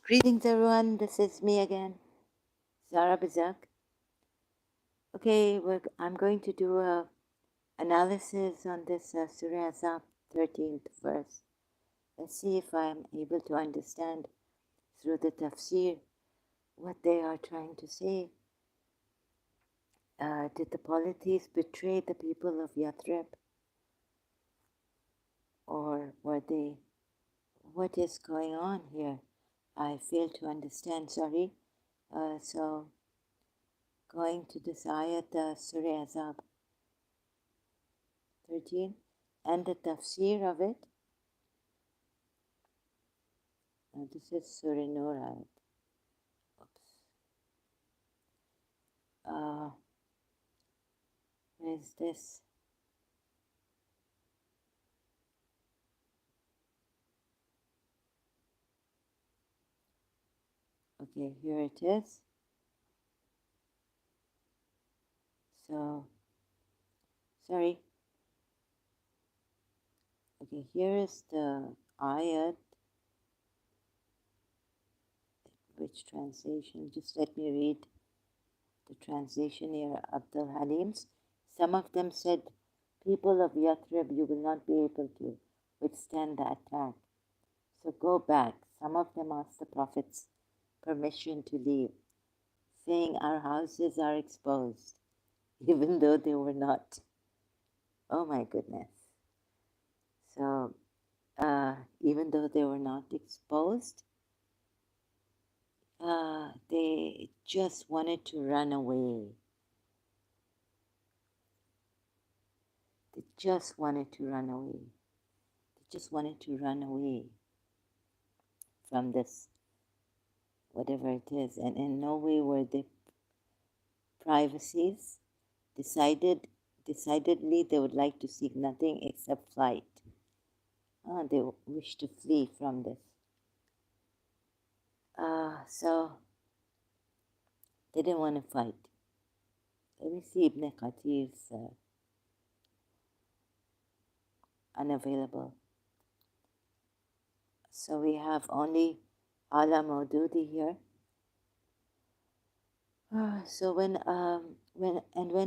Greetings everyone, this is me again, Zara Bizak. Okay, I'm going to do a analysis on this Surah Azab 13th verse. Let's see if I am able to understand through the tafsir what they are trying to say. Did the polities betray the people of Yathrib? Or were they... What is going on here? I fail to understand, sorry. So, going to this ayat, Surah Azab 13 and the tafsir of it. This is Surah Nur ayat. Oops. Where is this? Okay, here it is. So, sorry. Okay, here is the ayat. Which translation? Just let me read the translation here. Abdul Halim's. Some of them said, people of Yathrib, you will not be able to withstand the attack. So go back. Some of them asked the Prophet's permission to leave, saying, our houses are exposed, even though they were not. Oh my goodness. So, even though they were not exposed, they just wanted to run away. They just wanted to run away. They just wanted to run away from this, whatever it is. And in no way were the privacies. Decidedly, they would like to seek nothing except flight. They wish to flee from this. So they didn't want to fight. Let me see Ibn Qatir's unavailable. So we have only Ala Maududi here. So when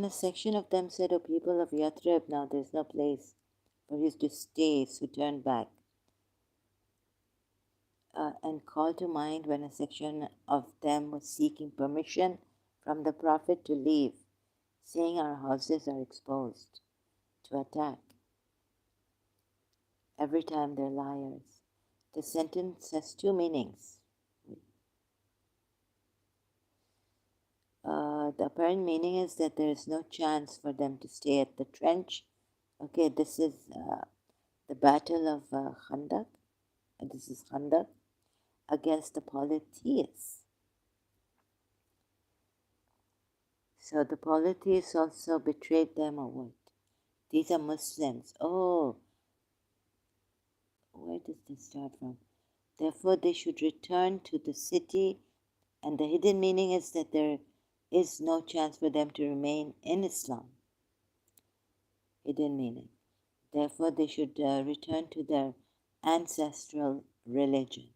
a section of them said, "O people of Yathrib, now there's no place for you to stay," so turn back. And call to mind when a section of them was seeking permission from the Prophet to leave, saying, our houses are exposed to attack. Every time they're liars. The sentence has two meanings. The apparent meaning is that there is no chance for them to stay at the trench. Okay, this is the battle of Khandak. This is Khandak against the polytheists. So the polytheists also betrayed them or what? These are Muslims. Oh, where does this start from? Therefore, they should return to the city, and the hidden meaning is that there is no chance for them to remain in Islam. Hidden meaning. Therefore, they should return to their ancestral religion,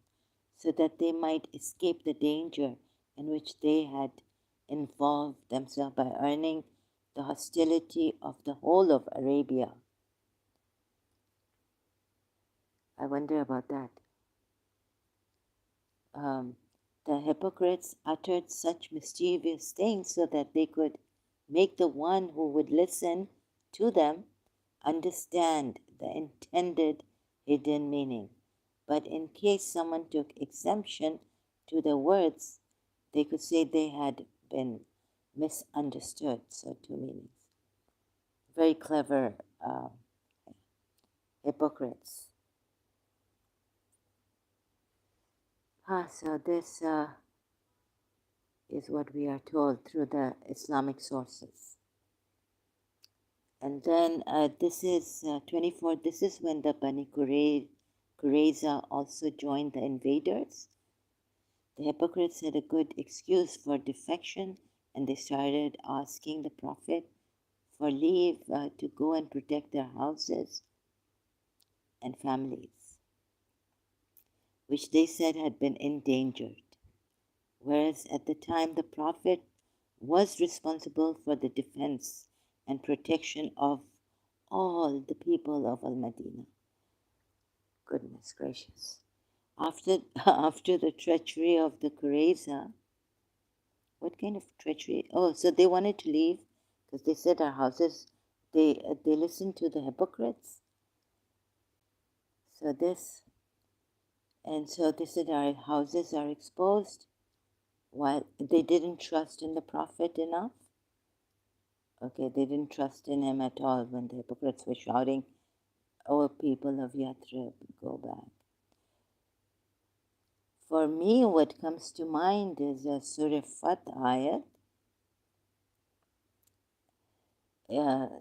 so that they might escape the danger in which they had involved themselves by earning the hostility of the whole of Arabia. I wonder about that. The hypocrites uttered such mischievous things so that they could make the one who would listen to them understand the intended hidden meaning. But in case someone took exemption to the words, they could say they had been misunderstood. So, two meanings. Very clever hypocrites. So this is what we are told through the Islamic sources. And then this is 24. This is when the Bani Qurayza also joined the invaders. The hypocrites had a good excuse for defection, and they started asking the Prophet for leave to go and protect their houses and families. which they said had been endangered, whereas at the time the Prophet was responsible for the defense and protection of all the people of Al-Madinah. Goodness gracious. After the treachery of the Qurayza, what kind of treachery? Oh, so they wanted to leave because they said our houses, they listened to the hypocrites. So they said our houses are exposed while they didn't trust in the Prophet enough. Okay, they didn't trust in him at all when the hypocrites were shouting, "Oh, people of Yathrib, go back." For me, what comes to mind is a Surah Fath ayat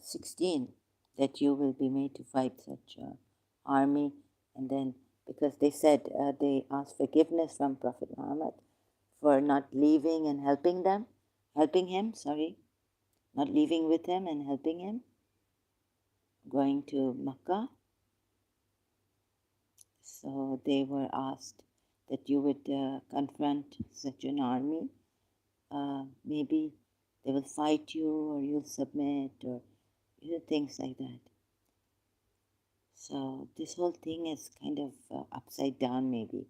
16, that you will be made to fight such an army. And then, because they said they asked forgiveness from Prophet Muhammad for not leaving and helping him, not leaving with him and helping him, going to Makkah. So they were asked that you would confront such an army. Maybe they will fight you, or you'll submit, or things like that. So this whole thing is kind of upside down, maybe.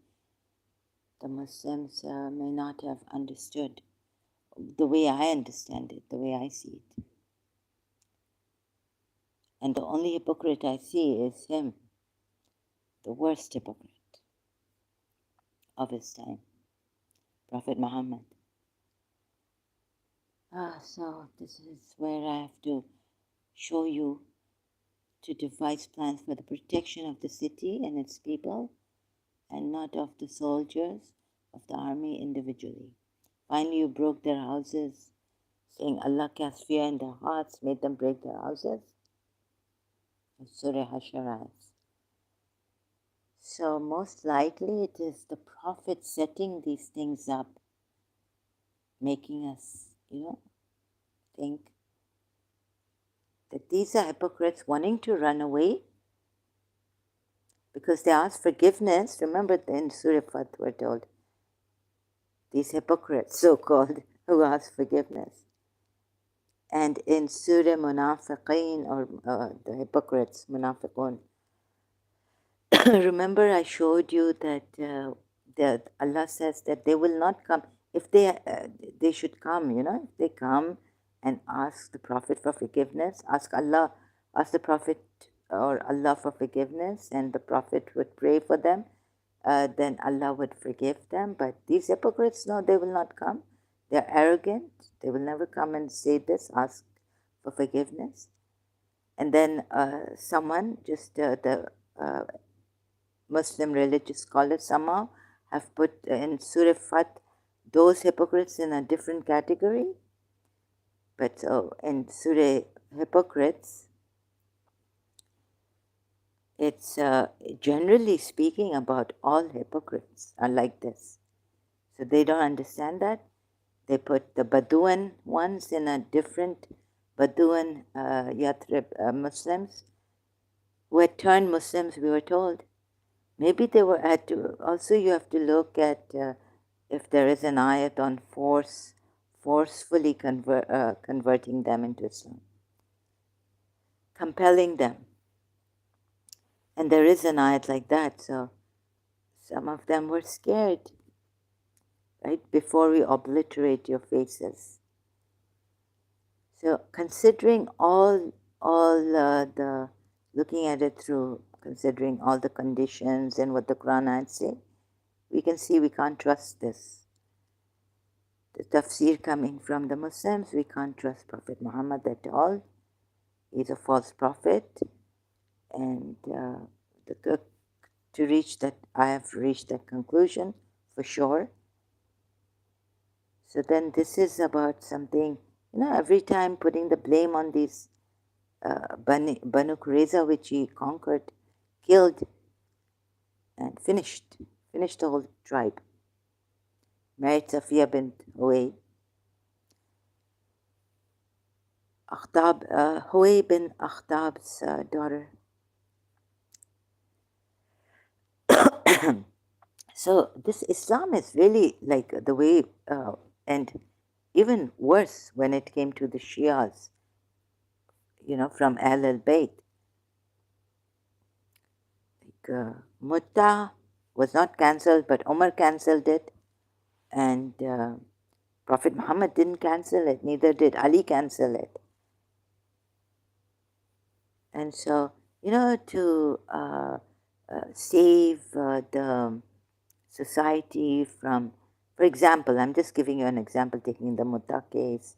The Muslims may not have understood the way I understand it, the way I see it. And the only hypocrite I see is him, the worst hypocrite of his time, Prophet Muhammad. So this is where I have to show you to devise plans for the protection of the city and its people, and not of the soldiers of the army individually. Finally, you broke their houses, saying Allah cast fear in their hearts, made them break their houses. Surah Hasharat. So most likely it is the Prophet setting these things up, making us, think that these are hypocrites wanting to run away because they ask forgiveness. Remember in Surah Fath we're told, these hypocrites, so-called, who ask forgiveness. And in Surah Munafiqeen, or the hypocrites, Munafiqun, remember I showed you that Allah says that they will not come. If they should come, if they come and ask the Prophet for forgiveness, ask the Prophet or Allah for forgiveness, and the Prophet would pray for them, then Allah would forgive them. But these hypocrites, no, they will not come. They're arrogant. They will never come and say this, ask for forgiveness. And then someone, just the Muslim religious scholars somehow have put in Surah Fath those hypocrites in a different category. But so in Surah Hypocrites, it's generally speaking about all hypocrites are like this. So they don't understand that. They put the Badouin ones in a different Badouin Yathrib Muslims who had turned Muslims, we were told. Maybe they were at to, also you have to look at if there is an ayat on forcefully converting them into Islam, compelling them. And there is an ayat like that, so some of them were scared, right? Before we obliterate your faces. So considering all the, looking at it through, considering all the conditions and what the Quran ayats say, we can see we can't trust this. The tafsir coming from the Muslims, we can't trust Prophet Muhammad at all. He's a false prophet. And to reach that, I have reached that conclusion for sure. So then this is about something, every time putting the blame on these Banu Qurayza, which he conquered, killed, and finished the whole tribe. Married Safiya bint Huway. Huway bin Akhtab's daughter. So this Islam is really like the way, and even worse when it came to the Shias, from Ahl al-Bayt. Mutta was not cancelled, but Umar cancelled it, and Prophet Muhammad didn't cancel it, neither did Ali cancel it. And so, to save the society from, for example, I'm just giving you an example, taking the Mutta case,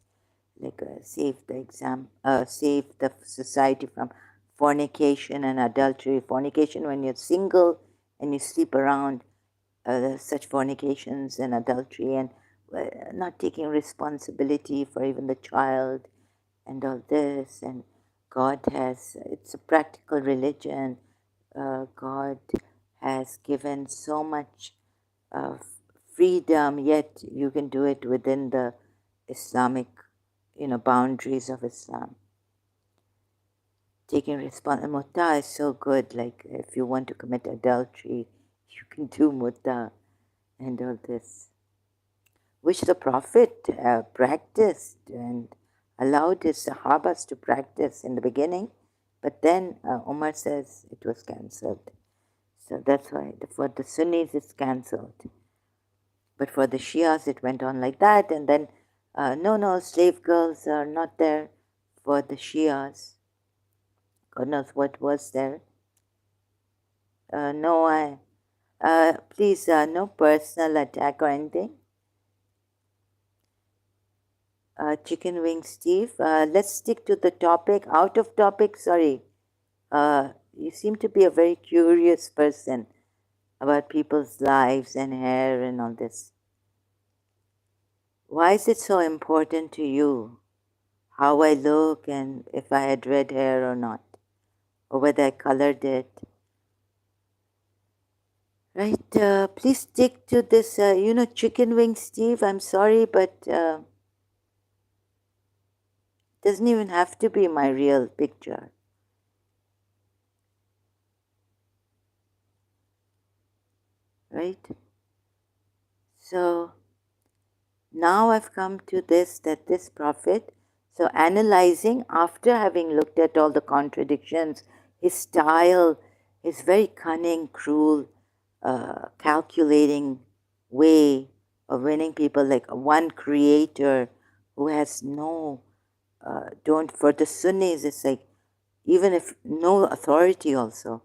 like save the society from fornication and adultery. Fornication when you're single and you sleep around, such fornications and adultery, and not taking responsibility for even the child and all this. And God it's a practical religion. God has given so much uh, freedom, yet you can do it within the Islamic, boundaries of Islam. Taking responsibility. Mutta is so good. Like if you want to commit adultery, you can do mutta and all this, which the Prophet practiced and allowed his Sahabas to practice in the beginning, but then Umar says it was cancelled. So that's why for the Sunnis it's cancelled. But for the Shias it went on like that, and then no, slave girls are not there for the Shias. God knows what was there. Please, no personal attack or anything. Chicken wing Steve. Let's stick to the topic. Out of topic, sorry. You seem to be a very curious person about people's lives and hair and all this. Why is it so important to you how I look and if I had red hair or not, or whether I colored it? Right, please stick to this, chicken wing Steve. I'm sorry, but doesn't even have to be my real picture. Right? So now I've come to that this Prophet, so analyzing after having looked at all the contradictions, his style, his very cunning, cruel, calculating way of winning people, like one creator who has for the Sunnis, it's like, even if no authority also,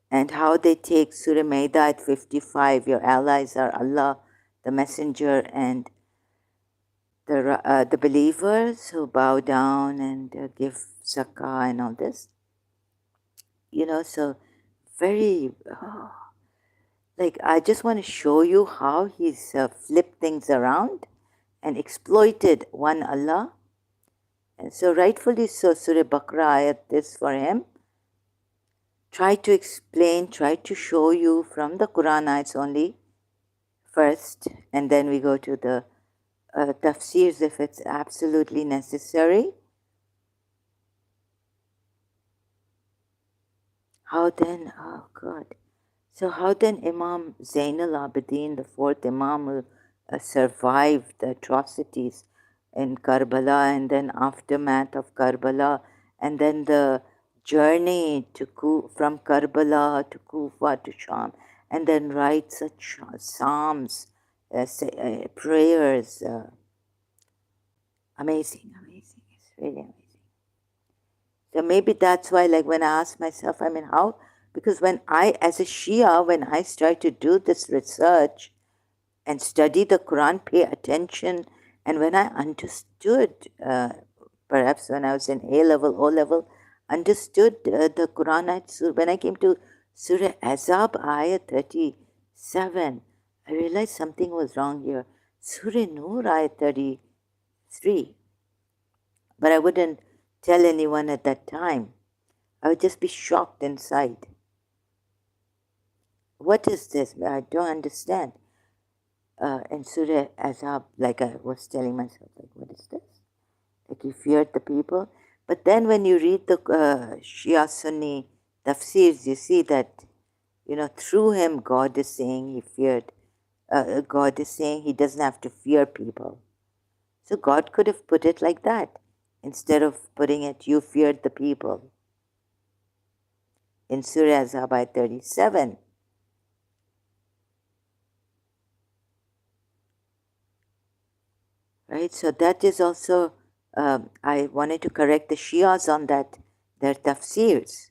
and how they take Surah Maida at 55, your allies are Allah, the Messenger, and the believers who bow down and give zakah and all this. So very, like, I just want to show you how he's flipped things around and exploited one Allah. And so rightfully so, Surah Baqarah ayat this for him. Try to explain, try to show you from the Quran ayats only first, and then we go to the tafsirs if it's absolutely necessary. How then, oh God. So how then Imam Zain al-Abidin, the fourth Imam, who survived the atrocities in Karbala and then aftermath of Karbala, and then the journey from Karbala to Kufa to Sham, and then write such psalms, prayers. Amazing. It's really amazing. So maybe that's why, like, when I ask myself, how? Because as a Shia, when I start to do this research and study the Quran, pay attention, and when I understood, perhaps when I was in A-level, O-level, understood the Quran, when I came to Surah Azab, ayah 37, I realized something was wrong here. Surah Nur, ayah 33. But I wouldn't tell anyone at that time. I would just be shocked inside. What is this? I don't understand. And Surah Azab, like I was telling myself, like, what is this? Like, you feared the people. But then when you read the Shia Sunni tafsirs, you see that, through him, God is saying God is saying he doesn't have to fear people. So God could have put it like that instead of putting it, you feared the people. In Surah Az-Zabah 37. Right, so that is also, I wanted to correct the Shias on that, their tafsirs,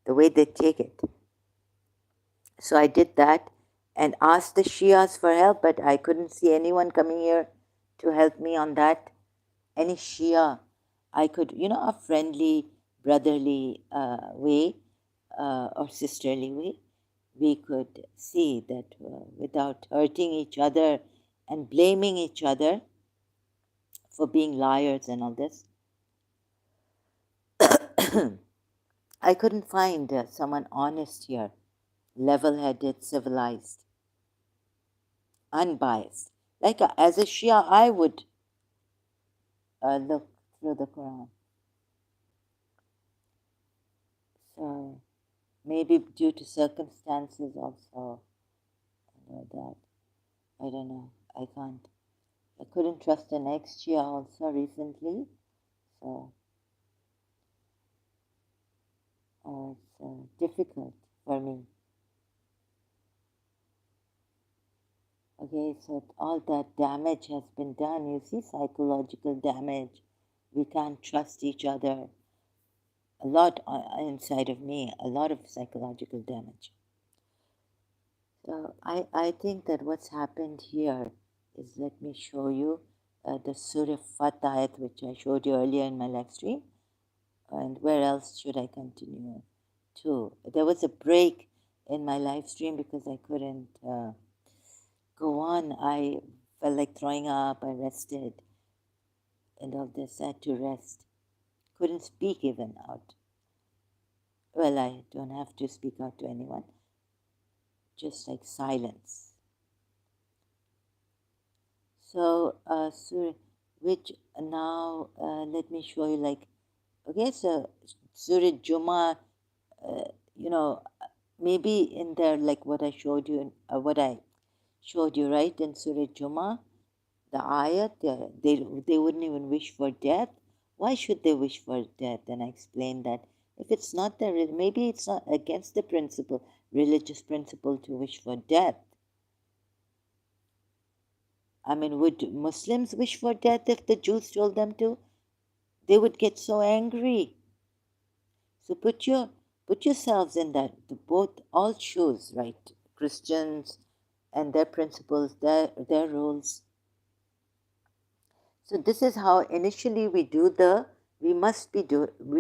the way they take it. So I did that and asked the Shias for help, but I couldn't see anyone coming here to help me on that. Any Shia I could, a friendly, brotherly way or sisterly way, we could see that without hurting each other and blaming each other for being liars and all this, I couldn't find someone honest here, level-headed, civilized, unbiased. Like as a Shia, I would look through the Quran. So maybe due to circumstances also, that I don't know. I couldn't trust an ex-Shia also recently, so it's difficult for me. Okay, so all that damage has been done. You see, psychological damage. We can't trust each other. A lot inside of me, a lot of psychological damage. So I think that what's happened here is, let me show you the Surah Fatah, which I showed you earlier in my live stream. And where else should I continue to? There was a break in my live stream because I couldn't go on. I felt like throwing up. I rested. And all this, I had to rest. Couldn't speak even out. Well, I don't have to speak out to anyone. Just like silence. So, which now, let me show you, like, okay, so Surah Jummah, maybe in there, like what I showed you, right, in Surah Jummah, the ayat, they wouldn't even wish for death. Why should they wish for death? And I explained that if it's not maybe it's not against the religious principle to wish for death. I mean, would Muslims wish for death if the Jews told them to? They would get so angry. So put yourselves in all shoes, right? Christians and their principles, their rules. So this is how initially we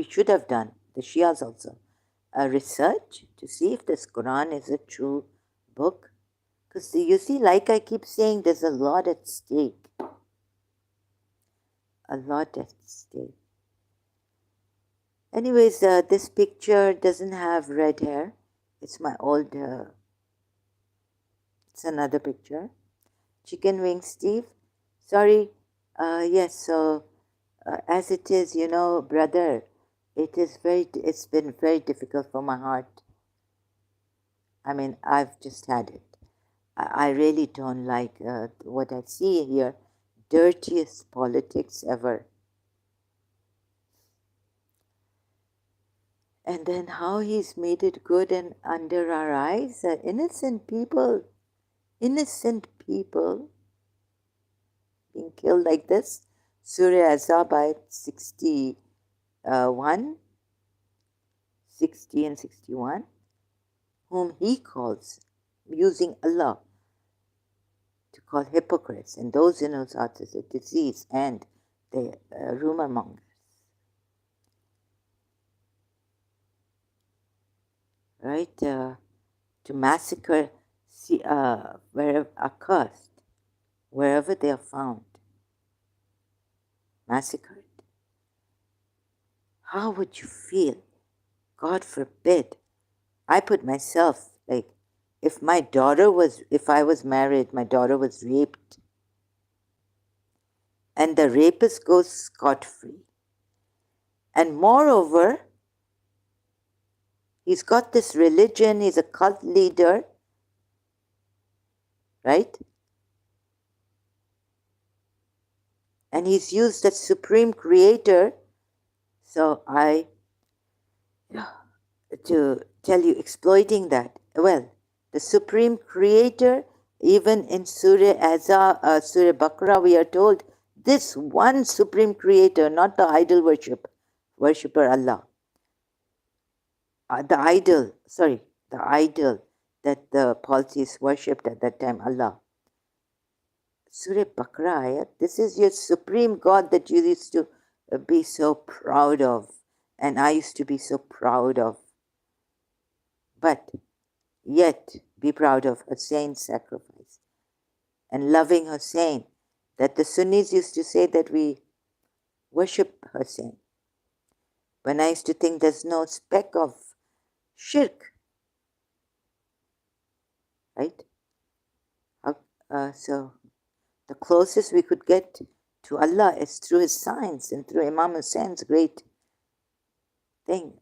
should have done, the Shias also, a research to see if this Quran is a true book. Because you see, like I keep saying, there's a lot at stake. A lot at stake. Anyways, this picture doesn't have red hair. It's my old, it's another picture. Chicken wing, Steve. Sorry. Yes, so as it is, brother, it's been very difficult for my heart. I mean, I've just had it. I really don't like what I see here. Dirtiest politics ever. And then how he's made it good and under our eyes. Innocent people being killed like this. Surah Az-Zabah 61, 60 and 61, whom he calls, using Allah to call hypocrites and those in whose hearts is a disease and the rumor mongers. Right? To massacre wherever accursed, wherever they are found. Massacred. How would you feel? God forbid. I put myself, like, if I was married, my daughter was raped, and the rapist goes scot-free. And moreover, He's got this religion, he's a cult leader, right? And he's used as supreme creator. So to tell you, exploiting that. Well, the supreme creator, even in Surah Baqarah, we are told this one supreme creator, not the idol worshipper Allah. The idol that the polytheists worshipped at that time, Allah. Surah Baqarah ayat, this is your supreme God that you used to be so proud of, and I used to be so proud of. But yet be proud of Hussein's sacrifice and loving Hussein. That the Sunnis used to say that we worship Hussein. When I used to think there's no speck of shirk, right? So the closest we could get to Allah is through his signs and through Imam Hussein's great thing,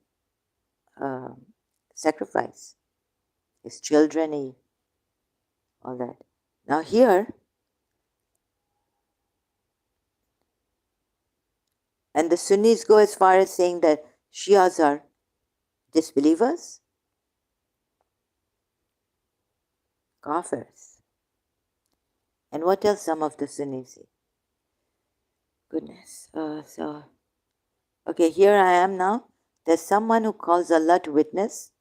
sacrifice. His children, all that. Now here, and the Sunnis go as far as saying that Shias are disbelievers, kafirs. And what else some of the Sunnis say? Goodness. Okay, here I am now. There's someone who calls Allah to witness,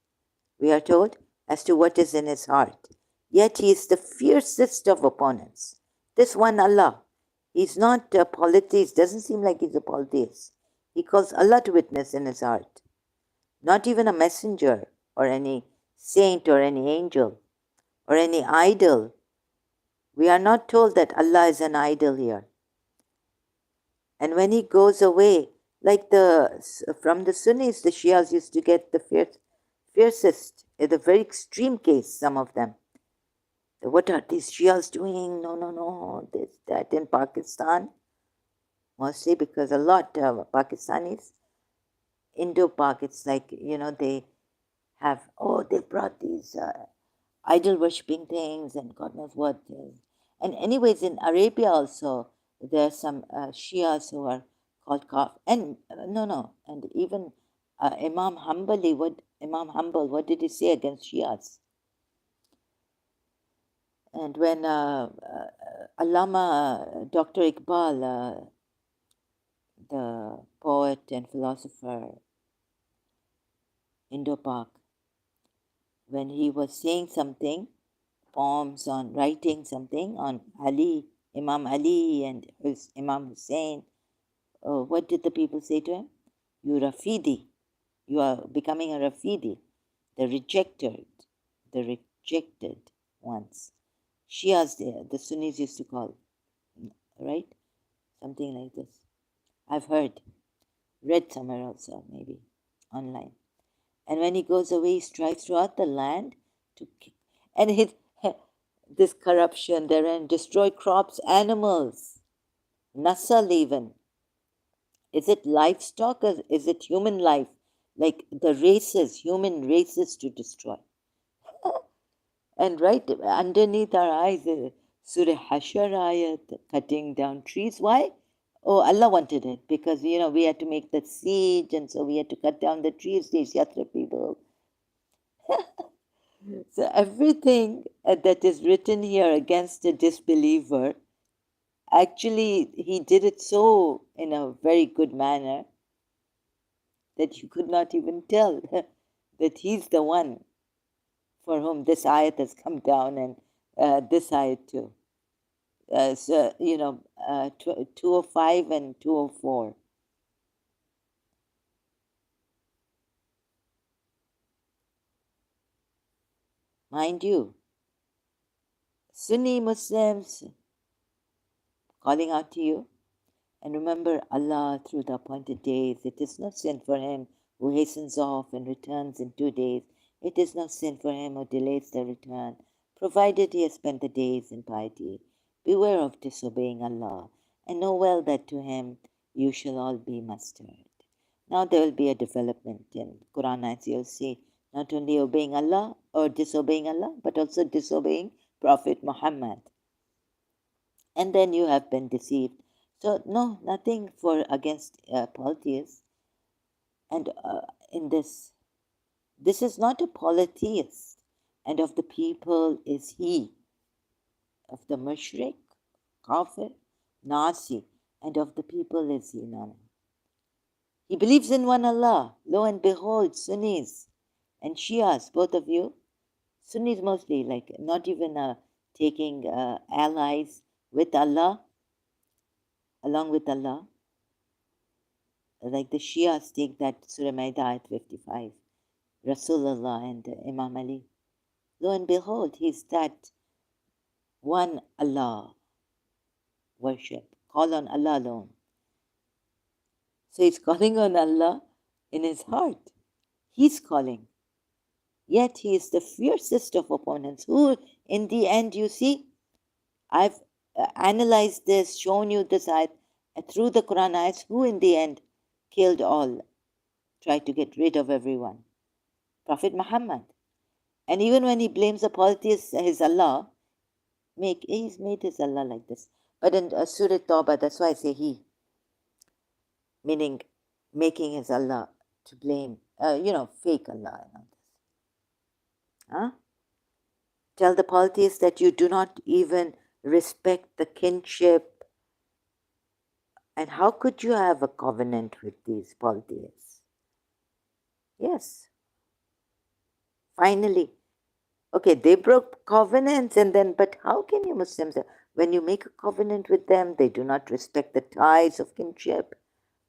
we are told, as to what is in his heart. Yet he is the fiercest of opponents. This one Allah, he's not a polytheist, doesn't seem like he's a polytheist. He calls Allah to witness in his heart. Not even a messenger or any saint or any angel or any idol. We are not told that Allah is an idol here. And when he goes away, like from the Sunnis, the Shias used to get the fiercest, in the very extreme case, some of them. What are these Shias doing? No, this, that in Pakistan. Mostly because a lot of Pakistanis, Indo-Pak, it's like, they have, they brought these idol worshipping things and God knows what. And anyways, in Arabia also, there are some Shias who are called Kaf. And and even Imam Hanbal, what did he say against Shias? And when Allama Dr. Iqbal, the poet and philosopher, Indo-Pak, when he was saying something, poems on writing something on Ali, Imam Ali and Imam Hussein, what did the people say to him? You Rafidi, you are becoming a Rafidi, the rejected ones. Shias, the Sunnis used to call, right? Something like this. I've read somewhere also, maybe online. And when he goes away, he strikes throughout the land and this corruption therein, destroy crops, animals, nasal even. Is it livestock or is it human life? Like the human races to destroy. And right underneath our eyes, Surah Hashar ayat, cutting down trees. Why? Oh, Allah wanted it because, we had to make the siege and so we had to cut down the trees, these Yathrib people. So everything that is written here against a disbeliever, actually, he did it so in a very good manner that you could not even tell that he's the one for whom this ayat has come down and this ayat too. 205 and 204. Mind you, Sunni Muslims calling out to you, and remember Allah through the appointed days. It is no sin for him who hastens off and returns in 2 days. It is no sin for him who delays the return, provided he has spent the days in piety. Beware of disobeying Allah, and know well that to him you shall all be mustered. Now there will be a development in Quran as you'll see. Not only obeying Allah or disobeying Allah, but also disobeying Prophet Muhammad. And then you have been deceived. So no, nothing for against polytheists. And in this is not a polytheist. And of the people is he, of the mushrik, kafir, Nasi, and of the people is he. No. He believes in one Allah. Lo and behold, Sunnis and Shias, both of you. Sunnis mostly, like not even taking allies with Allah, along with Allah. Like the Shias take that Surah Maida ayat 55, Rasulullah and Imam Ali. Lo and behold, he's that one Allah worship. Call on Allah alone. So he's calling on Allah in his heart. He's calling. Yet he is the fiercest of opponents. Who, in the end, you see, I've analyzed this, shown you this ayat, through the Quran ayats, who in the end killed all, tried to get rid of everyone? Prophet Muhammad. And even when he blames the polytheists, his Allah, he's made his Allah like this. But in Surah Tawbah, that's why I say he, meaning making his Allah to blame, fake Allah and all this. Huh? Tell the polytheists that you do not even respect the kinship. And how could you have a covenant with these polytheists? Yes. Finally. Okay, they broke covenants but how can you Muslims, when you make a covenant with them, they do not respect the ties of kinship.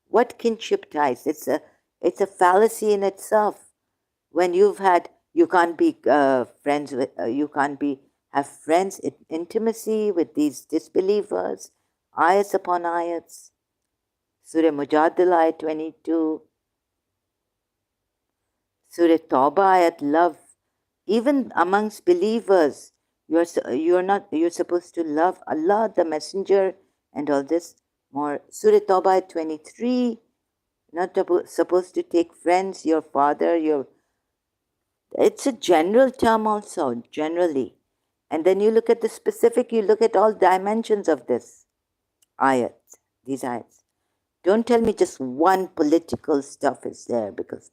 What kinship ties? It's a fallacy in itself. When you can't be friends with, have friends, intimacy with these disbelievers, ayats upon ayats. Surah Mujadila ayat 22, Surah Tawbah ayat love. Even amongst believers, you're supposed to love Allah, the Messenger, and all this more. Surah Tawbah ayat 23, not supposed to take friends, your father, it's a general term also, generally. And then you look at the specific, you look at all dimensions of this ayats, these ayats. Don't tell me just one political stuff is there, because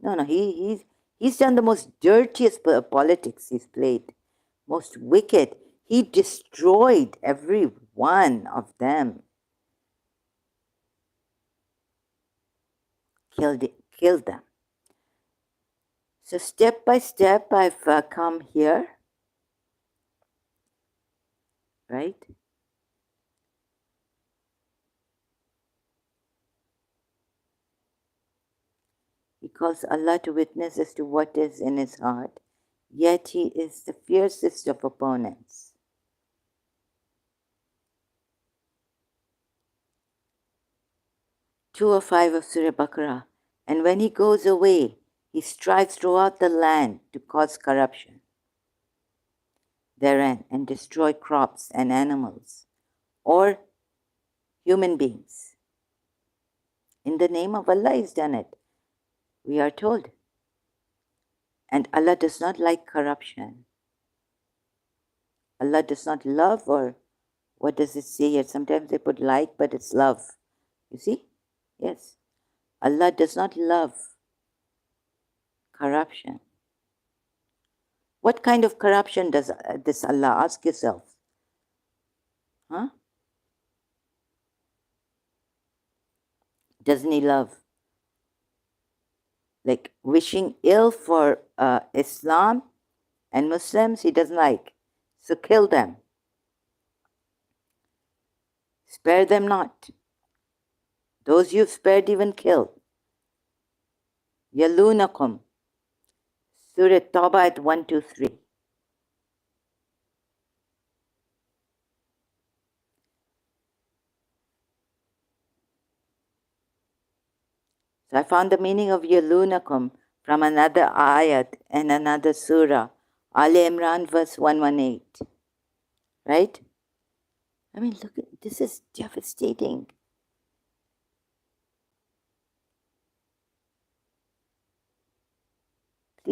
no, he's done the most dirtiest politics he's played, most wicked. He destroyed every one of them, killed them. So step by step, I've come here, right? He calls Allah to witness as to what is in his heart, yet he is the fiercest of opponents. Two or five of Surah Baqarah. And when he goes away, he strives throughout the land to cause corruption therein and destroy crops and animals or human beings. In the name of Allah, he's done it, we are told. And Allah does not like corruption. Allah does not love, or what does it say here? Sometimes they put like, but it's love. You see? Yes. Allah does not love corruption. What kind of corruption does this Allah? Ask yourself. Huh? Doesn't he love? Like wishing ill for Islam and Muslims, he doesn't like. So kill them. Spare them not. Those you've spared, even kill. Yalunakum. Surah Tawbah at 1, 2, 3. So I found the meaning of Yalunakum from another ayat and another surah. Ali Imran verse 118. Right? I mean, look, this is devastating.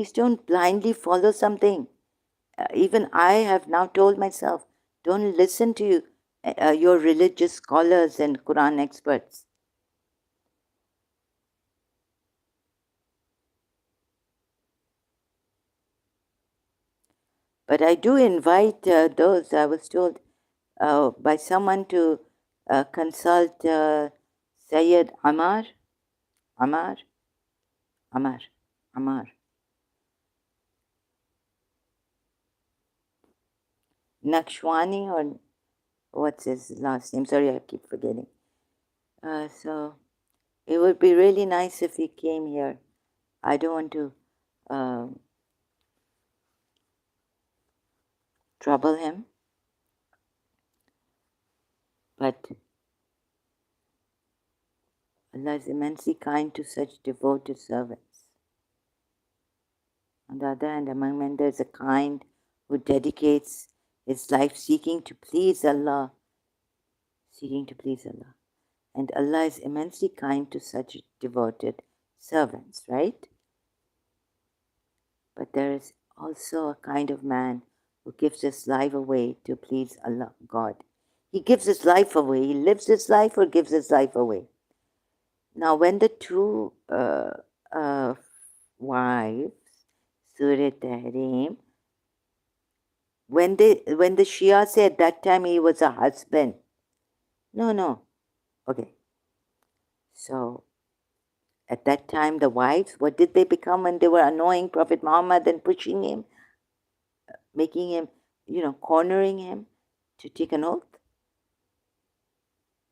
Please don't blindly follow something. Even I have now told myself, don't listen to your religious scholars and Quran experts. But I do invite those, I was told by someone, to consult Sayyid Amar, Amar, Amar, Amar, Nakshwani, or what's his last name? Sorry, I keep forgetting. So it would be really nice if he came here. I don't want to trouble him, but Allah is immensely kind to such devoted servants. On the other hand, among men there is a kind who dedicates his life seeking to please Allah, seeking to please Allah. And Allah is immensely kind to such devoted servants, right? But there is also a kind of man who gives his life away to please Allah, God. He gives his life away. He lives his life or gives his life away. Now, when the two wives, Surah Tahrim, when the Shia said that time he was a husband. No. Okay. So, at that time, the wives, what did they become when they were annoying Prophet Muhammad and pushing him, making him, cornering him to take an oath?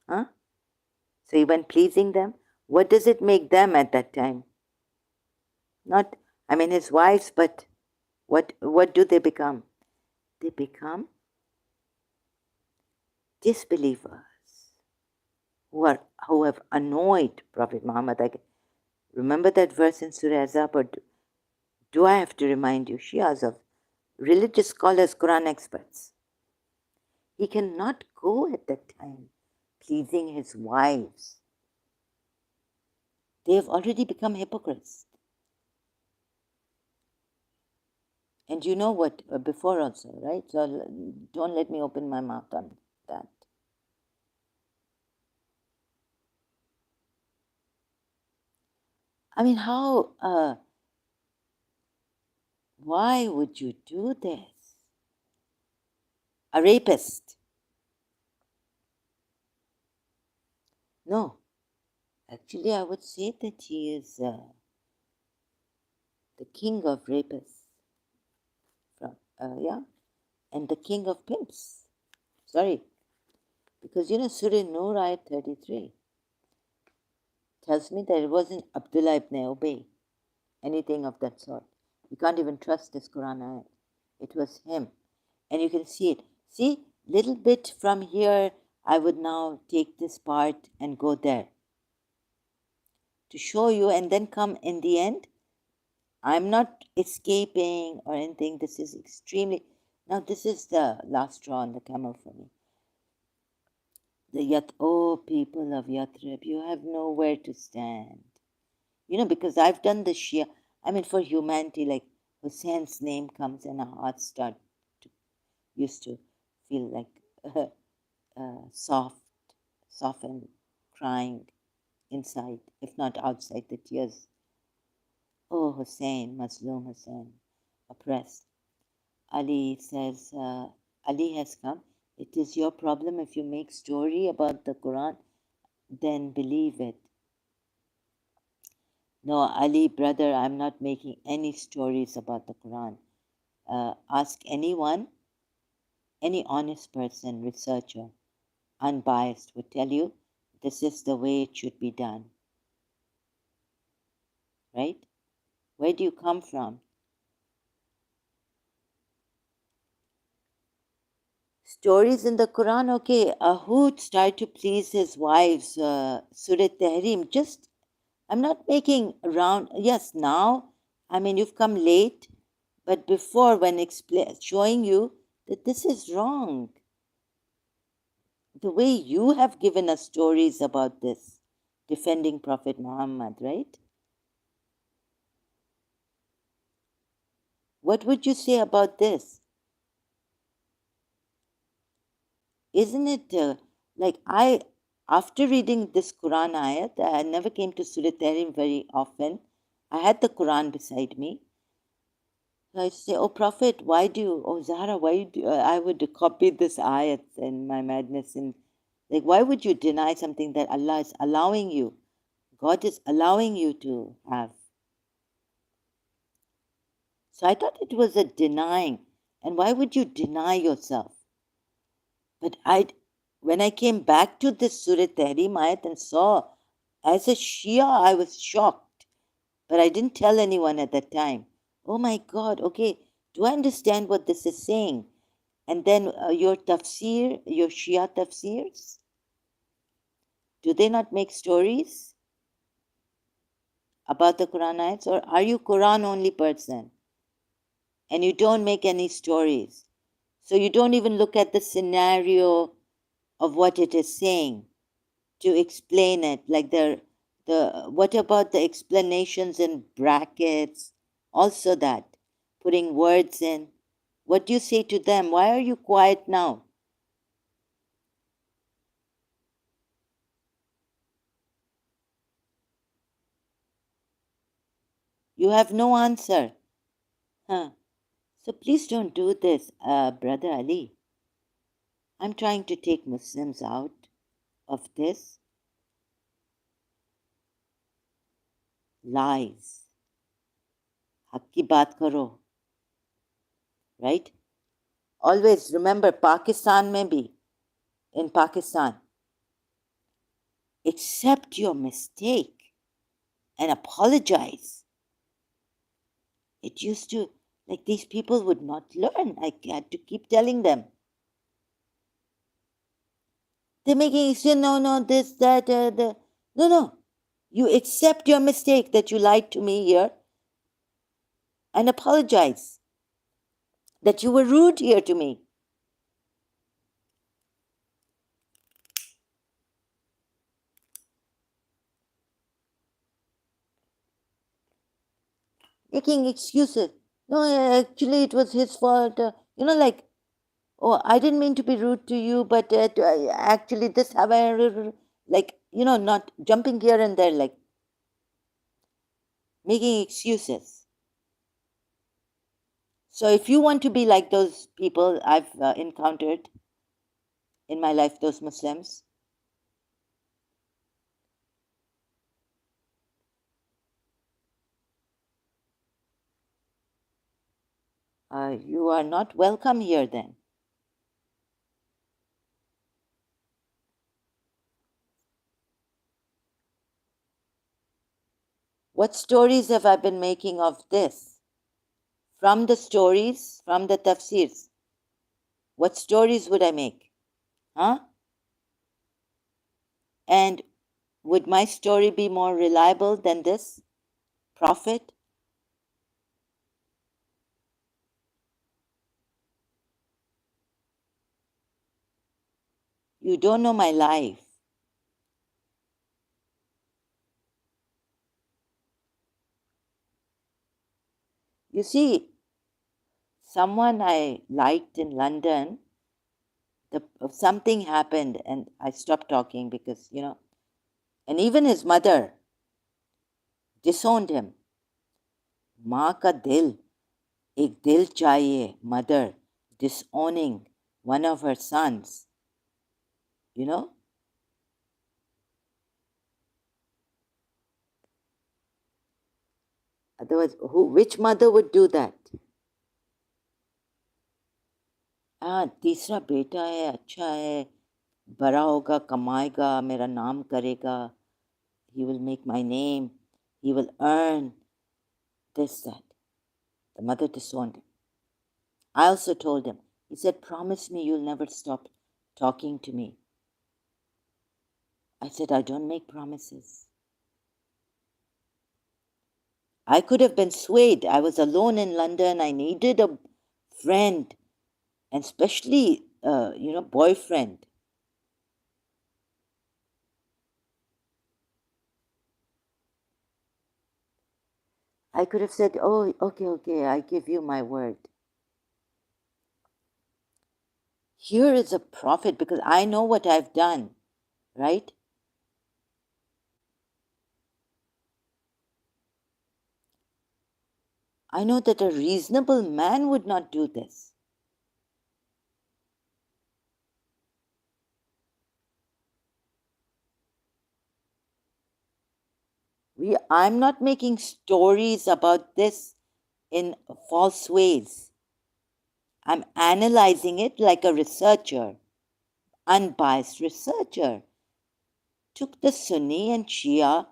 Huh? So he went pleasing them. What does it make them at that time? Not, his wives, but what do they become? They become disbelievers who have annoyed Prophet Muhammad. Remember that verse in Surah Azab, or do I have to remind you? Shias of religious scholars, Quran experts. He cannot go at that time pleasing his wives. They have already become hypocrites. And you know what, before also, right? So don't let me open my mouth on that. Why would you do this? A rapist? No. Actually, I would say that he is the king of rapists. And the king of pimps. Sorry. Because Surah Nur ayat 33 tells me that it wasn't Abdullah ibn Ubay, anything of that sort. You can't even trust this Quran ayat. It was him. And you can see it. See, little bit from here, I would now take this part and go there to show you, and then come in the end. I'm not escaping or anything. This is extremely... Now, this is the last straw on the camel for me. Oh, people of Yathrib, you have nowhere to stand. Because I've done the Shia. For humanity, like Hussein's name comes and our hearts used to feel like softened, crying inside, if not outside, the tears. Oh, Hussein, Mazloom Hussein, oppressed. Ali says, Ali has come. It is your problem. If you make story about the Quran, then believe it. No, Ali, brother, I'm not making any stories about the Quran. Ask anyone, any honest person, researcher, unbiased, would tell you this is the way it should be done. Right? Where do you come from? Stories in the Quran, okay. Hud tried to please his wives, Surah Tahrim. I'm not making around. Yes, now, you've come late, but before, when showing you that this is wrong. The way you have given us stories about this, defending Prophet Muhammad, right? What would you say about this? Isn't it after reading this Quran ayat, I never came to Surah Tahrim very often. I had the Quran beside me. So I say, oh Prophet, Zahra, I would copy this ayat in my madness. And like, why would you deny something that Allah is allowing you? God is allowing you to have. So I thought it was a denying. And why would you deny yourself? But when I came back to this Surah Tahrim ayat and saw, as a Shia, I was shocked. But I didn't tell anyone at that time. Oh my God, okay, do I understand what this is saying? And then your tafsir, your Shia tafsirs, do they not make stories about the Quran ayats? Or are you Quran only person? And you don't make any stories. So you don't even look at the scenario of what it is saying to explain it. Like what about the explanations in brackets? Also that, putting words in. What do you say to them? Why are you quiet now? You have no answer. Huh. So please don't do this, Brother Ali. I'm trying to take Muslims out of this. Lies. Haq ki baat karo. Right? Always remember, Pakistan mein bhi, in Pakistan, accept your mistake and apologize. It used to, like, these people would not learn. I had to keep telling them. They're making excuse, no, this, that, the. No. You accept your mistake that you lied to me here and apologize that you were rude here to me. Making excuses. No, actually, it was his fault. Like, oh, I didn't mean to be rude to you, but actually, this happened. Like, not jumping here and there, like making excuses. So, if you want to be like those people I've encountered in my life, those Muslims, you are not welcome here then. What stories have I been making of this? From the stories, from the tafsirs. What stories would I make? Huh? And would my story be more reliable than this? Prophet? You don't know my life. You see, someone I liked in London, something happened and I stopped talking because, and even his mother disowned him. माँ का दिल, एक दिल चाहिए, mother disowning one of her sons, Otherwise, which mother would do that? तीसरा बेटा है, अच्छा है, बड़ा होगा, कमाएगा, मेरा नाम करेगा, he will make my name, he will earn this, that. The mother disowned him. I also told him, he said, promise me you'll never stop talking to me. I said, I don't make promises. I could have been swayed. I was alone in London. I needed a friend, and especially, boyfriend. I could have said, oh, okay, I give you my word. Here is a prophet because I know what I've done, right? I know that a reasonable man would not do this. I'm not making stories about this in false ways. I'm analyzing it like a researcher, unbiased researcher. Took the Sunni and Shia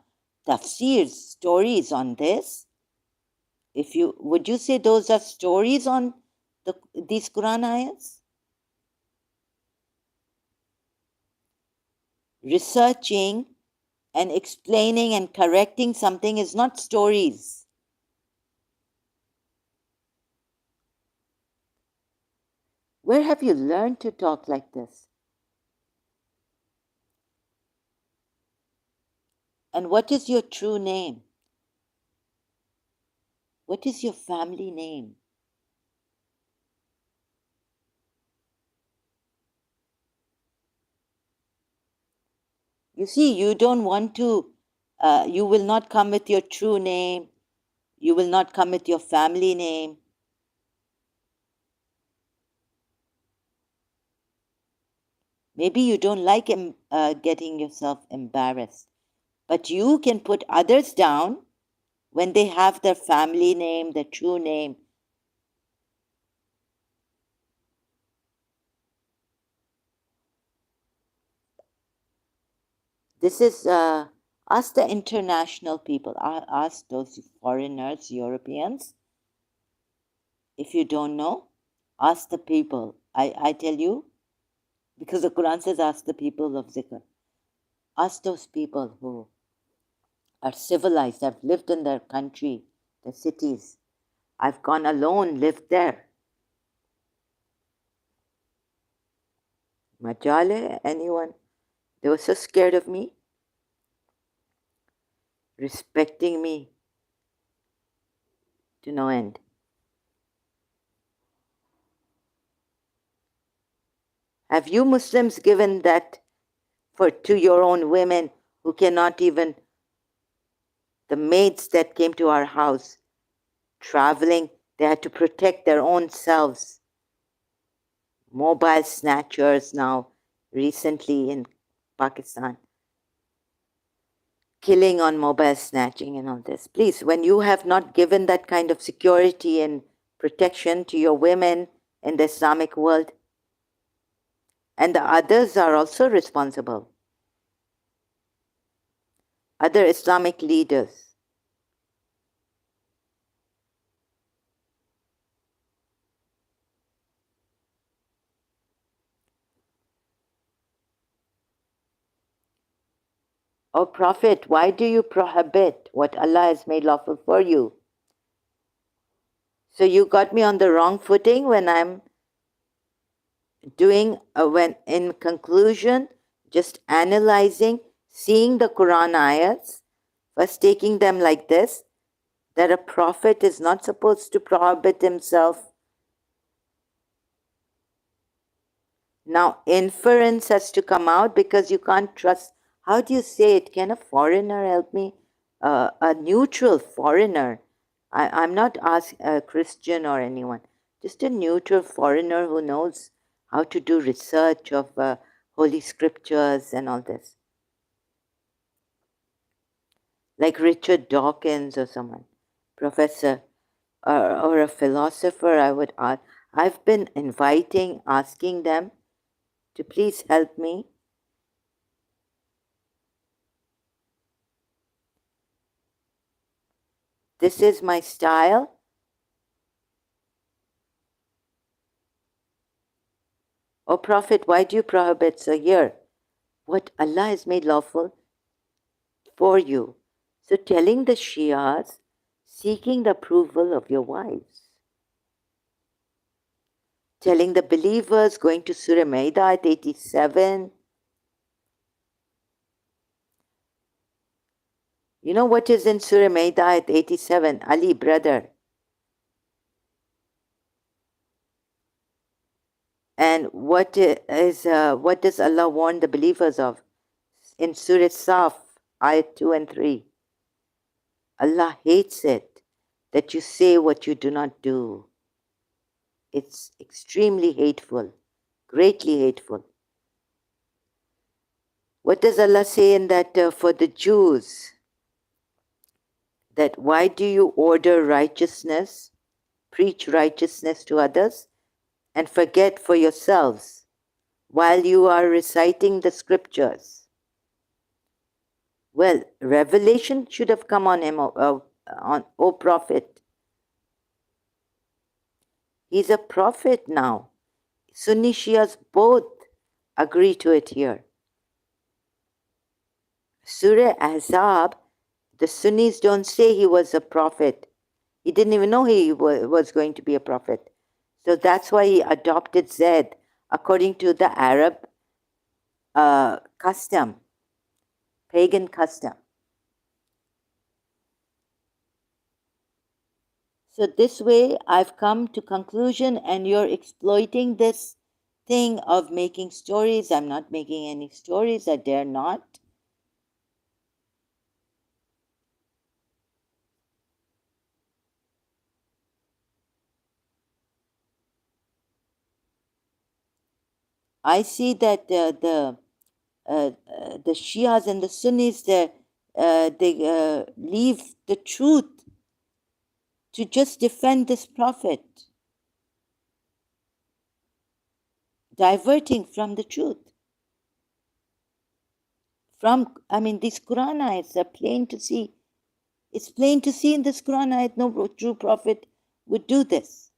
tafsirs, stories on this. Would you say those are stories on these Quran ayats? Researching and explaining and correcting something is not stories. Where have you learned to talk like this? And what is your true name? What is your family name? You see, you don't want to, you will not come with your true name. You will not come with your family name. Maybe you don't like getting yourself embarrassed, but you can put others down when they have their family name, their true name. This is, ask the international people, ask those foreigners, Europeans. If you don't know, ask the people. I tell you, because the Quran says, ask the people of zikr. Ask those people who are civilized, have lived in their country, their cities. I've gone alone, lived there. Majale, anyone? They were so scared of me, respecting me to no end. Have you Muslims given that to your own women who cannot even, the maids that came to our house, traveling, they had to protect their own selves. Mobile snatchers now, recently in Pakistan. Killing on mobile snatching and all this. Please, when you have not given that kind of security and protection to your women in the Islamic world, and the others are also responsible. Other Islamic leaders. O Prophet, why do you prohibit what Allah has made lawful for you? So you got me on the wrong footing when I'm doing, when in conclusion, just analyzing, seeing the Quran ayats, first taking them like this, that a prophet is not supposed to prohibit himself. Now inference has to come out because you can't trust. How do you say it? Can a foreigner help me? A neutral foreigner. I'm not asking a Christian or anyone. Just a neutral foreigner who knows how to do research of holy scriptures and all this. Like Richard Dawkins or someone, professor or a philosopher, I would ask. I've been asking them to please help me. This is my style. O Prophet, why do you prohibit? So here, what Allah has made lawful for you. So telling the Shias, seeking the approval of your wives. Telling the believers, going to Surah Maida at 87. You know what is in Surah Ma'idah at 87? Ali, brother. And what does Allah warn the believers of? In Surah Saf, ayat 2 and 3. Allah hates it that you say what you do not do. It's extremely hateful, greatly hateful. What does Allah say in that for the Jews? That why do you order righteousness, preach righteousness to others, and forget for yourselves while you are reciting the scriptures? Well, revelation should have come on him, O Prophet. He's a prophet now. Sunni Shias both agree to it here. Surah Ahzab, the Sunnis don't say he was a prophet. He didn't even know he was going to be a prophet. So that's why he adopted Zaid according to the Arab custom, pagan custom. So this way I've come to conclusion, and you're exploiting this thing of making stories. I'm not making any stories. I dare not. I see that the Shias and the Sunnis, they leave the truth to just defend this prophet, diverting from the truth. These Quran ayats are plain to see. It's plain to see in this Quran ayat, no true prophet would do this.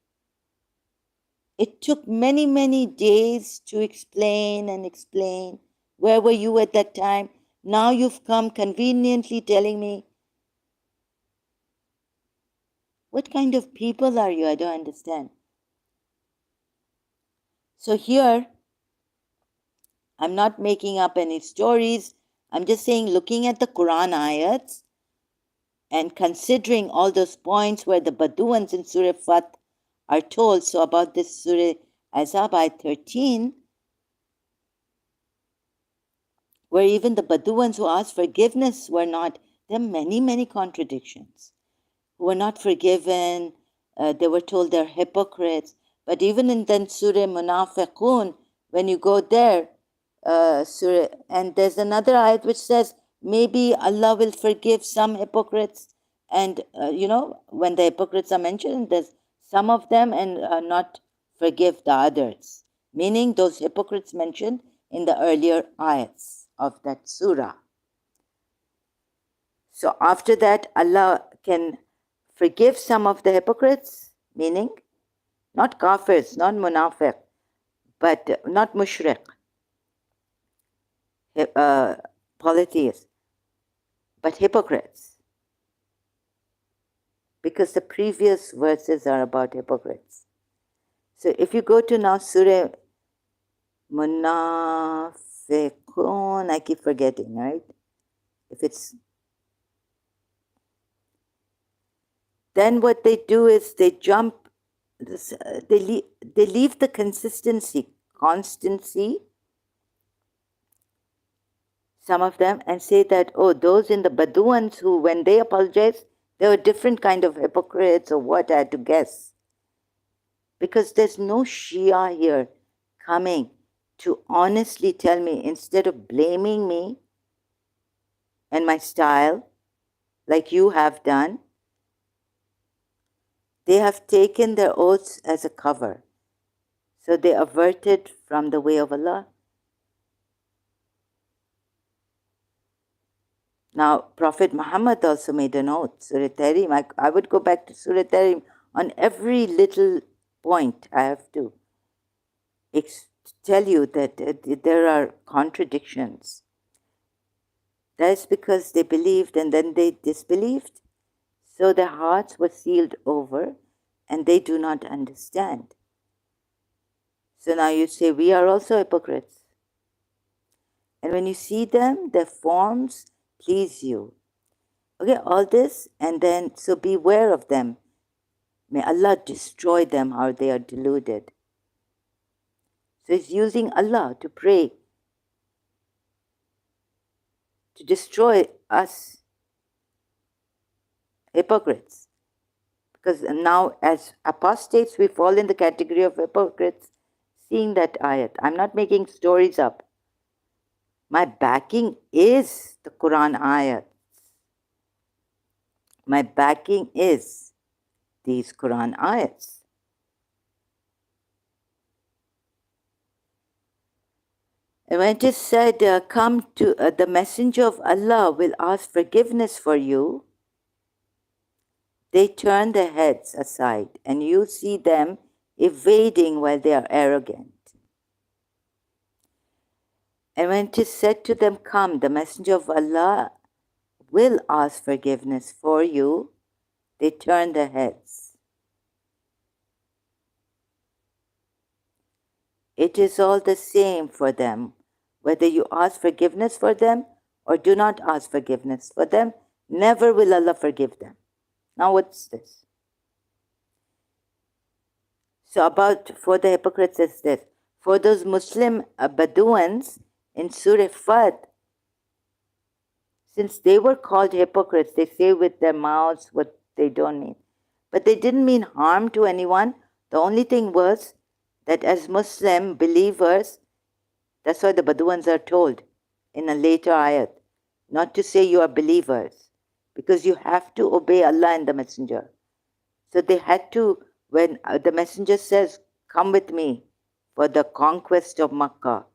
It took many, many days to explain and explain. Where were you at that time? Now you've come conveniently telling me. What kind of people are you? I don't understand. So here, I'm not making up any stories. I'm just saying, looking at the Quran ayats and considering all those points where the Baduans in Surah Fath are told. So about this Surah Ahzab ayat 13, where even the Baduans who asked forgiveness were not, there are many, many contradictions. Who were not forgiven, they were told they're hypocrites. But even in then Surah Munafiqun, when you go there, Surah, and there's another ayat which says, maybe Allah will forgive some hypocrites. And, when the hypocrites are mentioned, there's some of them and not forgive the others. Meaning those hypocrites mentioned in the earlier ayats of that surah. So after that, Allah can forgive some of the hypocrites, meaning not kafirs, not munafiq, but not mushriq, polytheists, but hypocrites. Because the previous verses are about hypocrites. So if you go to now Surah Munafiqun, I keep forgetting, right? If it's then what they do is they jump, they leave the constancy, some of them, and say that, oh, those in the Baduans who, when they apologize, they were different kind of hypocrites or what, I had to guess. Because there's no Shia here coming to honestly tell me, instead of blaming me and my style, like you have done, they have taken their oaths as a cover. So they averted from the way of Allah. Now, Prophet Muhammad also made an oath, Surah Tahrim. I would go back to Surah Tahrim on every little point. I have to tell you that there are contradictions. That's because they believed and then they disbelieved. So their hearts were sealed over and they do not understand. So now you say, we are also hypocrites. And when you see them, their forms please you. Okay, all this, and then, so beware of them. May Allah destroy them, how they are deluded. So he's using Allah to pray, to destroy us hypocrites. Because now, as apostates, we fall in the category of hypocrites, seeing that ayat. I'm not making stories up. My backing is the Quran ayat. My backing is these Quran ayats. And when it is said, come to the messenger of Allah will ask forgiveness for you, they turn their heads aside and you see them evading while they are arrogant. And when it is said to them, come, the messenger of Allah will ask forgiveness for you, they turn their heads. It is all the same for them, whether you ask forgiveness for them or do not ask forgiveness for them, never will Allah forgive them. Now what's this? So about, for the hypocrites is this. For those Muslim Bedouins in Surah Fat, since they were called hypocrites, they say with their mouths what they don't mean. But they didn't mean harm to anyone. The only thing was that as Muslim believers, that's why the Bedouins are told in a later ayat, not to say you are believers, because you have to obey Allah and the Messenger. So they had to, when the Messenger says, come with me for the conquest of Makkah,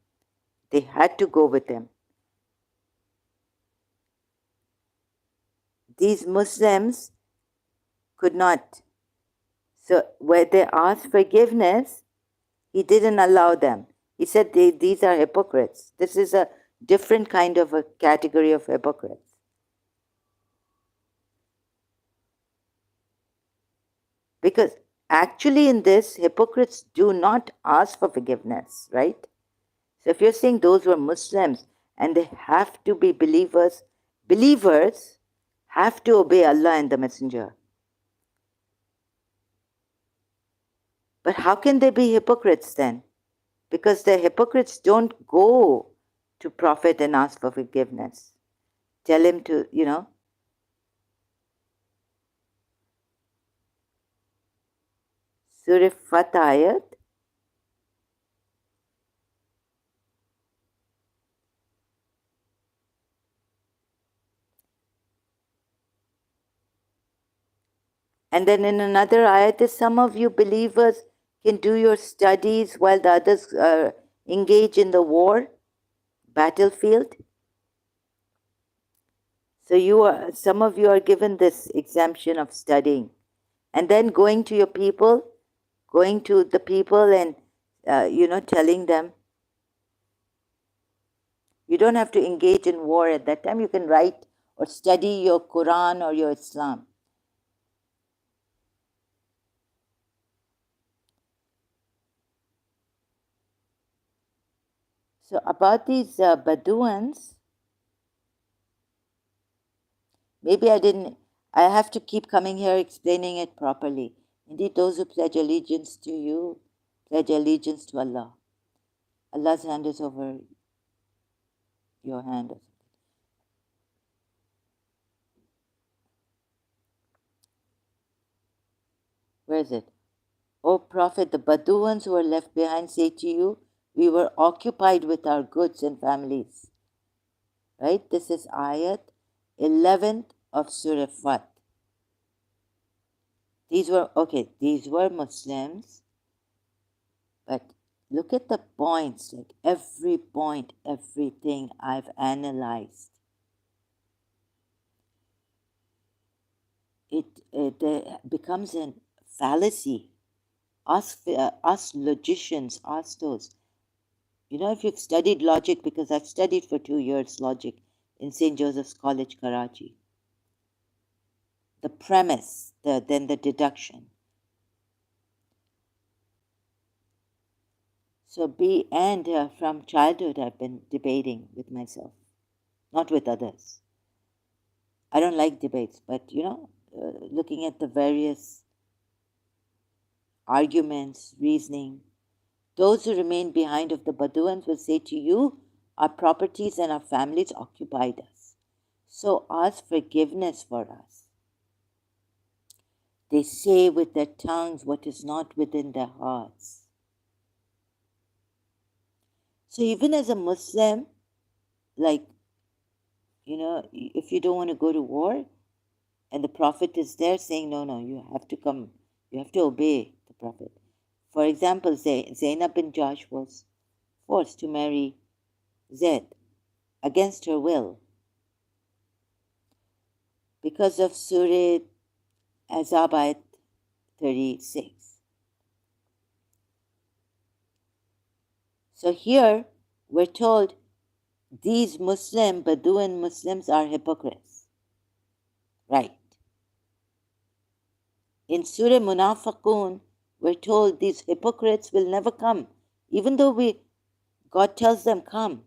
they had to go with him. These Muslims could not. So where they asked forgiveness, he didn't allow them. He said these are hypocrites. This is a different kind of a category of hypocrites. Because actually in this, hypocrites do not ask for forgiveness, right? So if you're saying those were Muslims and they have to be believers, believers have to obey Allah and the Messenger. But how can they be hypocrites then? Because the hypocrites don't go to Prophet and ask for forgiveness. Tell him to, Surah Fat ayat. And then in another ayat, some of you believers can do your studies while the others engage in the war, battlefield. So some of you are given this exemption of studying. And then going to the people and, telling them, you don't have to engage in war at that time. You can write or study your Quran or your Islam. So about these Bedouins, maybe I have to keep coming here explaining it properly. Indeed, those who pledge allegiance to you, pledge allegiance to Allah. Allah's hand is over your hand. Where is it? O Prophet, the Bedouins who were left behind say to you, we were occupied with our goods and families. Right? This is ayat 11th of Surah Fat. These were Muslims, but look at the points, like every point, everything I've analyzed. It becomes a fallacy. Us logicians, ask those. If you've studied logic, because I've studied for 2 years logic in St. Joseph's College, Karachi. The premise, then the deduction. So from childhood I've been debating with myself, not with others. I don't like debates, but looking at the various arguments, reasoning, those who remain behind of the Bedouins will say to you, our properties and our families occupied us. So ask forgiveness for us. They say with their tongues what is not within their hearts. So even as a Muslim, like, if you don't want to go to war, and the Prophet is there saying, no, you have to come, you have to obey the Prophet. For example, Zainab bin Jahsh was forced to marry Zaid against her will because of Surah Azab ayat 36. So here we're told these Bedouin Muslims are hypocrites. Right. In Surah Munafiqun, we're told these hypocrites will never come. Even though God tells them, come.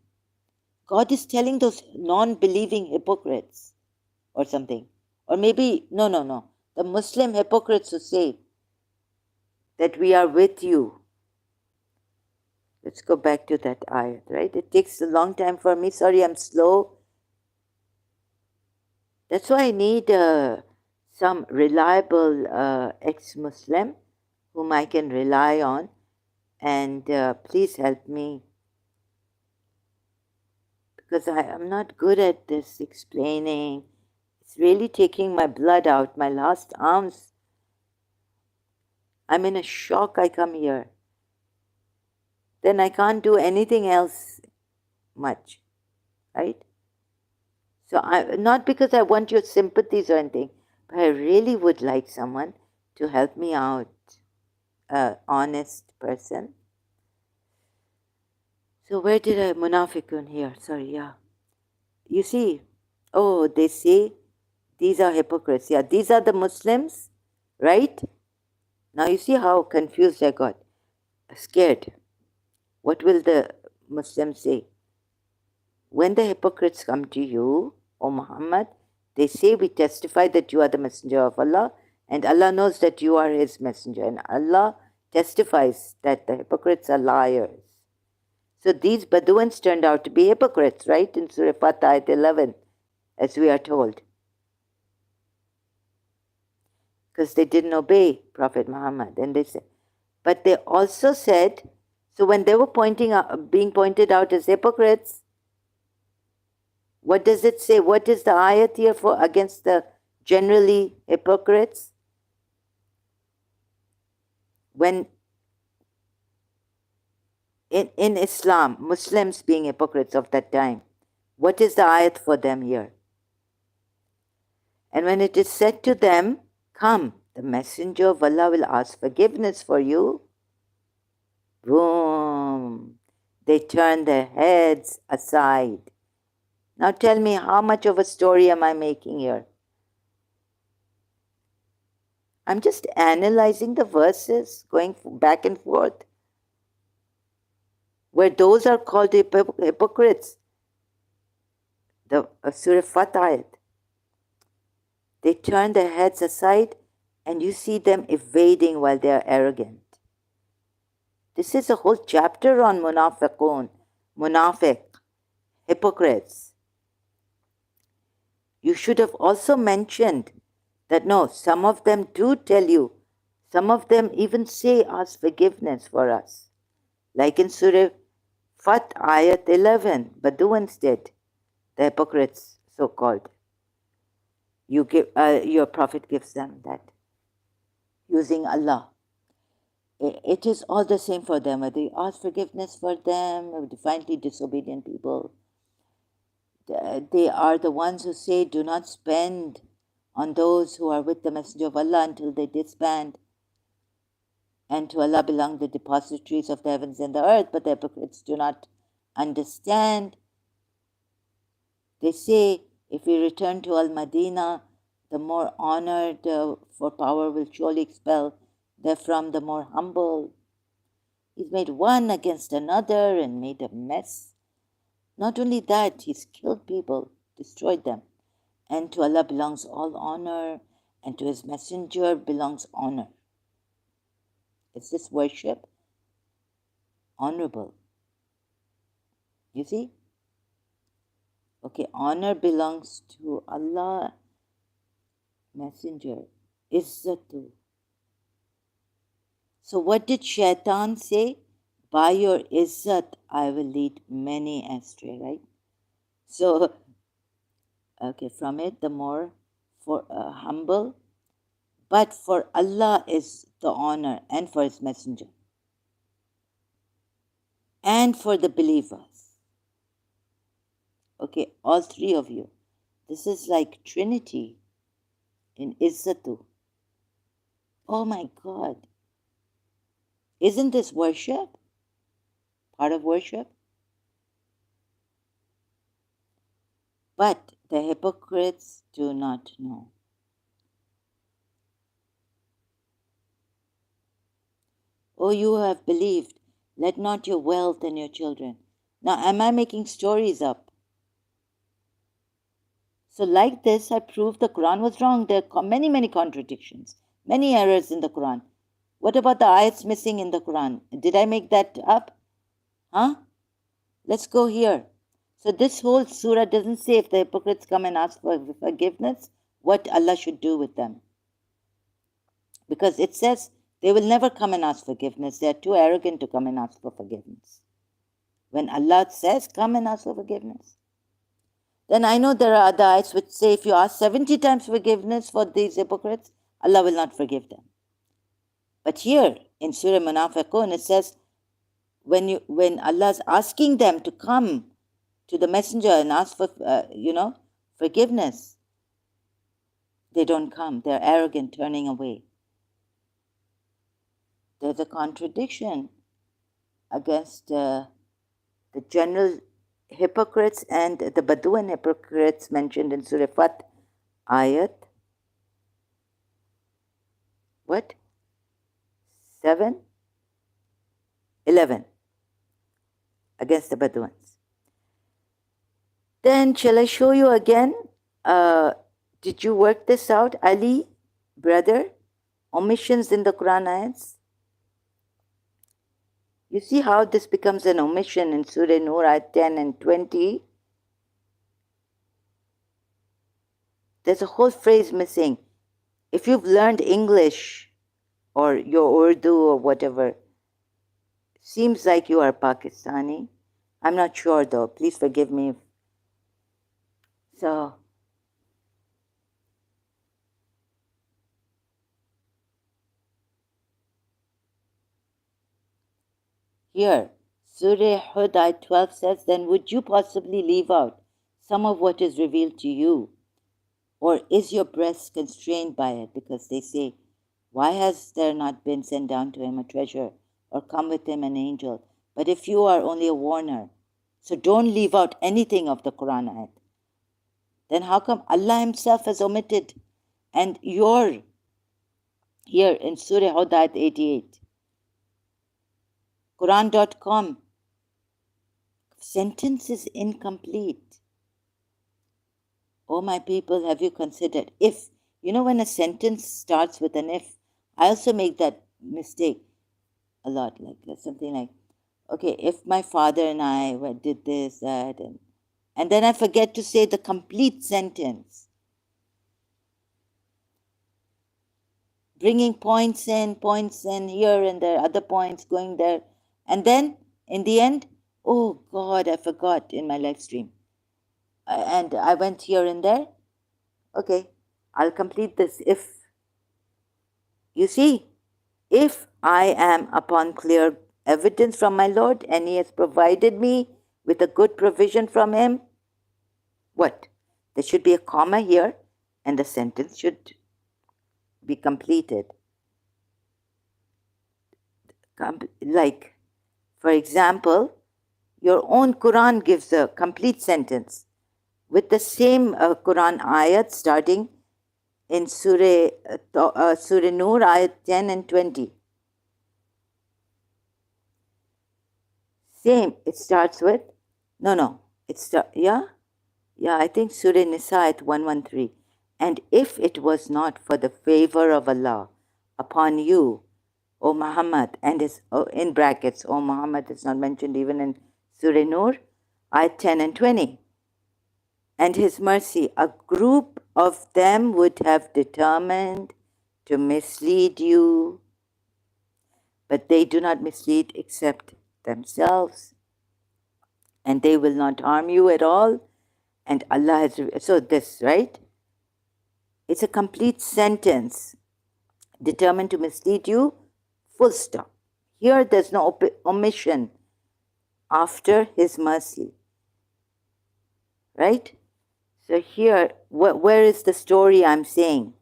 God is telling those non-believing hypocrites or something. Or maybe, no. The Muslim hypocrites who say that we are with you. Let's go back to that ayat, right? It takes a long time for me. Sorry, I'm slow. That's why I need some reliable ex-Muslim whom I can rely on. And please help me. Because I'm not good at this explaining. It's really taking my blood out, my last ounce. I'm in a shock. I come here. Then I can't do anything else much, right? So not because I want your sympathies or anything, but I really would like someone to help me out, an honest person. So where did I, Munafiqun here, sorry, yeah. You see, they say these are hypocrites. Yeah, these are the Muslims, right? Now you see how confused I got, scared. What will the Muslims say? When the hypocrites come to you, O Muhammad, they say, we testify that you are the messenger of Allah, and Allah knows that you are his messenger, and Allah testifies that the hypocrites are liars. So these Bedouins turned out to be hypocrites, right? In Surah Fath, ayat 11, as we are told. Because they didn't obey Prophet Muhammad. And they said, but they also said, so when they were being pointed out as hypocrites, what does it say? What is the ayat here for against the generally hypocrites? When in Islam, Muslims being hypocrites of that time, what is the ayat for them here? And when it is said to them, come, the messenger of Allah will ask forgiveness for you, boom, they turn their heads aside. Now tell me, how much of a story am I making here? I'm just analyzing the verses, going back and forth, where those are called hypocrites. The Surah Fath ayat. They turn their heads aside and you see them evading while they are arrogant. This is a whole chapter on munafiqun, munafiq, hypocrites. You should have also mentioned that no, some of them do tell you, some of them even say, ask forgiveness for us. Like in Surah Fath ayat 11, Bedouins did, the hypocrites so-called. Your Prophet gives them that, using Allah. It is all the same for them, whether you ask forgiveness for them, defiantly disobedient people. They are the ones who say, do not spend on those who are with the Messenger of Allah until they disband. And to Allah belong the depositories of the heavens and the earth, but the hypocrites do not understand. They say, if we return to Al-Madinah, the more honored for power will surely expel therefrom the more humble. He's made one against another and made a mess. Not only that, he's killed people, destroyed them. And to Allah belongs all honor, and to His Messenger belongs honor. Is this worship? Honorable. You see? Okay, honor belongs to Allah, Messenger. Izzatu. So what did Shaitan say? By your izzat, I will lead many astray, right? So, okay, from it, the more for humble, but for Allah is the honor, and for His Messenger, and for the believers. Okay, all three of you. This is like Trinity in Izzatu. Oh my God. Isn't this worship? Part of worship? But the hypocrites do not know. O you who have believed, let not your wealth and your children. Now, am I making stories up? So like this, I proved the Quran was wrong. There are many, many contradictions, many errors in the Quran. What about the ayats missing in the Quran? Did I make that up? Huh? Let's go here. So this whole surah doesn't say if the hypocrites come and ask for forgiveness, what Allah should do with them. Because it says they will never come and ask forgiveness. They are too arrogant to come and ask for forgiveness. When Allah says, come and ask for forgiveness. Then I know there are other ayats which say if you ask 70 times forgiveness for these hypocrites, Allah will not forgive them. But here in Surah Munafiqun, it says, when Allah is asking them to come to the messenger and ask for, forgiveness, they don't come. They're arrogant, turning away. There's a contradiction against the general hypocrites and the Bedouin hypocrites mentioned in Surah Fath, ayat, what? 7? 11. Against the Bedouins. Then shall I show you again? Did you work this out, Ali, brother? Omissions in the Quran ayats? You see how this becomes an omission in Surah Nur, ayat 10 and 20? There's a whole phrase missing. If you've learned English or your Urdu or whatever, seems like you are Pakistani. I'm not sure though. Please forgive me. So, here, Surah Hud ayat 12 says, then would you possibly leave out some of what is revealed to you? Or is your breast constrained by it? Because they say, why has there not been sent down to him a treasure or come with him an angel? But if you are only a warner, so don't leave out anything of the Quran ayat. Then how come Allah Himself has omitted? And you're here in Surah Hud ayat 88. Quran.com. Sentence is incomplete. Oh, my people, have you considered if? You know, when a sentence starts with an if, I also make that mistake a lot, like something like, okay, if my father and I did this, that, and then I forget to say the complete sentence. Bringing points in, here and there, other points going there. And then, in the end, oh God, I forgot in my live stream. And I went here and there. Okay, I'll complete this if. You see, if I am upon clear evidence from my Lord and He has provided me with a good provision from Him, what? There should be a comma here and the sentence should be completed. Like, for example, your own Quran gives a complete sentence with the same Quran ayat starting in Surah Nur, ayat 10 and 20. Same, it starts with, yeah? Yeah, I think Surah Nisa at 113. And if it was not for the favor of Allah upon you, O Muhammad, and is in brackets, O Muhammad is not mentioned even in Surah Nur, ayat 10 and 20. And his mercy, a group of them would have determined to mislead you, but they do not mislead except themselves, and they will not harm you at all. And Allah has, so this, right? It's a complete sentence. Determined to mislead you, full stop. Here there's no omission after his mercy, right? So here, where is the story I'm saying?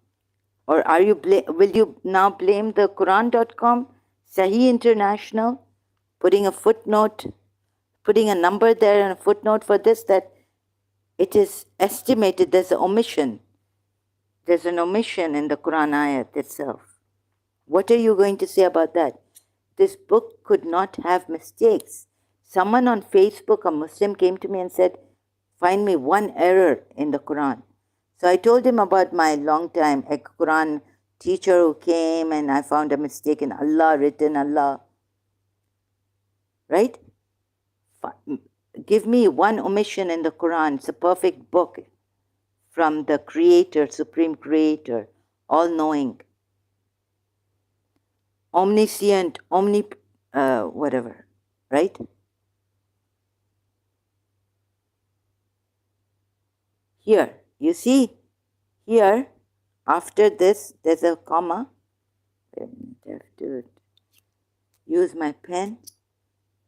Or are you will you now blame the Quran.com, Sahih International, putting a footnote, putting a number there and a footnote for this, that it is estimated there's an omission. There's an omission in the Quran ayat itself. What are you going to say about that? This book could not have mistakes. Someone on Facebook, a Muslim, came to me and said, find me one error in the Quran. So I told him about my long-time Quran teacher who came, and I found a mistake in Allah, written Allah. Right? Give me one omission in the Quran. It's a perfect book from the Creator, Supreme Creator, all-knowing, omniscient, whatever, right? Here, you see, here, after this, there's a comma. I have to use my pen.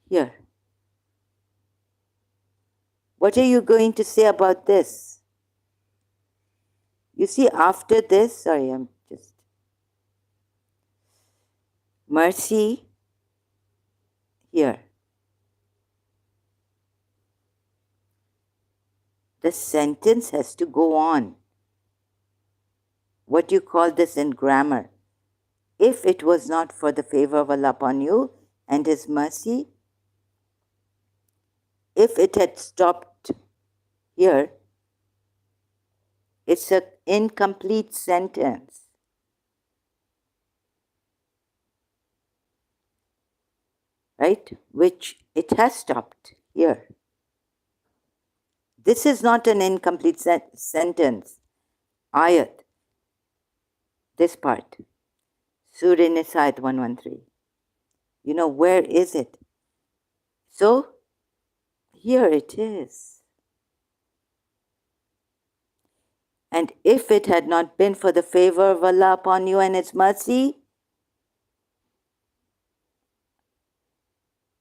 Here. What are you going to say about this? You see, after this, sorry, I'm just, mercy, here. The sentence has to go on. What do you call this in grammar? If it was not for the favor of Allah upon you and His mercy, if it had stopped here, it's an incomplete sentence. Right? Which it has stopped here. This is not an incomplete sentence. Ayat. This part. Surah Nisa ayat 113. You know, where is it? So, here it is. And if it had not been for the favor of Allah upon you and His mercy,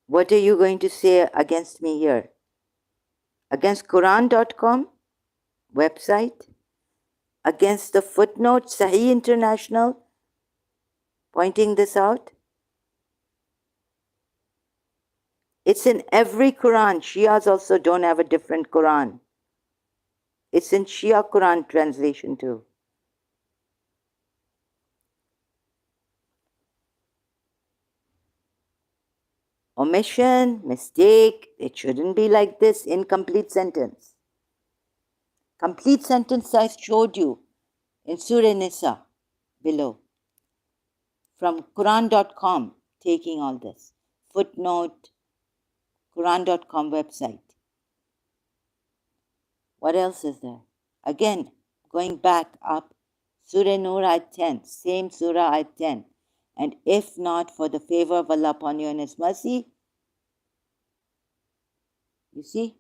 what are you going to say against me here? Against Quran.com website? Against the footnote, Sahih International, pointing this out? It's in every Quran. Shias also don't have a different Quran. It's in Shia Quran translation too. Omission, mistake, it shouldn't be like this, incomplete sentence. Complete sentence I showed you in Surah Nisa below. From Quran.com, taking all this. Footnote, Quran.com website. What else is there? Again, going back up, Surah Nur ayat 10, same Surah ayat 10. And if not for the favor of Allah upon you and His mercy, you see?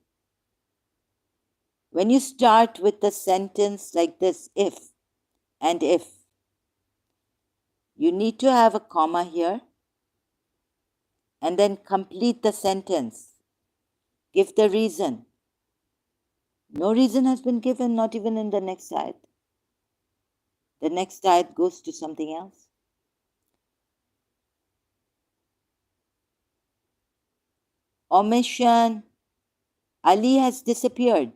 When you start with the sentence like this, if, and if, you need to have a comma here and then complete the sentence. Give the reason. No reason has been given, not even in the next ayat. The next ayat goes to something else. Omission. Ali has disappeared.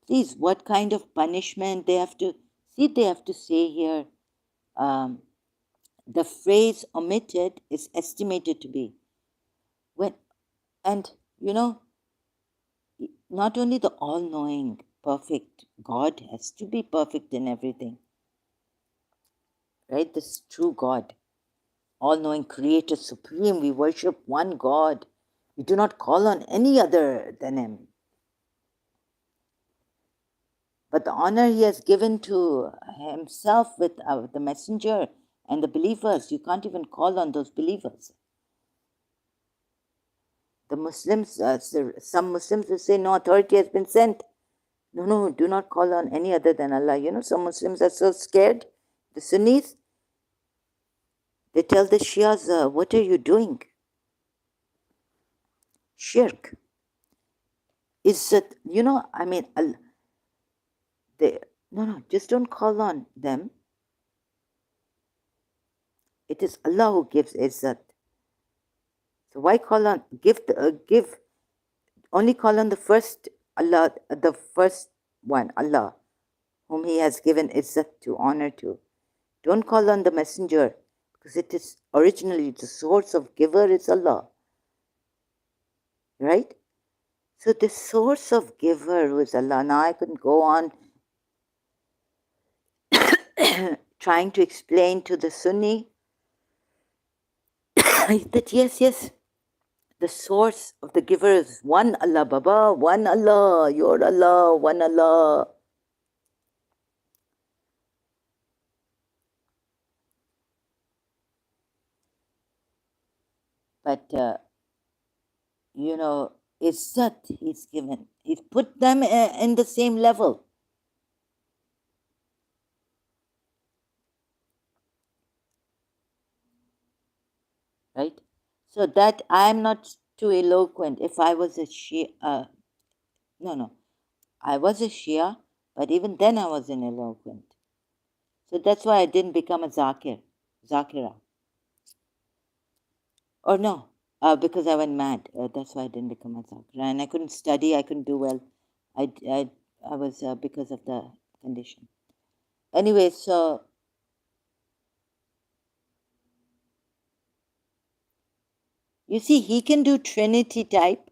Please, what kind of punishment they have to, see, they have to say here, the phrase omitted is estimated to be. And not only the all-knowing, perfect God has to be perfect in everything, right? This true God, all-knowing Creator, Supreme. We worship one God. We do not call on any other than Him. But the honor He has given to Himself with the messenger and the believers, you can't even call on those believers. The Muslims, some Muslims will say, no, authority has been sent. No, do not call on any other than Allah. Some Muslims are so scared. The Sunnis, they tell the Shias, what are you doing? Shirk. Is that, no, just don't call on them. It is Allah who gives izzat. So why call on, only call on the first Allah, the first one, Allah, whom He has given izzat to, honor to. Don't call on the messenger, because it is originally the source of giver is Allah. Right? So the source of giver was Allah. Now I can go on trying to explain to the Sunni that yes, the source of the giver is one Allah, Baba, one Allah, your Allah, one Allah. But, Izzat He's given. He's put them in the same level. Right? So that I'm not too eloquent. If I was a Shia, no, I was a Shia, but even then I wasn't eloquent. So that's why I didn't become a Zakira. Or no, because I went mad. That's why I didn't become a Zakira. And I couldn't study, I couldn't do well. I was because of the condition. Anyway, so you see, he can do Trinity type.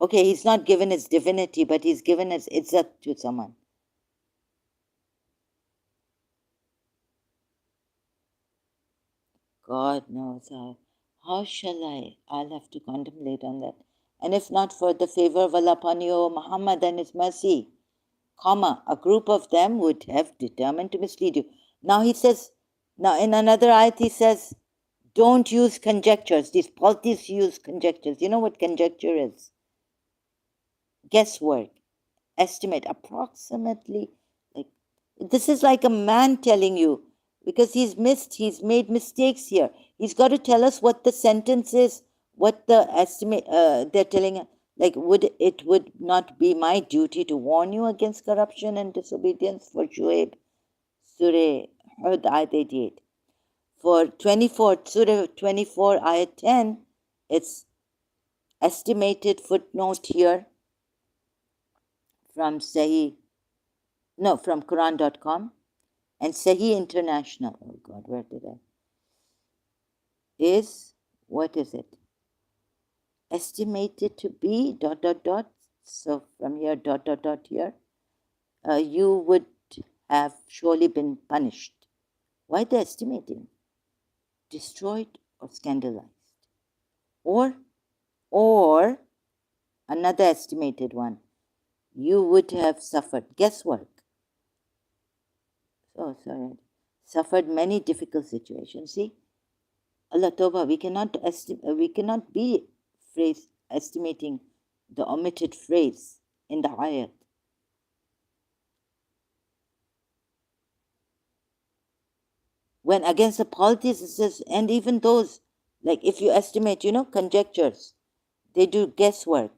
Okay, he's not given his divinity, but he's given his izzat to someone. God knows how shall I? I'll have to contemplate on that. And if not for the favor of Allah upon you, O Muhammad, and His mercy, a group of them would have determined to mislead you. Now he says, now in another ayat he says, don't use conjectures. These polytheists use conjectures. You know what conjecture is? Guesswork, estimate, approximately. Like this is like a man telling you, because he's made mistakes here. He's got to tell us what the sentence is, what the estimate they're telling us. Like, it would not be my duty to warn you against corruption and disobedience for Shuaib? Surah Hud, ayat 88. For 24, Surah 24, ayat 10, it's estimated footnote here from from Quran.com and Sahih International. Oh God, where did I? What is it? Estimated to be ... So from here, ... here, you would have surely been punished. Why the estimating? Destroyed or scandalized? Or another estimated one, you would have suffered guesswork. Oh, sorry. Suffered many difficult situations. See, Allah Tawbah, we cannot be estimating the omitted phrase in the ayat. When against the polytheists, it says, and even those, like if you estimate, conjectures, they do guesswork.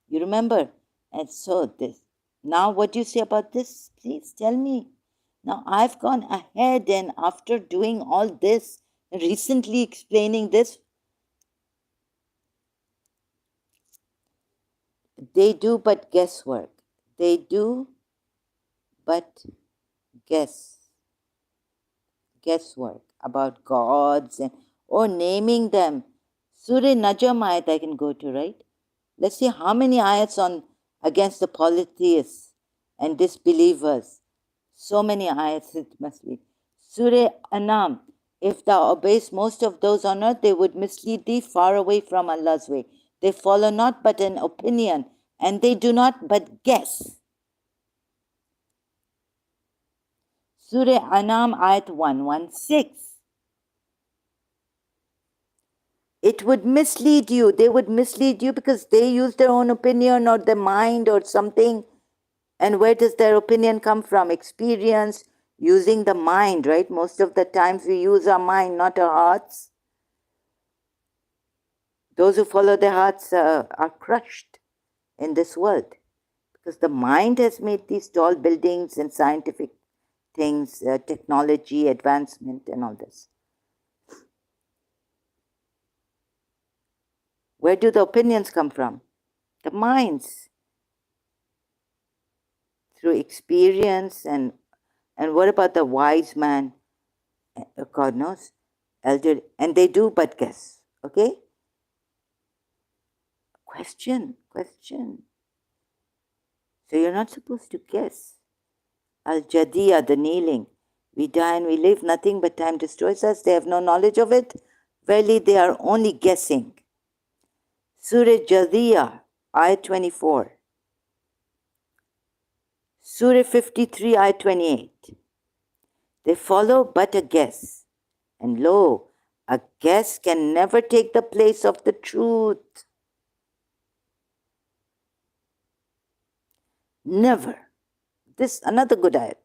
You remember? And so this. Now what do you say about this? Please tell me. Now I've gone ahead, and after doing all this, recently explaining this, they do but guesswork. They do but guesswork. about gods and or naming them. Surah Najm ayat I can go to, right? Let's see how many ayats on against the polytheists and disbelievers. So many ayats it must be. Surah Anam. If thou obeyest most of those on earth, they would mislead thee far away from Allah's way. They follow not but an opinion, and they do not but guess. Surah Anam ayat 116. It would mislead you. They would mislead you because they use their own opinion or their mind or something. And where does their opinion come from? Experience, using the mind, right? Most of the times we use our mind, not our hearts. Those who follow their hearts are crushed in this world because the mind has made these tall buildings and scientific things, technology, advancement, and all this. Where do the opinions come from? The minds. Through experience and what about the wise man? God knows, elder, and they do but guess. Okay? Question. So you're not supposed to guess. Al-Jadiya, the kneeling. We die and we live, nothing but time destroys us. They have no knowledge of it. Verily, they are only guessing. Surah Jadiya, ayat 24. Surah 53, ayat 28. They follow but a guess. And lo, a guess can never take the place of the truth. Never. This another good ayat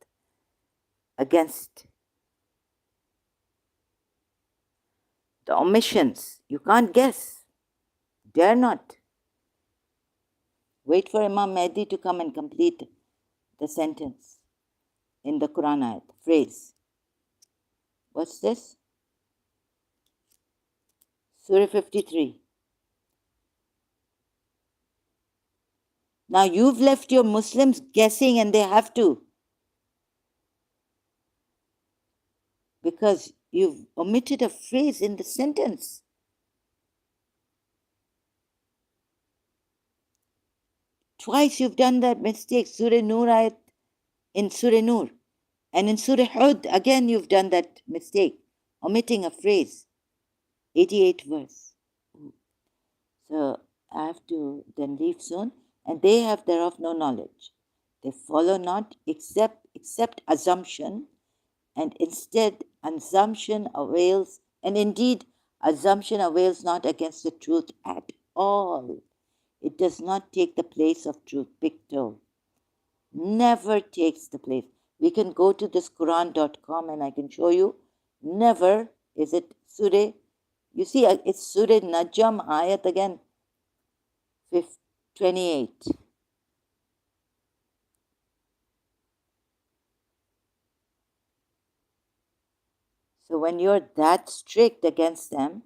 against the omissions. You can't guess. Dare not. Wait for Imam Mahdi to come and complete the sentence in the Quran ayat, phrase. What's this? Surah 53. Now you've left your Muslims guessing, and they have to, because you've omitted a phrase in the sentence. Twice you've done that mistake. Surah Nur ayat, in Surah Nur. And in Surah Hud, again you've done that mistake, omitting a phrase. 88th verse. So I have to then leave soon. And they have thereof no knowledge. They follow not except assumption, and instead assumption avails, and indeed assumption avails not against the truth at all. It does not take the place of truth. Picto. Never takes the place. We can go to this Quran.com and I can show you. Never is it Surah. You see, it's Surah Najm ayat again, 28. So when you're that strict against them,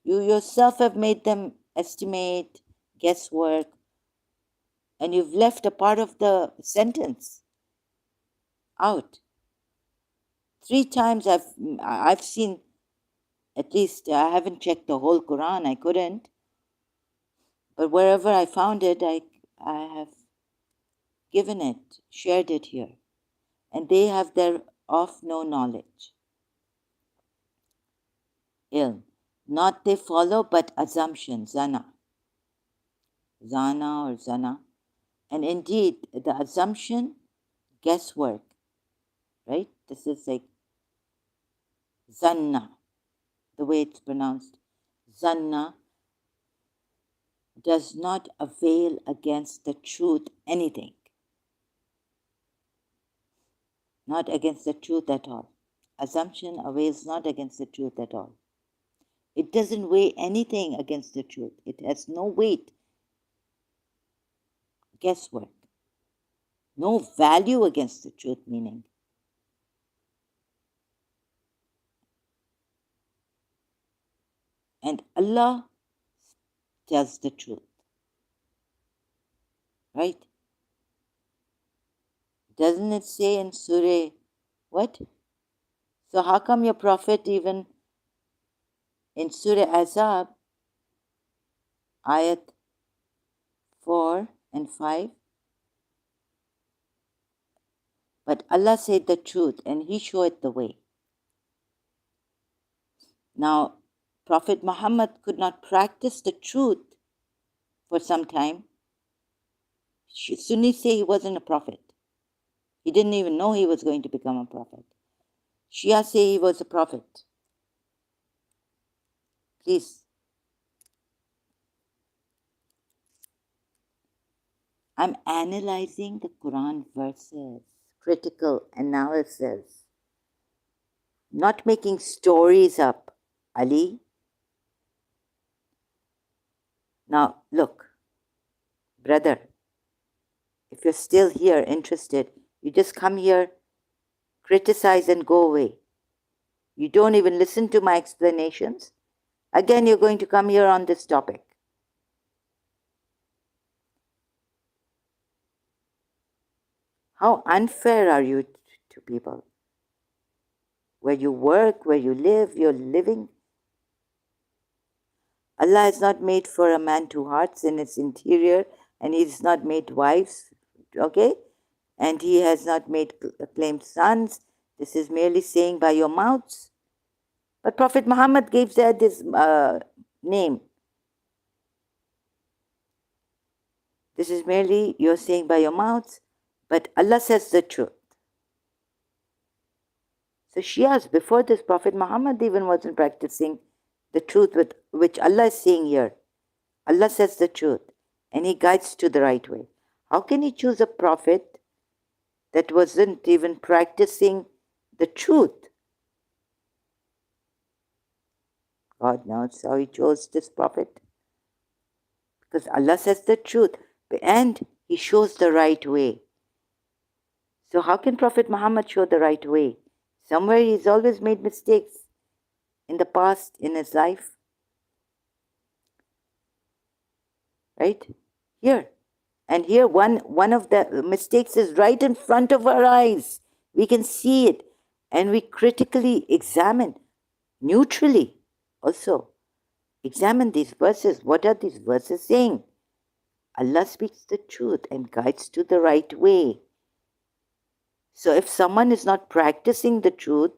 you yourself have made them estimate, guesswork, and you've left a part of the sentence out. 3 times I've seen, at least I haven't checked the whole Quran, I couldn't, but wherever I found it, I have given it, shared it here. And they have thereof no knowledge. Ilm. Not they follow, but assumption, zana. Zana or zana. And indeed, the assumption, guesswork, right? This is like zanna, the way it's pronounced. Zanna does not avail against the truth anything. Not against the truth at all. Assumption avails not against the truth at all. It doesn't weigh anything against the truth. It has no weight. Guesswork. No value against the truth, meaning. And Allah tells the truth. Right? Doesn't it say in Surah, what? So how come your prophet even in Surah Azab, ayat 4 and 5, but Allah said the truth and He showed the way. Now, Prophet Muhammad could not practice the truth for some time. Sunnis say he wasn't a prophet. He didn't even know he was going to become a prophet. Shia say he was a prophet. Please. I'm analyzing the Quran verses, critical analysis, not making stories up, Ali. Now, look, brother, if you're still here interested, you just come here, criticize, and go away. You don't even listen to my explanations. Again, you're going to come here on this topic. How unfair are you to people? Where you work, where you live, you're living. Allah has not made for a man two hearts in its interior, and He has not made wives, okay? And He has not made claimed sons. This is merely saying by your mouths. But Prophet Muhammad gave that this name. This is merely you're saying by your mouths, but Allah says the truth. So Shias, before this, Prophet Muhammad even wasn't practicing the truth with which Allah is saying here. Allah says the truth, and He guides to the right way. How can He choose a prophet that wasn't even practicing the truth? God knows how He chose this prophet. Because Allah says the truth, and He shows the right way. So how can Prophet Muhammad show the right way? Somewhere he's always made mistakes in the past in his life. Right? Here. And here one of the mistakes is right in front of our eyes. We can see it. And we critically examine, neutrally also, examine these verses. What are these verses saying? Allah speaks the truth and guides to the right way. So if someone is not practicing the truth,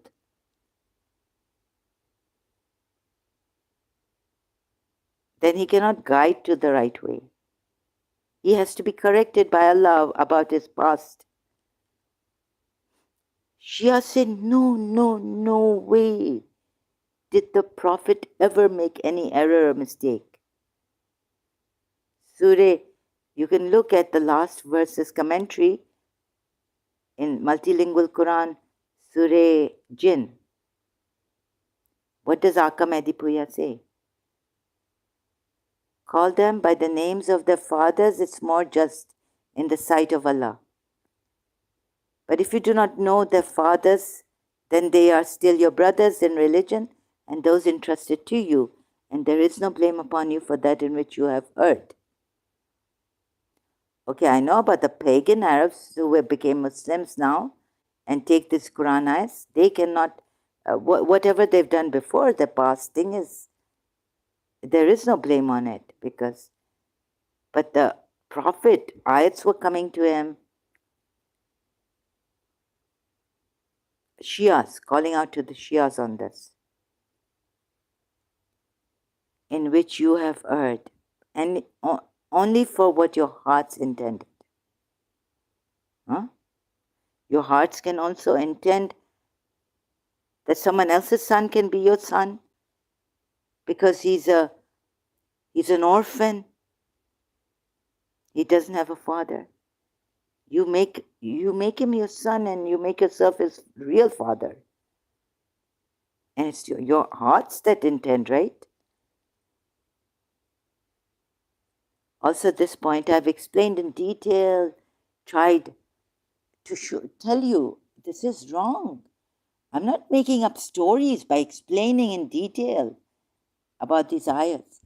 then he cannot guide to the right way. He has to be corrected by Allah about his past. Shia said, no way did the Prophet ever make any error or mistake. Surah, you can look at the last verse's commentary in multilingual Quran, Surah Jinn. What does Aka Mehdi Puya say? Call them by the names of their fathers, it's more just in the sight of Allah. But if you do not know their fathers, then they are still your brothers in religion and those entrusted to you, and there is no blame upon you for that in which you have erred. Okay, I know about the pagan Arabs who became Muslims now and take this Quran ayahs. They cannot, whatever they've done before, the past thing is, there is no blame on it but the Prophet, ayats were coming to him, Shias, calling out to the Shias on this, in which you have erred, and only for what your hearts intended. Huh? Your hearts can also intend that someone else's son can be your son because he's an orphan. He doesn't have a father. You make him your son and you make yourself his real father. And it's your hearts that intend, right? Also, this point I've explained in detail, tried to tell you this is wrong. I'm not making up stories by explaining in detail about these ayats.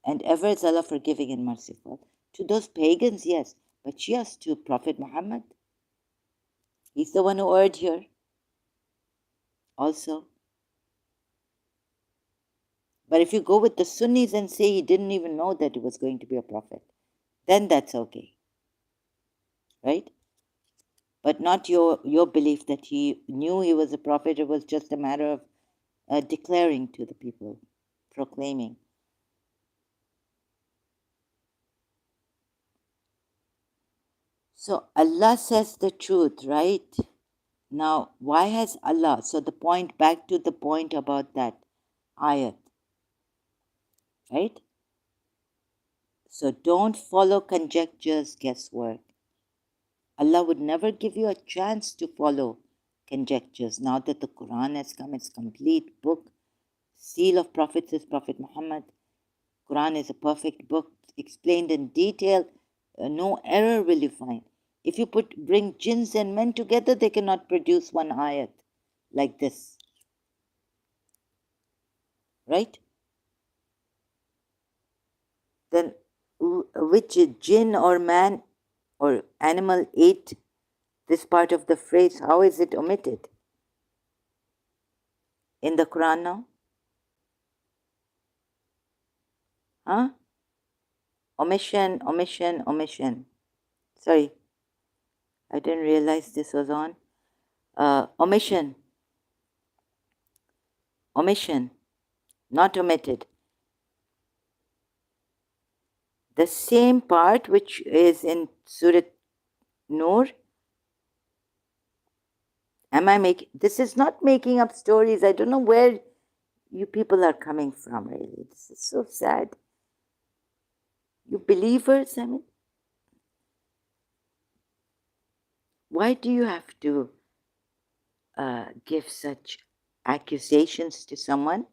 And ever is Allah forgiving and merciful. To those pagans, yes, but Shias to Prophet Muhammad. He's the one who erred here. also. But if you go with the Sunnis and say he didn't even know that he was going to be a prophet, then that's okay, right? But not your belief that he knew he was a prophet. It was just a matter of declaring to the people, proclaiming. So Allah says the truth, right? Now, why has Allah? So the point, back to the point about that ayat, right? So don't follow conjectures, guesswork. Allah would never give you a chance to follow conjectures. Now that the Quran has come, it's complete book. Seal of prophets is Prophet Muhammad. Quran is a perfect book, explained in detail. No error will you find. If you bring jinns and men together, they cannot produce one ayat like this, right? Then which jinn or man or animal ate this part of the phrase? How is it omitted in the Quran now? Huh? Omission. Sorry, I didn't realize this was on. Omission, not omitted. The same part which is in Surah Nur. This is not making up stories. I don't know where you people are coming from, really. This is so sad. You believers, I mean, why do you have to give such accusations to someone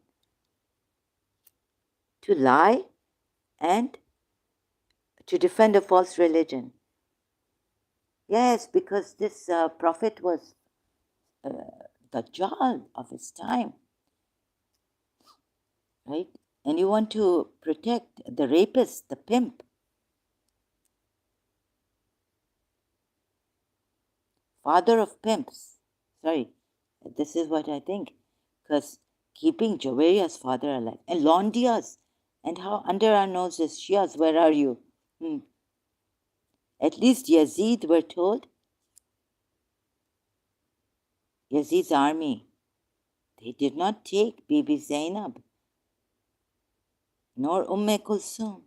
to lie and to defend a false religion? Yes, because this prophet was the Dajjal of his time, right? And you want to protect the rapist, the pimp, father of pimps. Sorry, this is what I think. Because keeping Javeria's father alive, and Londia's, and how under our noses, Shias, where are you? At least Yazid, we're told, Yazid's army, they did not take Bibi Zainab, nor Kulsum,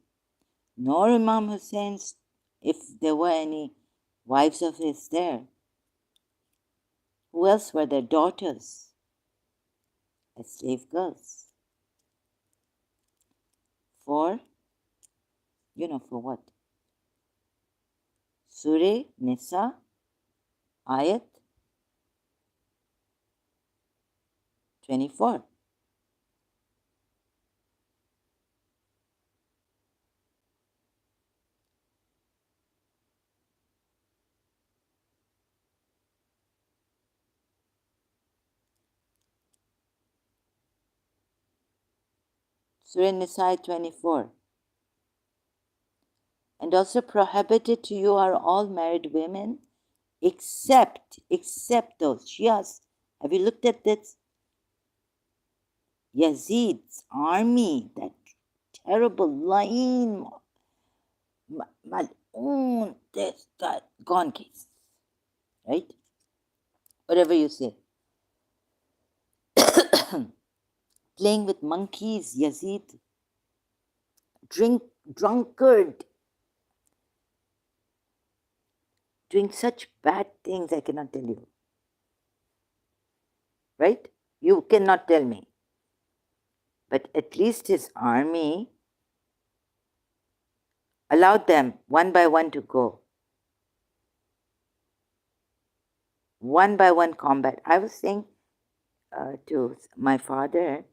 nor Imam Hussein's, if there were any wives of his there. Who else were their daughters as slave girls? For, for what? Surah Nisa, Ayat 24. Surah Nisa 24. And also prohibited to you are all married women, except those Shias. Have you looked at this? Yazid's army, that terrible Lain, Mal'un, this, that, gone case, right? Whatever you say. Playing with monkeys, Yazid, drunkard, doing such bad things, I cannot tell you. Right? You cannot tell me. But at least his army allowed them one by one to go. One by one combat. I was saying to my father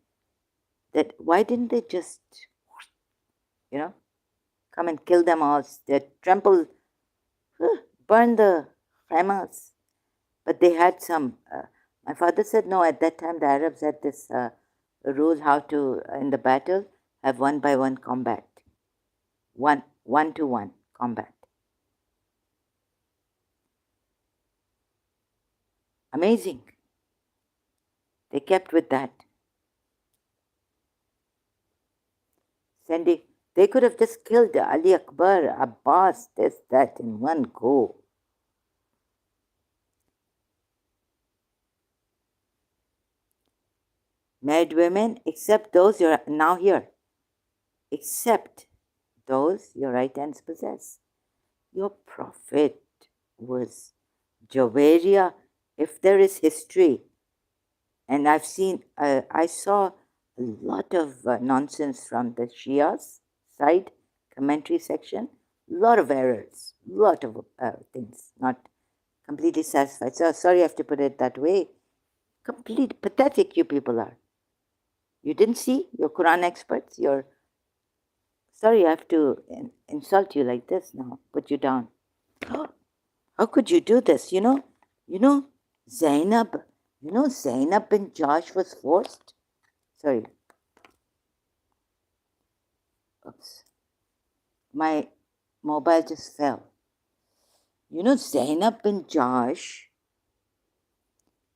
that why didn't they just, come and kill them all, they trample, burn the Hamas. But they had some, my father said no, at that time the Arabs had this rule how to, in the battle, have one by one combat. One to one combat. Amazing. They kept with that. They could have just killed Ali Akbar, Abbas, this, that in one go. Married women, except those you're now here, except those your right hands possess. Your prophet was Jawaria. If there is history, and I saw a lot of nonsense from the Shias side, commentary section, lot of errors, lot of things not completely satisfied. So sorry I have to put it that way. Complete pathetic you people are. You didn't see? You're Quran experts. You're sorry I have to insult you like this now. Put you down. How could you do this? Zainab. Zainab bin Josh was forced. Sorry. Oops. My mobile just fell. Zainab bin Josh.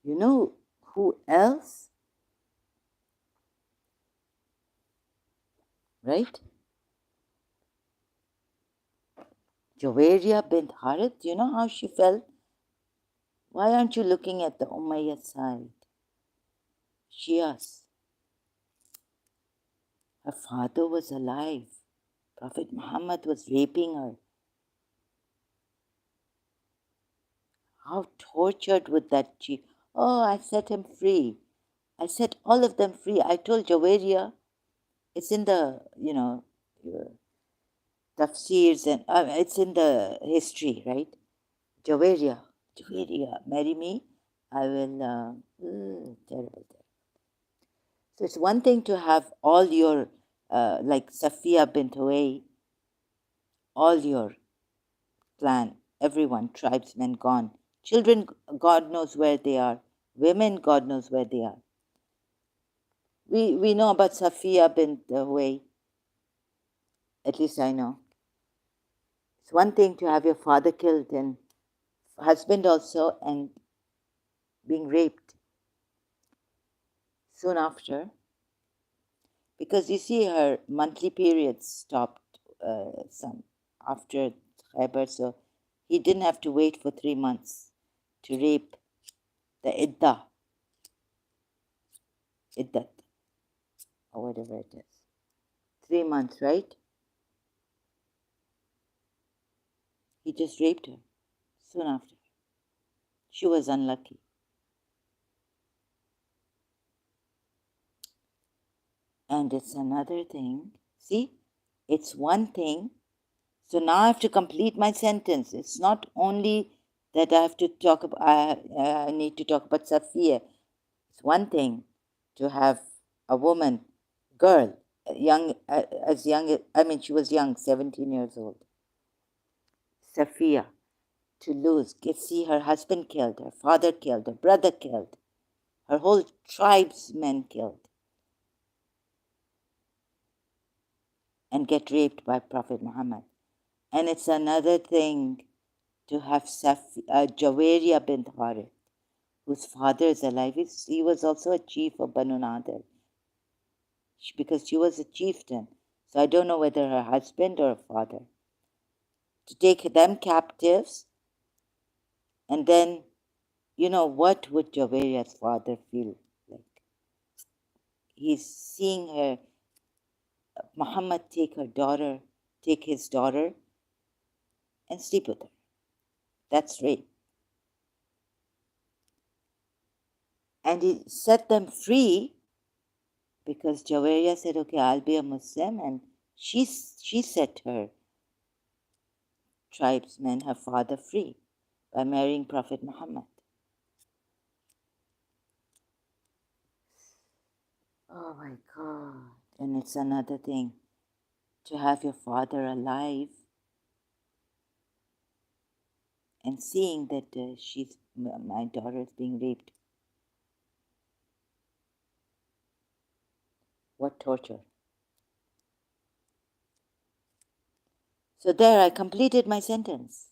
You know who else? Right? Jawaria bint Harith. You know how she fell? Why aren't you looking at the Umayyad side? Shias. Her father was alive. Prophet Muhammad was raping her. How tortured would that she? Oh, I set him free. I set all of them free. I told Jawaria, it's in the, tafsirs and it's in the history, right? Jawaria, marry me. I will, terrible. So it's one thing to have all your, like Safiya bint Huway, all your clan, everyone, tribesmen gone. Children, God knows where they are. Women, God knows where they are. We know about Safiya bint Huway. At least I know. It's one thing to have your father killed and husband also and being raped soon after. Because you see her monthly periods stopped some after Khaybar, so he didn't have to wait for 3 months to rape the iddat, or whatever it is. 3 months, right? He just raped her soon after. She was unlucky. And it's another thing. See, it's one thing. So now I have to complete my sentence. It's not only that I have to talk about, I need to talk about Safiya. It's one thing to have a woman, girl, young, she was young, 17 years old. Safiya, to lose, see her husband killed, her father killed, her brother killed, her whole tribesmen killed, and get raped by Prophet Muhammad. And it's another thing to have Jawaria bint Harith, whose father is alive. He was also a chief of Banu Nadir, because she was a chieftain. So I don't know whether her husband or her father. To take them captives, and then, what would Javaria's father feel like? He's seeing her, Muhammad take his daughter, and sleep with her. That's rape. And he set them free because Jawaria said, okay, I'll be a Muslim, and she set her tribesmen, her father, free by marrying Prophet Muhammad. Oh my God. And it's another thing to have your father alive and seeing that my daughter is being raped. What torture. So there, I completed my sentence.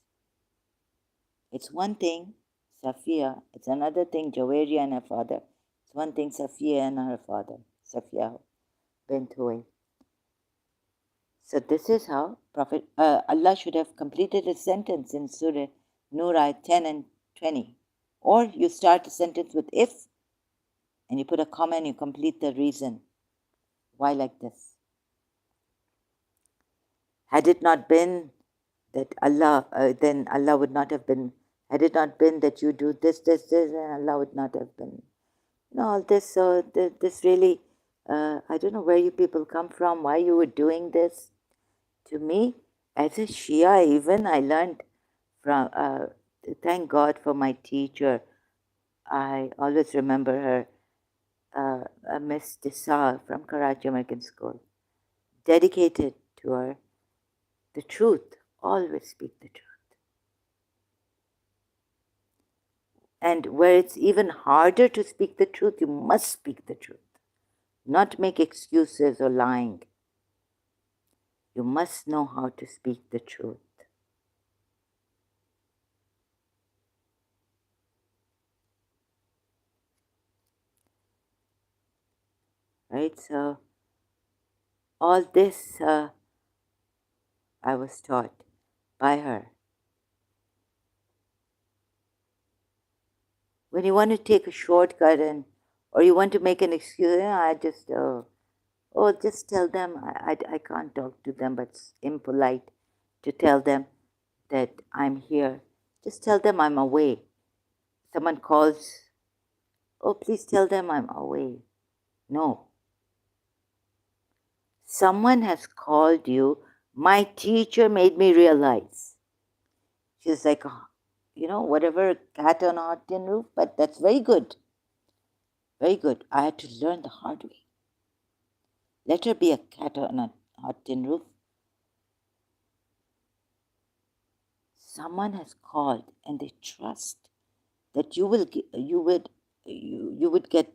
It's one thing, Safiya. It's another thing, Jawaria and her father. It's one thing, Safiya and her father, Safiya bint Huway. So this is how Prophet Allah should have completed a sentence in Surah Nur ayat 10 and 20. Or you start a sentence with if, and you put a comma and you complete the reason. Why like this? Had it not been that Allah, then Allah would not have been, had it not been that you do this, and Allah would not have been. All this, so this really, I don't know where you people come from, why you were doing this. To me, as a Shia, even I learned from, thank God for my teacher. I always remember her, Miss Desar from Karachi American School, dedicated to her the truth. Always speak the truth. And where it's even harder to speak the truth, you must speak the truth. Not make excuses or lying. You must know how to speak the truth. Right? So, all this I was taught by her. When you want to take a shortcut or you want to make an excuse, I just, just tell them I can't talk to them, but it's impolite to tell them that I'm here. Just tell them I'm away. Someone calls, oh, please tell them I'm away. No. Someone has called you. My teacher made me realize. She's like, whatever, cat on a hot tin roof, but that's very good. Very good. I had to learn the hard way. Let her be a cat on a hot tin roof. Someone has called and they trust that you would get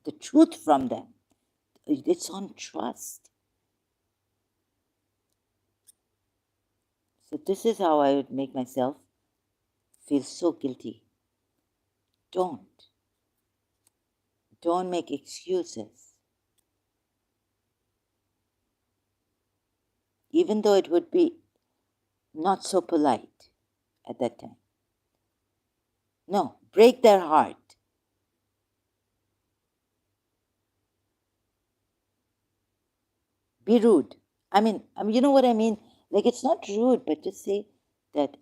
the truth from them. It's on trust. So this is how I would make myself feel so guilty. Don't make excuses. Even though it would be not so polite at that time. No, break their heart. Be rude. I mean, you know what I mean? Like, it's not rude, but just say that,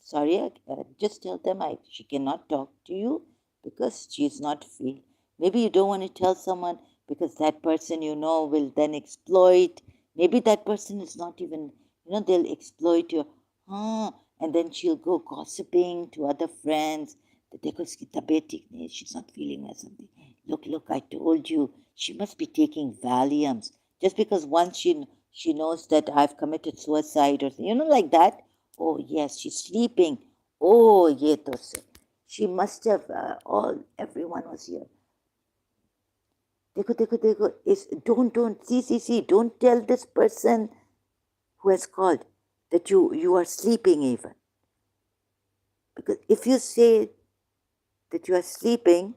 sorry, just tell them she cannot talk to you because she's not free. Maybe you don't want to tell someone because that person will then exploit. Maybe that person is not even, they'll exploit you. And then she'll go gossiping to other friends that she's not feeling well something. Look, I told you, she must be taking Valiums. Just because once she knows that I've committed suicide or like that. Oh yes, she's sleeping. Oh ye to se. She must have everyone was here. Dekho. Don't see. Don't tell this person who has called that you are sleeping even. Because if you say that you are sleeping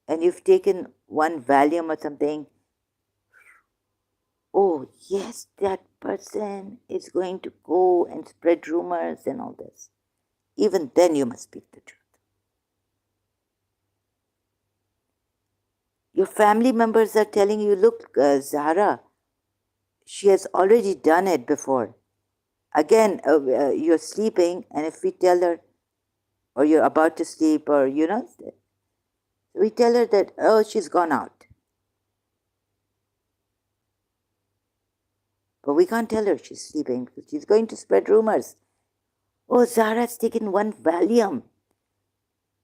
and you've taken one Valium or something, oh yes, that person is going to go and spread rumors and all this. Even then you must speak the truth. Your family members are telling you, look, Zahra, she has already done it before. Again, you're sleeping, and if we tell her, or you're about to sleep, or we tell her that, oh, she's gone out. But we can't tell her she's sleeping because she's going to spread rumors. Oh, Zahra's taken one Valium.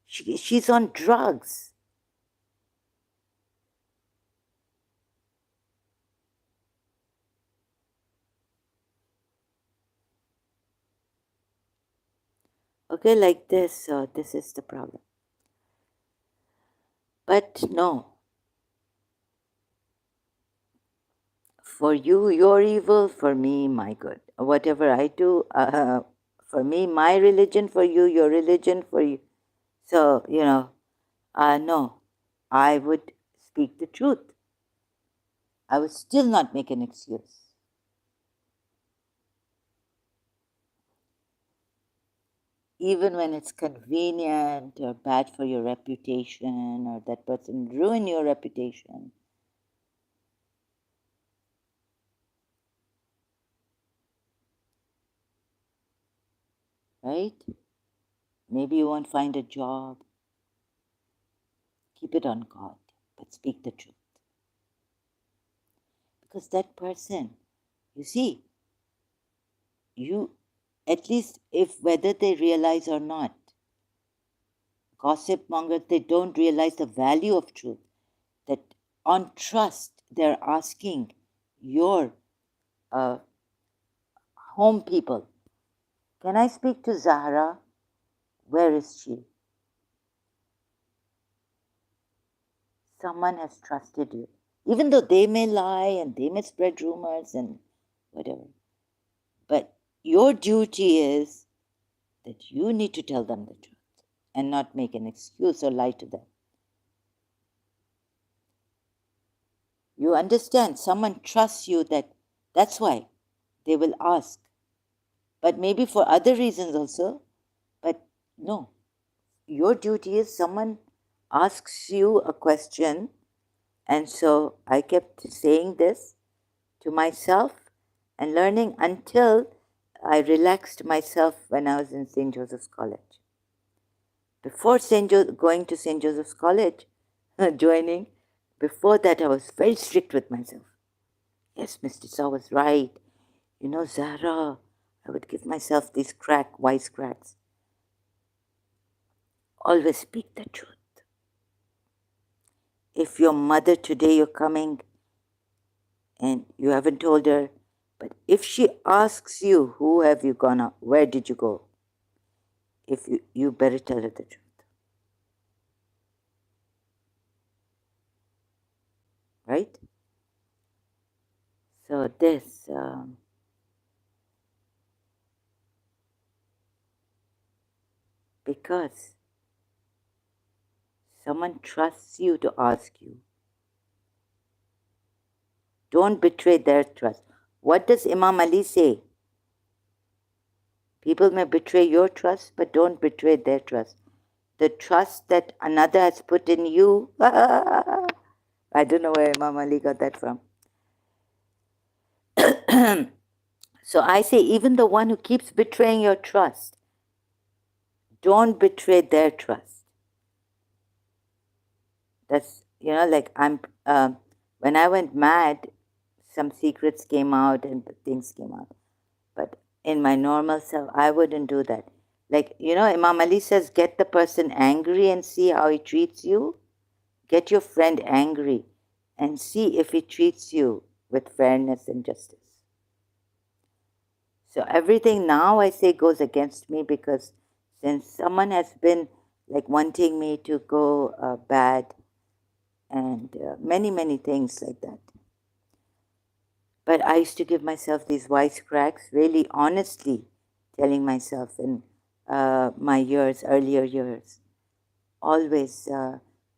She's on drugs. Okay, like this, so this is the problem. But no. For you, your evil. For me, my good. Whatever I do, for me, my religion. For you, your religion. For you. So, no. I would speak the truth. I would still not make an excuse. Even when it's convenient or bad for your reputation or that person ruin your reputation. Right? Maybe you won't find a job. Keep it on God, but speak the truth. Because that person, you see, you, at least if whether they realize or not, gossip mongers, they don't realize the value of truth. That on trust, they're asking your home people, can I speak to Zahra? Where is she? Someone has trusted you. Even though they may lie and they may spread rumors and whatever. But your duty is that you need to tell them the truth and not make an excuse or lie to them. You understand, someone trusts you, that's why they will ask. But maybe for other reasons also. But no, your duty is someone asks you a question. And so I kept saying this to myself and learning until I relaxed myself when I was in St. Joseph's College. Before going to St. Joseph's College, joining, before that I was very strict with myself. Yes, Mr. Saw was right. You know, Zahra, I would give myself these wise cracks. Always speak the truth. If your mother today, you're coming and you haven't told her, but if she asks you, who have you gone out? Where did you go? If you better tell her the truth. Right? So this, because someone trusts you to ask you, don't betray their trust. What does Imam Ali say? People may betray your trust, but don't betray their trust. The trust that another has put in you. I don't know where Imam Ali got that from. So I say, even the one who keeps betraying your trust, don't betray their trust. That's, like when I went mad, some secrets came out and things came out. But in my normal self, I wouldn't do that. Like, Imam Ali says, get the person angry and see how he treats you. Get your friend angry and see if he treats you with fairness and justice. So everything now I say goes against me, because since someone has been like wanting me to go bad and many, many things like that. But I used to give myself these wisecracks, really honestly telling myself in my earlier years, always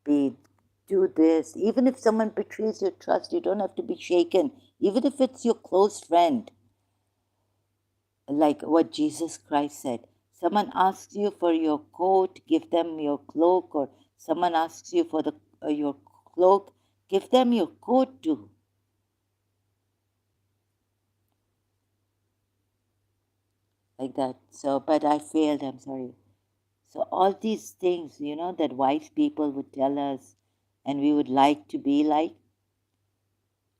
do this. Even if someone betrays your trust, you don't have to be shaken. Even if it's your close friend. Like what Jesus Christ said. Someone asks you for your coat, give them your cloak. Or someone asks you for your cloak, give them your coat too. Like that. So, but I failed, I'm sorry. So all these things, that wise people would tell us and we would like to be like,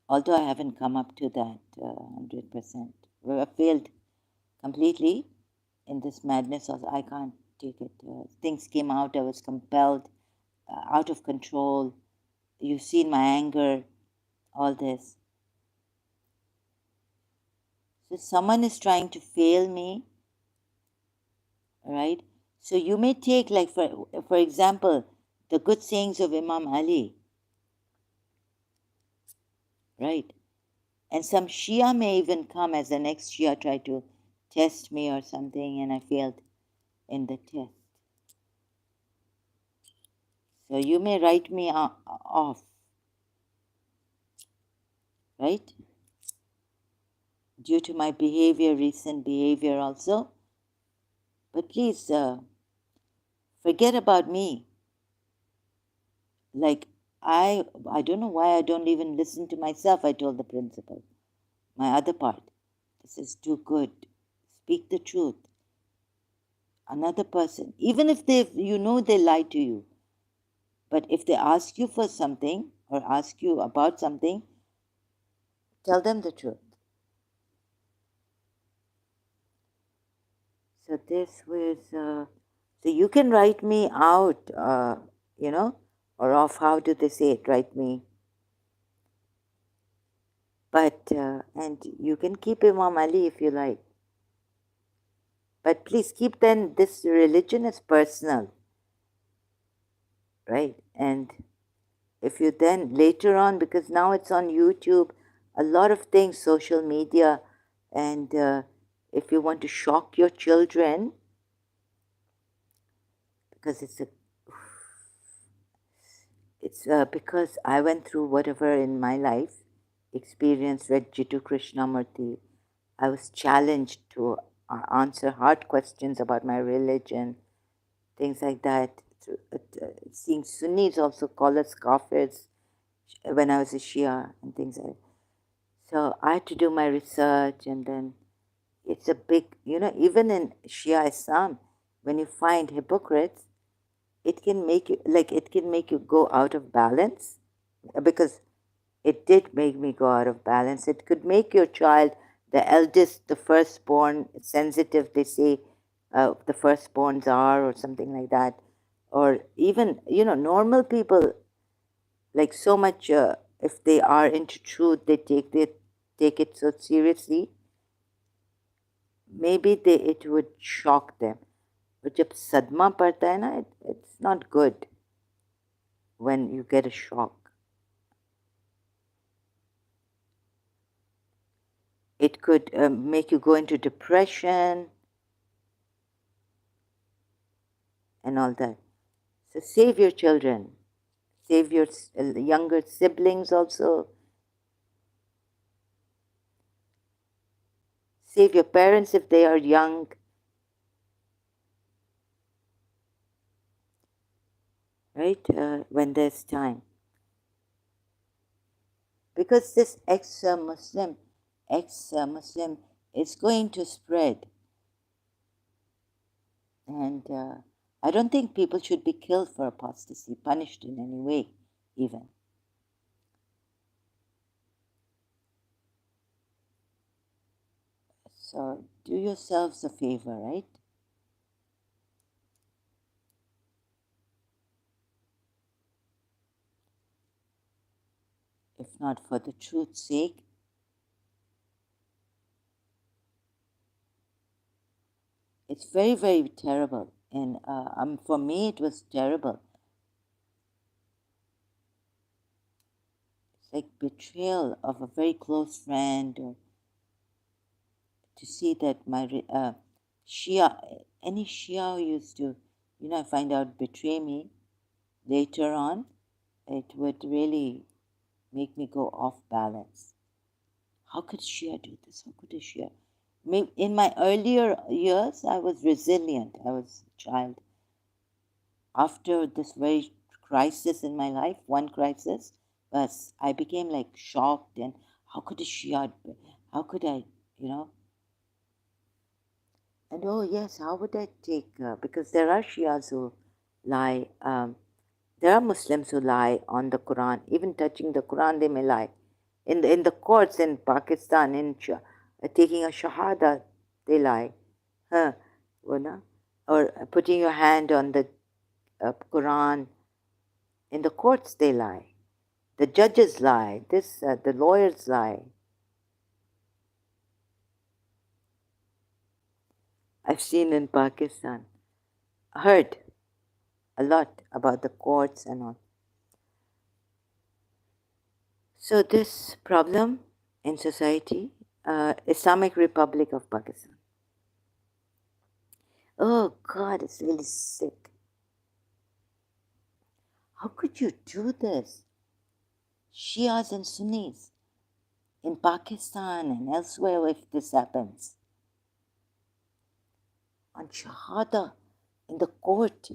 although I haven't come up to that 100%. I failed completely in this madness. Also, I can't take it. Things came out, I was compelled, out of control. You've seen my anger, all this. So someone is trying to fail me, right? So you may take, like, for example, the good sayings of Imam Ali, right? And some Shia may even come as an ex-Shia, try to test me or something, and I failed in the test. So you may write me off, right? Due to my behavior, recent behavior also. But please forget about me. Like, I don't know why I don't even listen to myself, I told the principal. My other part. This is too good. Speak the truth. Another person, even if they lie to you, but if they ask you for something or ask you about something, tell them the truth. So this was, so you can write me out, or off, how do they say it? Write me. But, and you can keep Imam Ali if you like. But please keep then, this religion is personal, right? And if you then later on, because now it's on YouTube, a lot of things, social media, and if you want to shock your children, because it's because I went through whatever in my life, experience, read Jittu Krishnamurti, I was challenged to answer hard questions about my religion, things like that. Seeing Sunnis also call us kafirs when I was a Shia and things like that. So I had to do my research, and then it's a big, even in Shia Islam, when you find hypocrites, it can make you go out of balance, because it did make me go out of balance. It could make your child, the eldest, the firstborn, sensitive, they say the firstborns are, or something like that. Or even, normal people, like so much, if they are into truth, they take it so seriously. Maybe it would shock them. But जब सदमा पड़ता है ना, it's not good when you get a shock. It could make you go into depression and all that. So save your children. Save your younger siblings also. Save your parents if they are young. Right? When there's time. Because this ex-Muslim is going to spread. And I don't think people should be killed for apostasy, punished in any way, even. So do yourselves a favor, right? If not for the truth's sake. It's very, very terrible. And for me, it was terrible. It's like betrayal of a very close friend, or to see that my Shia, any Shia who used to, I find out, betray me later on, it would really make me go off balance. How could Shia do this? How could a Shia? In my earlier years, I was resilient. I was a child. After this very crisis in my life, one crisis, was I became like shocked, and how could a Shia? How could I, And oh yes, how would I take? Because there are Shias who lie. There are Muslims who lie on the Quran, even touching the Quran, they may lie. In the courts in Pakistan, taking a shahada, they lie. Huh? Or putting your hand on the Quran. In the courts, they lie. The judges lie. The lawyers lie. I've seen in Pakistan, heard a lot about the courts and all. So this problem in society, Islamic Republic of Pakistan. Oh God, it's really sick. How could you do this? Shias and Sunnis in Pakistan and elsewhere, if this happens, on Shahada in the court,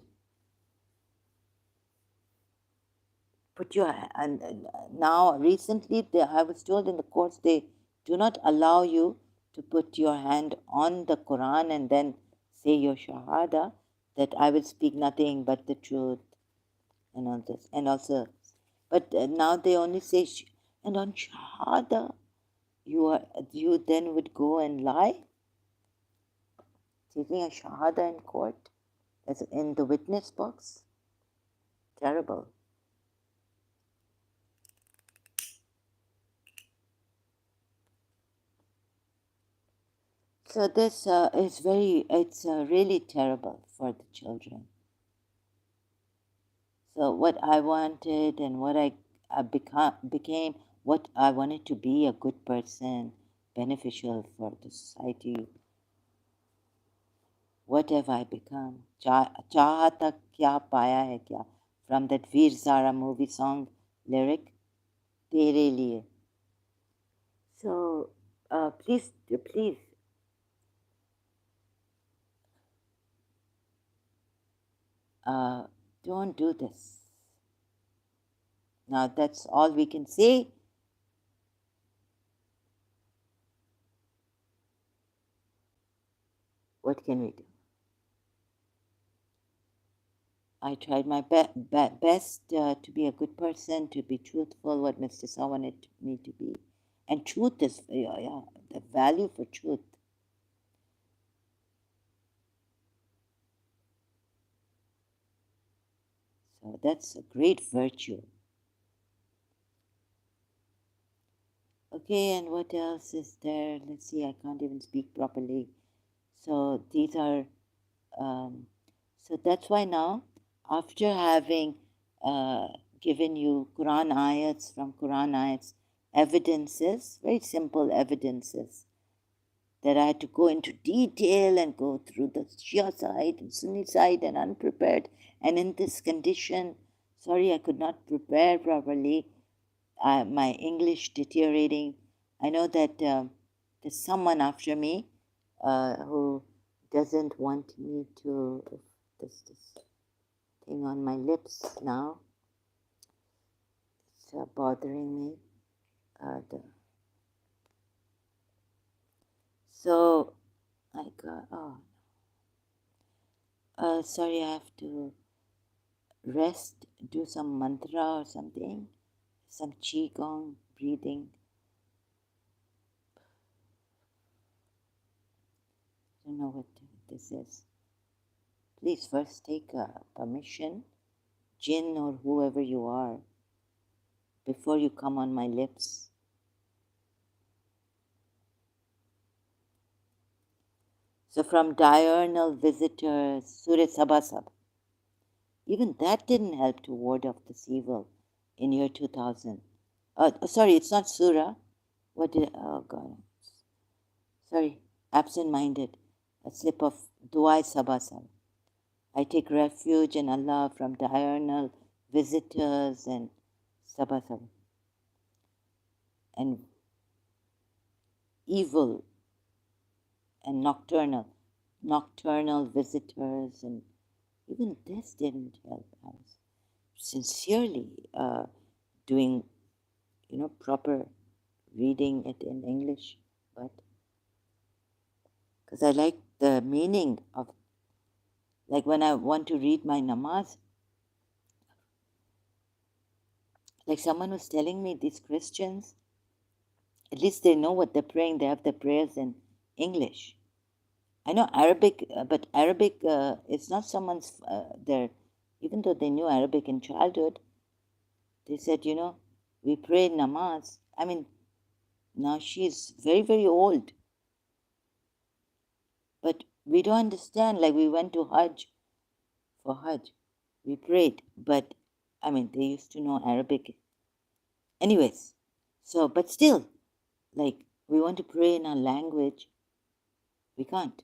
put your and now recently I was told in the courts they do not allow you to put your hand on the Quran and then say your Shahada that I will speak nothing but the truth and all this and also, but now they only say and on Shahada you then would go and lie, taking a Shahada in court as in the witness box. Terrible. So this is it's really terrible for the children. So what I wanted and what I became, what I wanted to be, a good person, beneficial for the society. What have I become? Chaha tak kya paya hai kya? From that Veer Zara movie song lyric, Tere liye. So please, don't do this. Now that's all we can say. What can we do? I tried my best to be a good person, to be truthful, what Mr. Saw wanted me to be. And truth is, the value for truth. So that's a great virtue. Okay, and what else is there? Let's see, I can't even speak properly. So these are, so that's why now, after having given you Quran ayats from Quran ayats, evidences, very simple evidences, that I had to go into detail and go through the Shia side and Sunni side and unprepared. And in this condition, sorry, I could not prepare properly. My English deteriorating. I know that there's someone after me who doesn't want me to. This thing on my lips now. It's bothering me. So I got. Sorry, I have to rest. Do some mantra or something. Some qigong breathing. I don't know what this is. Please first take permission, jinn or whoever you are, before you come on my lips. So from diurnal visitors, Surah Sabasab. Even that didn't help to ward off this evil in year 2000. Sorry, it's not Surah. What did, oh God. Sorry, absent-minded. A slip of Duai Sabasab. I take refuge in Allah from diurnal visitors and Sabasab. And evil and nocturnal visitors, and even this didn't help. I was sincerely doing, proper reading it in English, but because I like the meaning of, like when I want to read my namaz, like someone was telling me, these Christians, at least they know what they're praying. They have their prayers in English. I know Arabic, but Arabic is not someone's, even though they knew Arabic in childhood, they said, we pray namaz. I mean, now she's very, very old. But we don't understand. Like we went to Hajj, for Hajj. We prayed, but I mean, they used to know Arabic. Anyways, so, but still, like we want to pray in our language, we can't.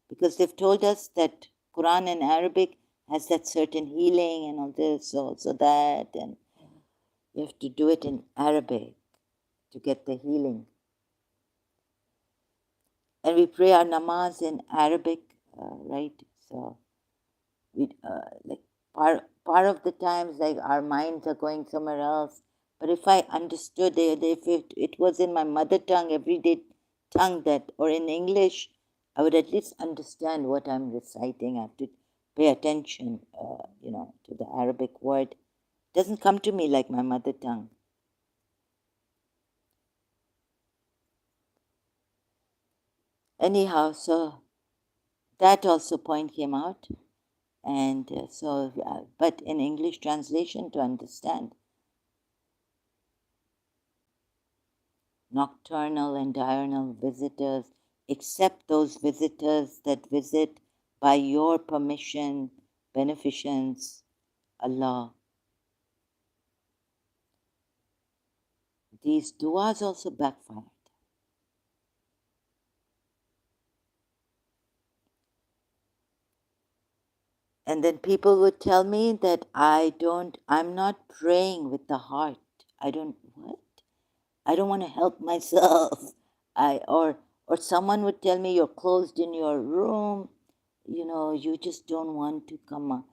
Because they've told us that Quran and Arabic has that certain healing and all this, also that, and you have to do it in Arabic to get the healing. And we pray our namaz in Arabic, right? So we like part of the times, like our minds are going somewhere else. But if I understood it, if it was in my mother tongue, everyday tongue, that, or in English, I would at least understand what I'm reciting. I have to pay attention, to the Arabic word. It doesn't come to me like my mother tongue. Anyhow, so that also point came out. And but in English translation, to understand, nocturnal and diurnal visitors, except those visitors that visit by your permission, beneficence, Allah. These du'as also backfired. And then people would tell me that I'm not praying with the heart. What? I don't want to help myself. Or someone would tell me, you're closed in your room, you just don't want to come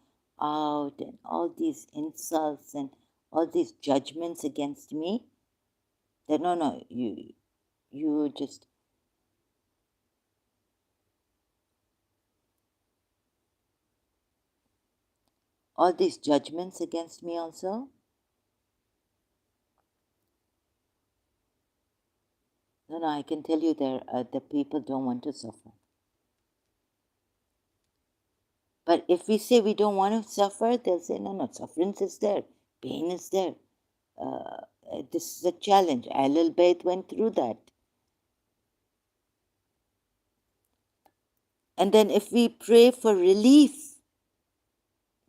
out, and all these insults and all these judgments against me. That no, you just, all these judgments against me also. No, I can tell you there, the people don't want to suffer. But if we say we don't want to suffer, they'll say, no, suffering is there, pain is there. This is a challenge. Ahlul Bayt went through that. And then if we pray for relief,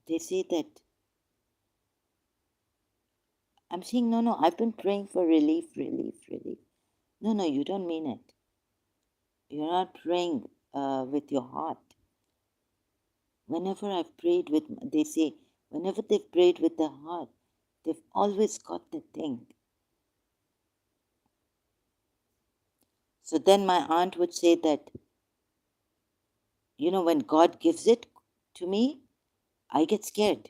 they say that, I'm saying, no, I've been praying for relief. No, you don't mean it. You're not praying with your heart. Whenever I've prayed with, they say, whenever they've prayed with their heart, they've always got the thing. So then my aunt would say that, when God gives it to me, I get scared.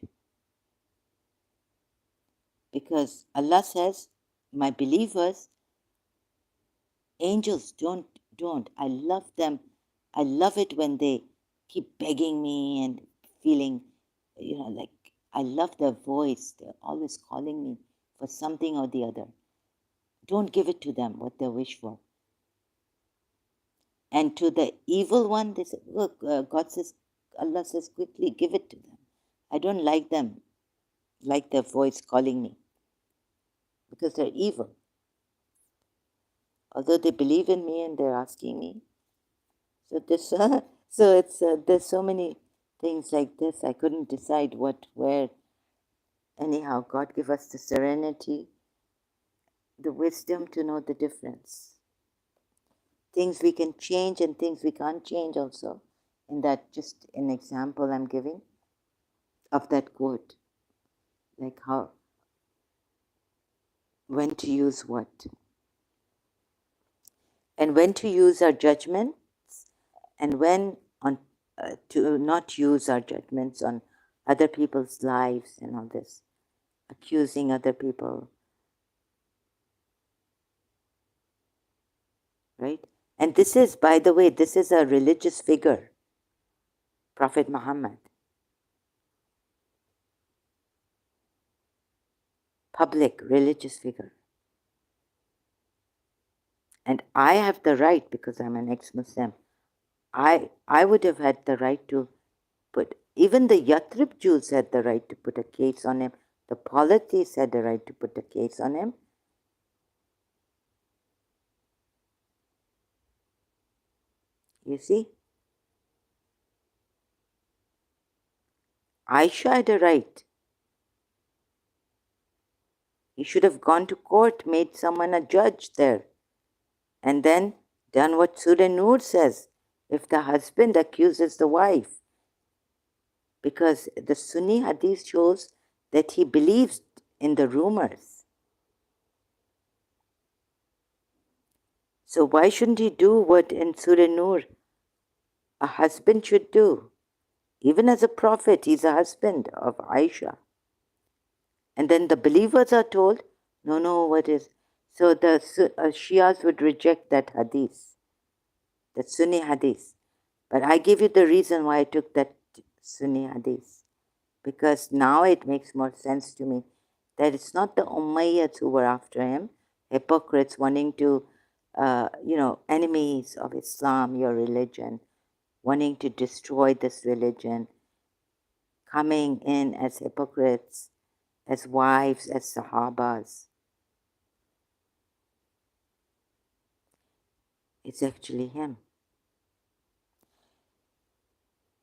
Because Allah says, my believers, angels don't. I love them. I love it when they keep begging me and feeling, like I love their voice. They're always calling me for something or the other. Don't give it to them what they wish for. And to the evil one, they say, look, Allah says, quickly give it to them. I don't like them, like their voice calling me, because they're evil. Although they believe in me and they're asking me. So this, there's so many things like this. I couldn't decide where. Anyhow, God give us the serenity, the wisdom to know the difference. Things we can change and things we can't change also. And that just an example I'm giving of that quote. Like when to use what. And when to use our judgments, and when to not use our judgments on other people's lives and all this, accusing other people, right? And this is, by the way, this is a religious figure, Prophet Muhammad, public religious figure. And I have the right, because I'm an ex-Muslim, I would have had the right to put, even the Yathrib Jews had the right to put a case on him. The polytheists had the right to put a case on him. You see? Aisha had a right. He should have gone to court, made someone a judge there, and then done what Surah Nur says. If the husband accuses the wife, because the Sunni hadith shows that he believes in the rumors. So why shouldn't he do what in Surah Nur a husband should do? Even as a prophet, he's a husband of Aisha. And then the believers are told, no, what is? So the Shias would reject that hadith, that Sunni hadith. But I give you the reason why I took that Sunni hadith. Because now it makes more sense to me that it's not the Umayyads who were after him, hypocrites wanting to, enemies of Islam, your religion, wanting to destroy this religion, coming in as hypocrites, as wives, as Sahabas. It's actually him.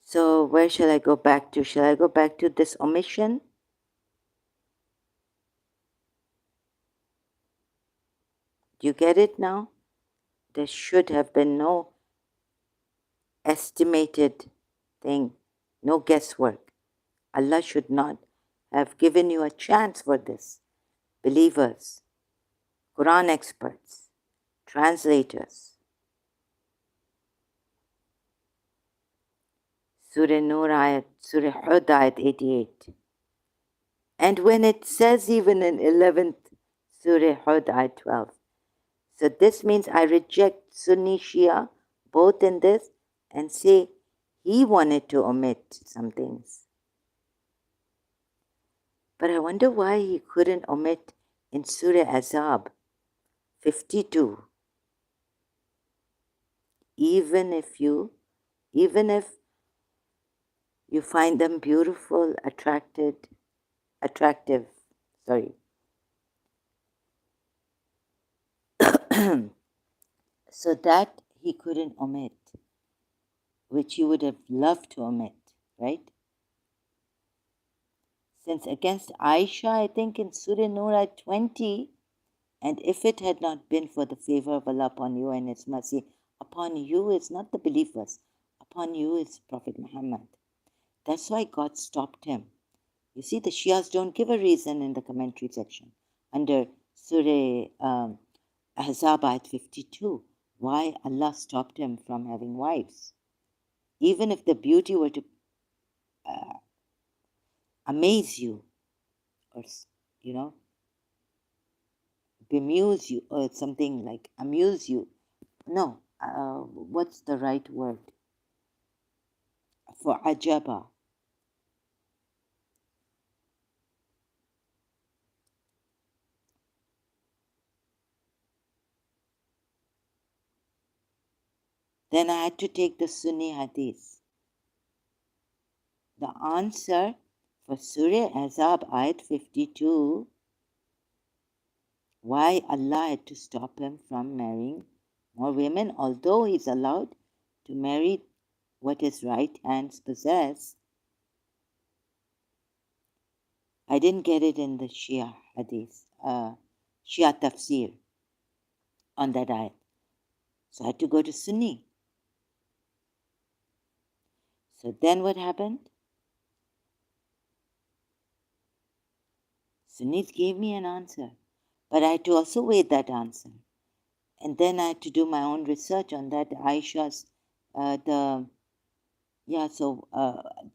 So where shall I go back to? Shall I go back to this omission? Do you get it now? There should have been no estimated thing, no guesswork. Allah should not have given you a chance for this. Believers, Quran experts, translators. Surah Nur ayat, Surah Hud ayat 88. And when it says even in 11th Surah Hud ayat 12. So this means I reject Sunni Shia both in this and say he wanted to omit some things. But I wonder why he couldn't omit in Surah Azab 52. Even if you find them beautiful, attractive, sorry. So that he couldn't omit, which he would have loved to omit, right? Since against Aisha, I think in Surah Nur 20, and if it had not been for the favor of Allah upon you and His mercy, upon you is not the believers, upon you is Prophet Muhammad. That's why God stopped him. You see, the Shias don't give a reason in the commentary section under Surah Ahzab ayat 52 why Allah stopped him from having wives. Even if the beauty were to amaze you or, bemuse you or something like amuse you. No, what's the right word for ajaba? Then I had to take the Sunni hadith. The answer for Surah Azab ayat 52, why Allah had to stop him from marrying more women, although he's allowed to marry what his right hands possess. I didn't get it in the Shia hadith, Shia tafsir on that ayat. So I had to go to Sunni. So then what happened? Sunnis gave me an answer, but I had to also weigh that answer. And then I had to do my own research on that Aisha's,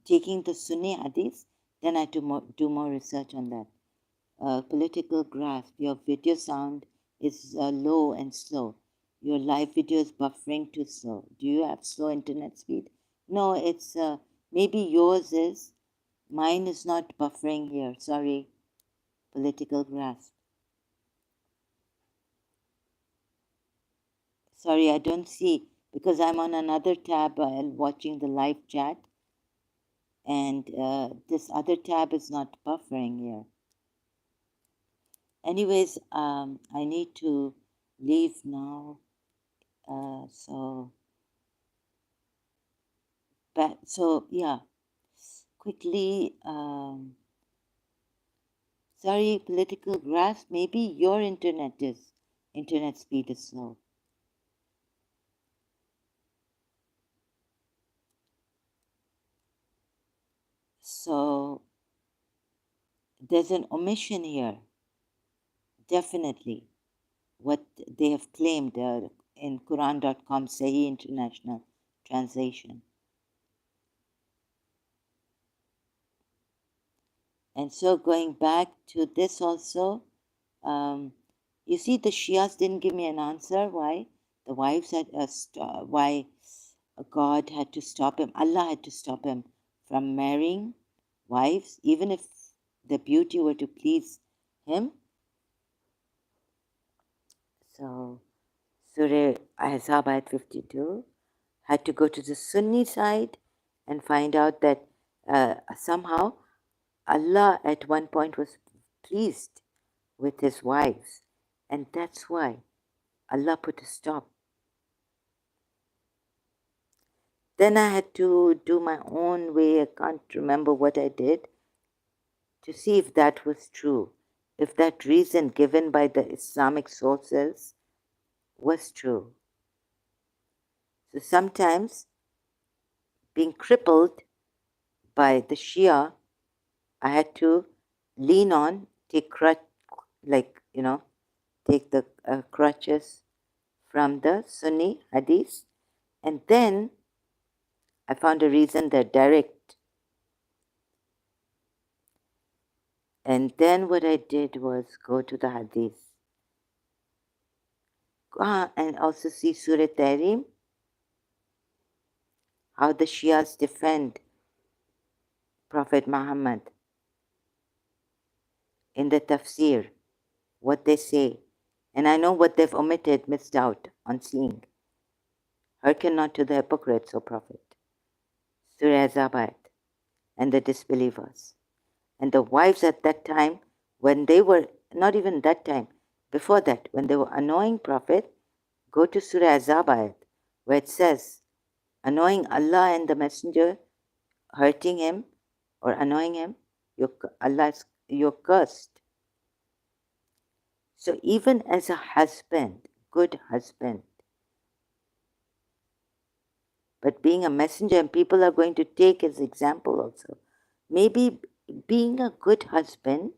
taking the Sunni hadith, then I had to do more research on that. Political grasp, your video sound is low and slow. Your live video is buffering too slow. Do you have slow internet speed? No, it's maybe yours is. Mine is not buffering here. Sorry. Political grasp. Sorry, I don't see because I'm on another tab watching the live chat, and this other tab is not buffering here. Anyways, I need to leave now. Quickly. Sorry, political grasp. Maybe your internet speed is slow. So there's an omission here, definitely. What they have claimed in Quran.com Sahih International Translation. And so going back to this also, you see, the Shias didn't give me an answer why the wives had why God had to stop him. Allah had to stop him from marrying wives, even if the beauty were to please him. So Surah Ahzab ayat 52 had to go to the Sunni side and find out that somehow Allah at one point was pleased with his wives, and that's why Allah put a stop. Then I had to do my own way, I can't remember what I did, to see if that was true, if that reason given by the Islamic sources was true. So sometimes, being crippled by the Shia, I had to lean on, take take the crutches from the Sunni hadith, and then I found a reason that direct. And then what I did was go to the hadith. And also see Surah Tahrim, how the Shias defend Prophet Muhammad in the tafsir, what they say. And I know what they've omitted, missed out on seeing. Hearken not to the hypocrites, O Prophet. Surah Azabat, and the disbelievers. And the wives at that time, when they were, not even that time, before that, when they were annoying Prophet, go to Surah Azabat, where it says, annoying Allah and the Messenger, hurting him or annoying him, you're cursed. So even as a husband, good husband, but being a messenger, and people are going to take as example also, maybe being a good husband,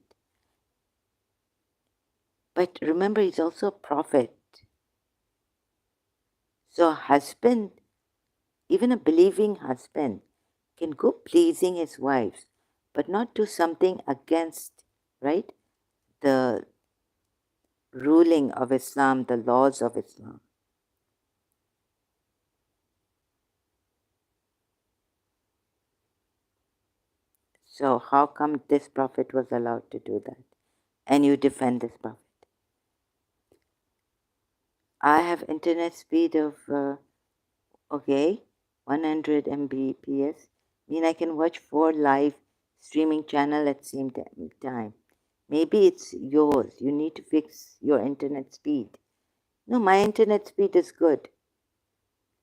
but remember he's also a prophet. So a husband, even a believing husband, can go pleasing his wives, but not do something against, right, the ruling of Islam, the laws of Islam. So how come this prophet was allowed to do that? And you defend this prophet. I have internet speed of, 100 Mbps. Mean I can watch 4 live streaming channel at the same time. Maybe it's yours. You need to fix your internet speed. No, my internet speed is good.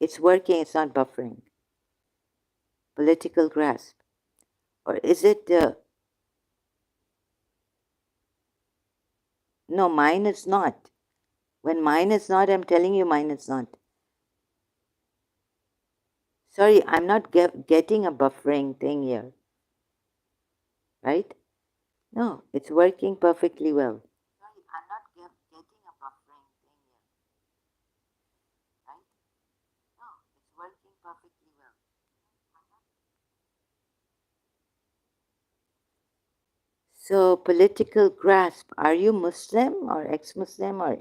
It's working, it's not buffering. Political grasp. Or is it... no, mine is not. When mine is not, I'm telling you mine is not. Sorry, I'm not getting a buffering thing here. Right? No, it's working perfectly well. Sorry, I'm not getting a buffering thing here. Right? No, it's working perfectly well. So, political grasp. Are you Muslim or ex-Muslim, or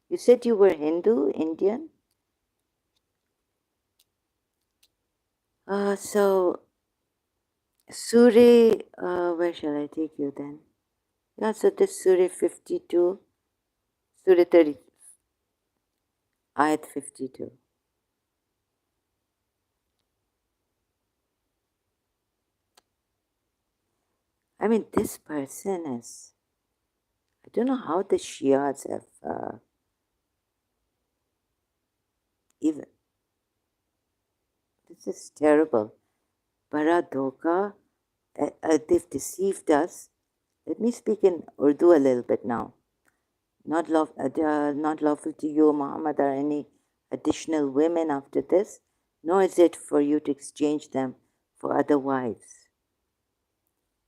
you said you were Hindu, Indian? So, Surah, where shall I take you then? Yeah, so this Surah 52, Surah 30, Ayat 52. I mean, this person is, I don't know how the Shias have even, this is terrible. Bara dhoka, they've deceived us. Let me speak in Urdu a little bit now. Not lawful to you, Muhammad, or any additional women after this, nor is it for you to exchange them for other wives.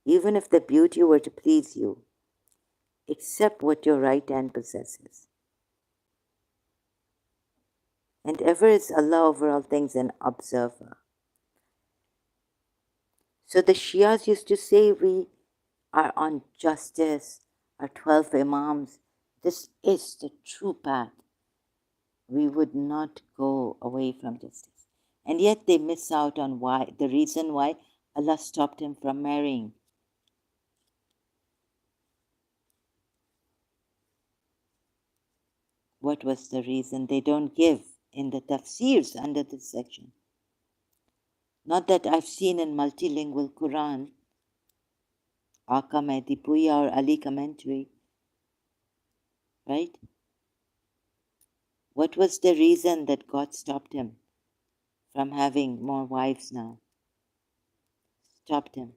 even if the beauty were to please you, accept what your right hand possesses. And ever is Allah over all things an observer. So the Shias used to say, we are on justice, our 12 Imams. This is the true path. We would not go away from justice. And yet they miss out on why, the reason why Allah stopped him from marrying. What was the reason? They don't give in the tafsirs under this section. Not that I've seen in multilingual Quran, Aka Mehdi Puya or Ali commentary, right? What was the reason that God stopped him from having more wives now? Stopped him.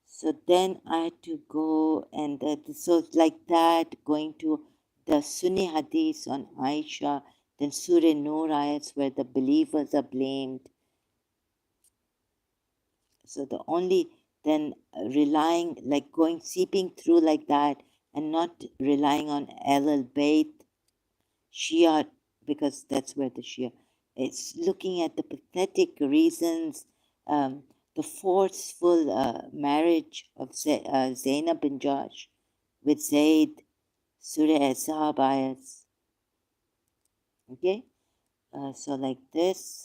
So then I had to go and so like that, going to the Sunni Hadith on Aisha, then Surah Nur ayats where the believers are blamed. So the only then relying, like going, seeping through like that and not relying on Ahl Bayt, Shia, because that's where the Shia, it's looking at the pathetic reasons, the forceful marriage of Zainab bin Josh with Zayd, Surah Ashab ayats. Okay, so like this.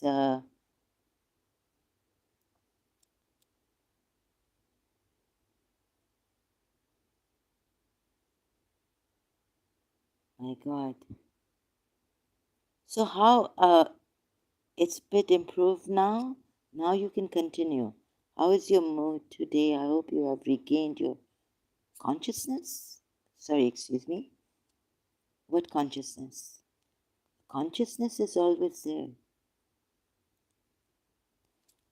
My God. So how it's a bit improved now? Now you can continue. How is your mood today? I hope you have regained your consciousness. Sorry, excuse me. What consciousness? Consciousness is always there.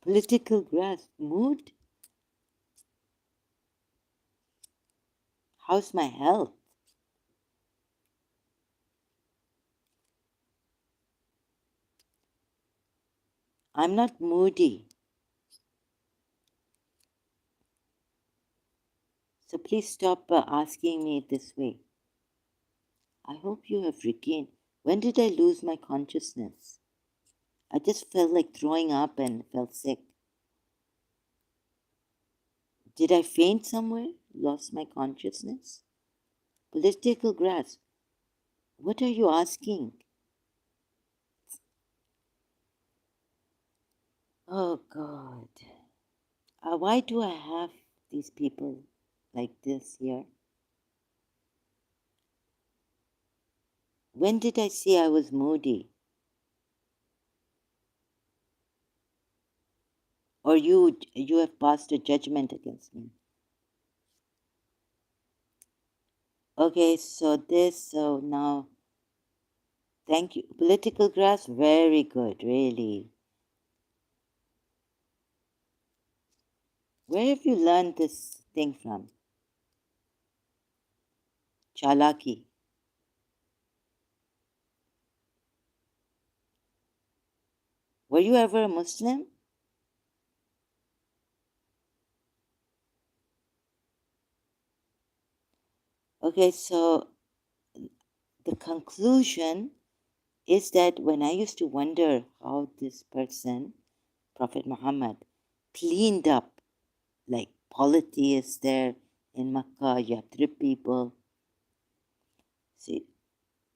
Political grasp, mood. How's my health? I'm not moody. So please stop asking me this way. I hope you have regained. When did I lose my consciousness? I just felt like throwing up and felt sick. Did I faint somewhere? Lost my consciousness? Political grasp. What are you asking? Oh God. Why do I have these people like this here? When did I say I was moody? Or you have passed a judgment against me? Okay, so now, thank you. Political grasp, very good, really. Where have you learned this thing from? Chalaki. Were you ever a Muslim? Okay, so the conclusion is that when I used to wonder how this person, Prophet Muhammad, cleaned up, like polytheists there in Makkah, Yathrib people. See,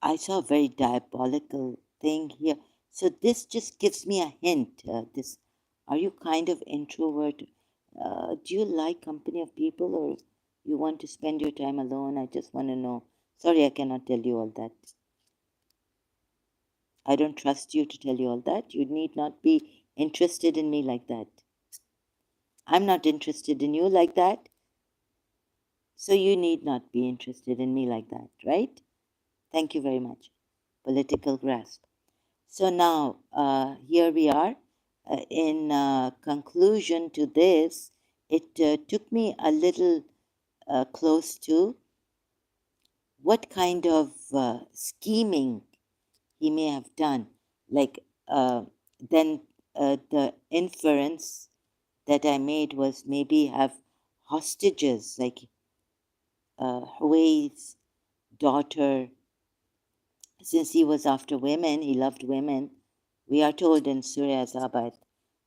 I saw a very diabolical thing here. So this just gives me a hint. Are you kind of introvert? Do you like company of people, or you want to spend your time alone? I just want to know. Sorry, I cannot tell you all that. I don't trust you to tell you all that. You need not be interested in me like that. I'm not interested in you like that. So you need not be interested in me like that, right? Thank you very much. Political grasp. So now, here we are. In conclusion to this, it took me a little close to what kind of scheming he may have done. Like, then the inference that I made was maybe have hostages, like Huwai's daughter, since he was after women, he loved women. We are told in Surah Zabad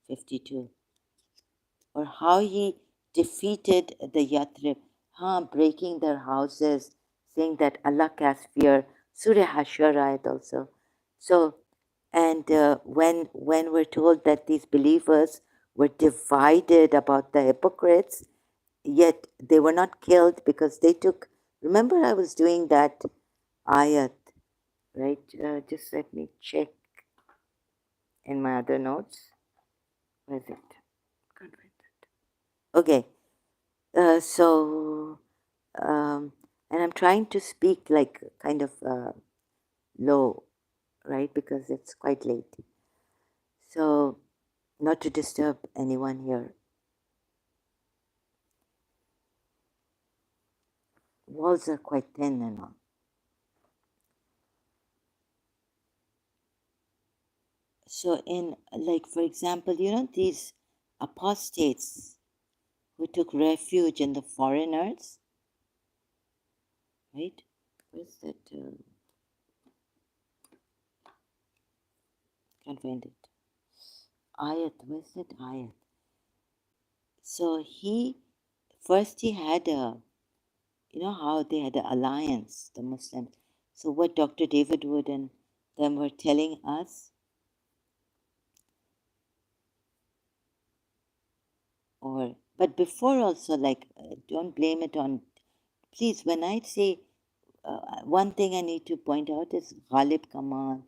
52, or how he defeated the Yathrib, breaking their houses, saying that Allah casts fear. Surah Hashar ayat also. So, and when we're told that these believers were divided about the hypocrites, yet they were not killed because they took. Remember, I was doing that ayat, right? Just let me check in my other notes. Where is it? Can't find it. Okay, so and I'm trying to speak like kind of low, right? Because it's quite late. So, not to disturb anyone here. Walls are quite thin and all. So, in like, for example, these apostates who took refuge in the foreigners, right? Where's that? Can't find it. Ayat, where's that ayat? So he had a, how they had an alliance, the Muslims. So what Dr. David Wood and them were telling us, but before also, like, don't blame it on, please, when I say, one thing I need to point out is Ghalib Kamal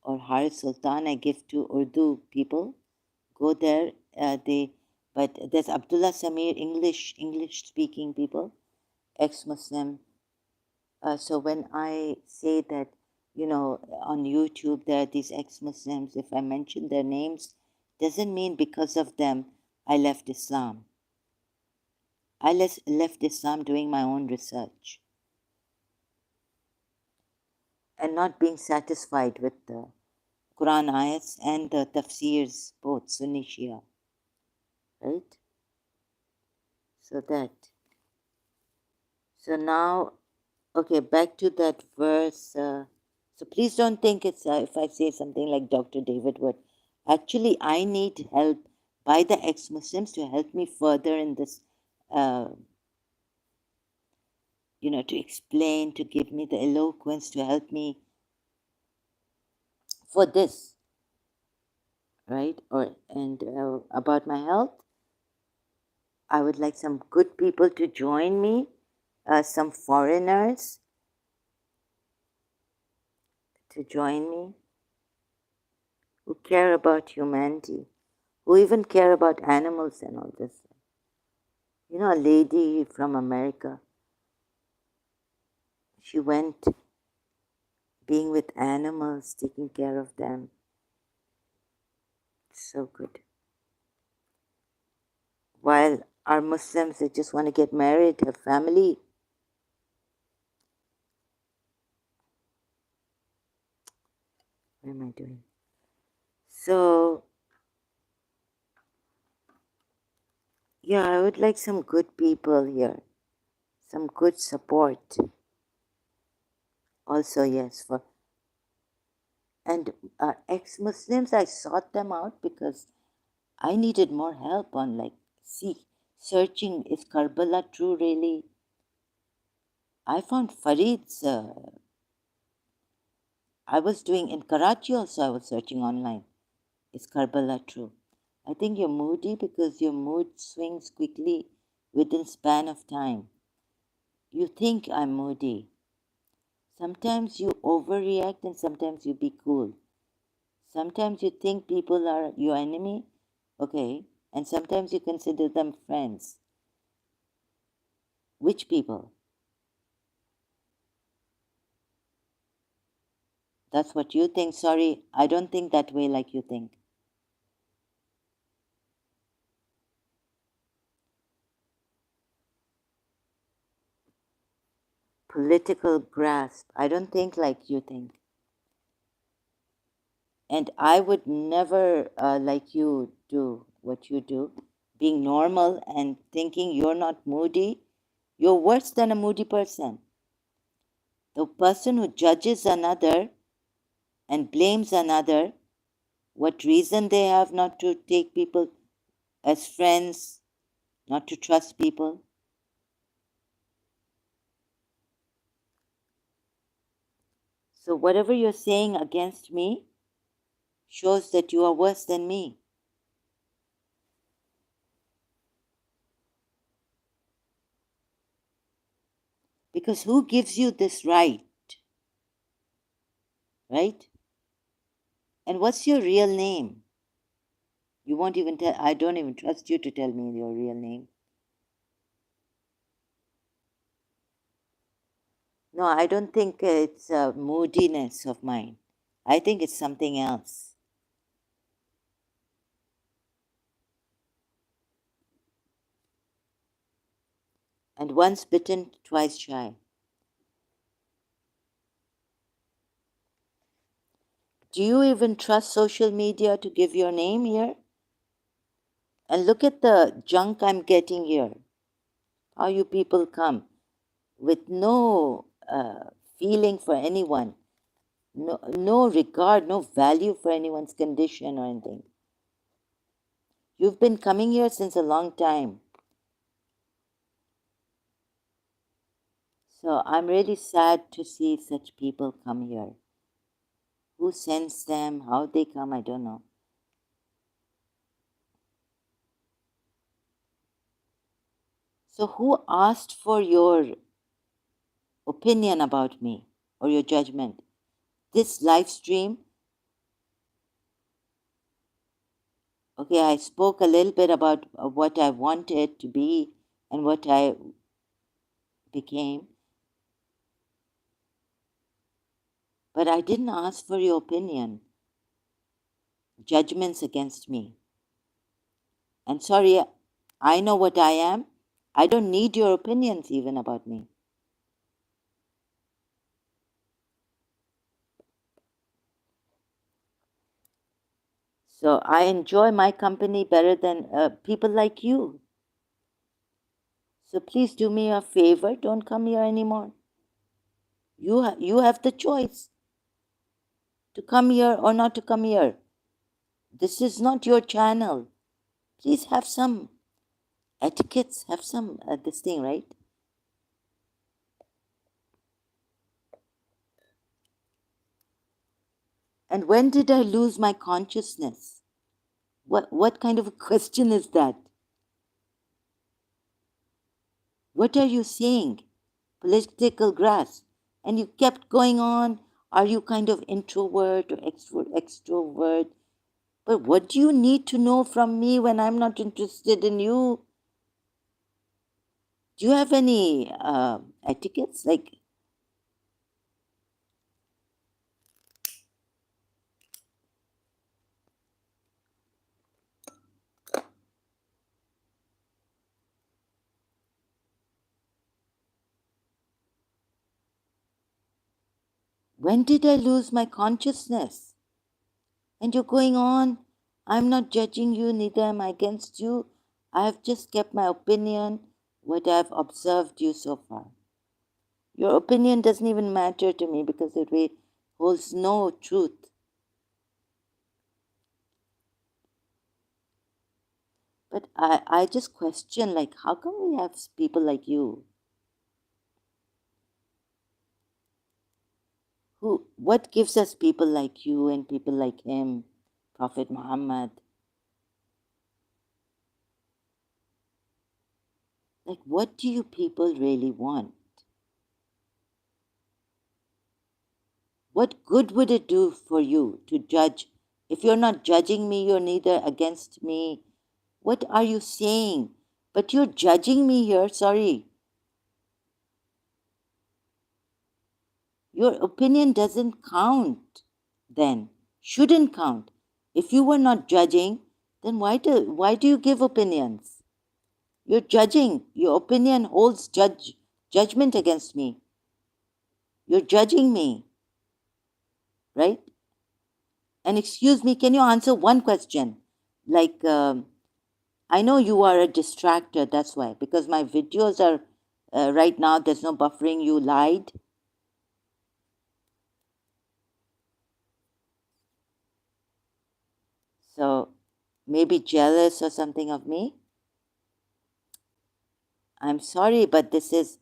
or Haris Sultan, I give to Urdu people. Go there, but there's Abdullah Samir, English speaking people, ex-Muslim. So when I say that, on YouTube there are these ex-Muslims, if I mention their names, doesn't mean because of them I left Islam. I left Islam doing my own research and not being satisfied with the Quran ayats and the tafsirs, both Sunni Shia, right? So that. So now, okay, back to that verse. So please don't think it's if I say something like Dr. David Wood. Actually, I need help by the ex-Muslims to help me further in this, to explain, to give me the eloquence, to help me for this, right? And about my health, I would like some good people to join me, some foreigners to join me who care about humanity, who even care about animals and all this. A lady from America, she went being with animals, taking care of them. It's so good. While our Muslims, they just want to get married, have family. What am I doing? So, yeah, I would like some good people here, some good support. Also, yes, and ex-Muslims, I sought them out because I needed more help on searching, is Karbala true really? I found Farid's, I was doing in Karachi also, I was searching online. Is Karbala true? I think you're moody because your mood swings quickly within span of time. You think I'm moody. Sometimes you overreact and sometimes you be cool. Sometimes you think people are your enemy, okay, and sometimes you consider them friends. Which people? That's what you think. Sorry, I don't think that way like you think. Political grasp. I don't think like you think. And I would never, like you do, what you do, being normal and thinking you're not moody, you're worse than a moody person. The person who judges another and blames another, what reason they have not to take people as friends, not to trust people. So whatever you're saying against me shows that you are worse than me. Because who gives you this right? Right? And what's your real name? You won't even tell, I don't even trust you to tell me your real name. No, I don't think it's a moodiness of mine. I think it's something else. And once bitten, twice shy. Do you even trust social media to give your name here? And look at the junk I'm getting here. How you people come with no feeling for anyone, no regard, no value for anyone's condition or anything. You've been coming here since a long time. So I'm really sad to see such people come here. Who sends them, how they come, I don't know. So who asked for your opinion about me or your judgment? This live stream, okay, I spoke a little bit about what I wanted to be and what I became, but I didn't ask for your opinion, judgments against me. And sorry, I know what I am. I don't need your opinions even about me. So I enjoy my company better than people like you. So please do me a favor, don't come here anymore. You have the choice to come here or not to come here. This is not your channel. Please have some etiquettes, have some this thing, right? And when did I lose my consciousness? What kind of a question is that? What are you saying? Political grass. And you kept going on. Are you kind of introvert or extrovert? But what do you need to know from me when I'm not interested in you? Do you have any etiquettes? Like, when did I lose my consciousness? And you're going on. I'm not judging you, neither am I against you. I have just kept my opinion, what I've observed you so far. Your opinion doesn't even matter to me because it holds no truth. But I just question, like, how come we have people like you? What gives us people like you and people like him, Prophet Muhammad? Like, what do you people really want? What good would it do for you to judge? If you're not judging me, you're neither against me. What are you saying? But you're judging me here, sorry. Your opinion doesn't count then, shouldn't count. If you were not judging, then why do you give opinions? You're judging. Your opinion holds judgment against me. You're judging me, right? And excuse me, can you answer one question? Like, I know you are a distractor, that's why. Because my videos are, right now, there's no buffering, you lied. So maybe jealous or something of me. I'm sorry, but this is,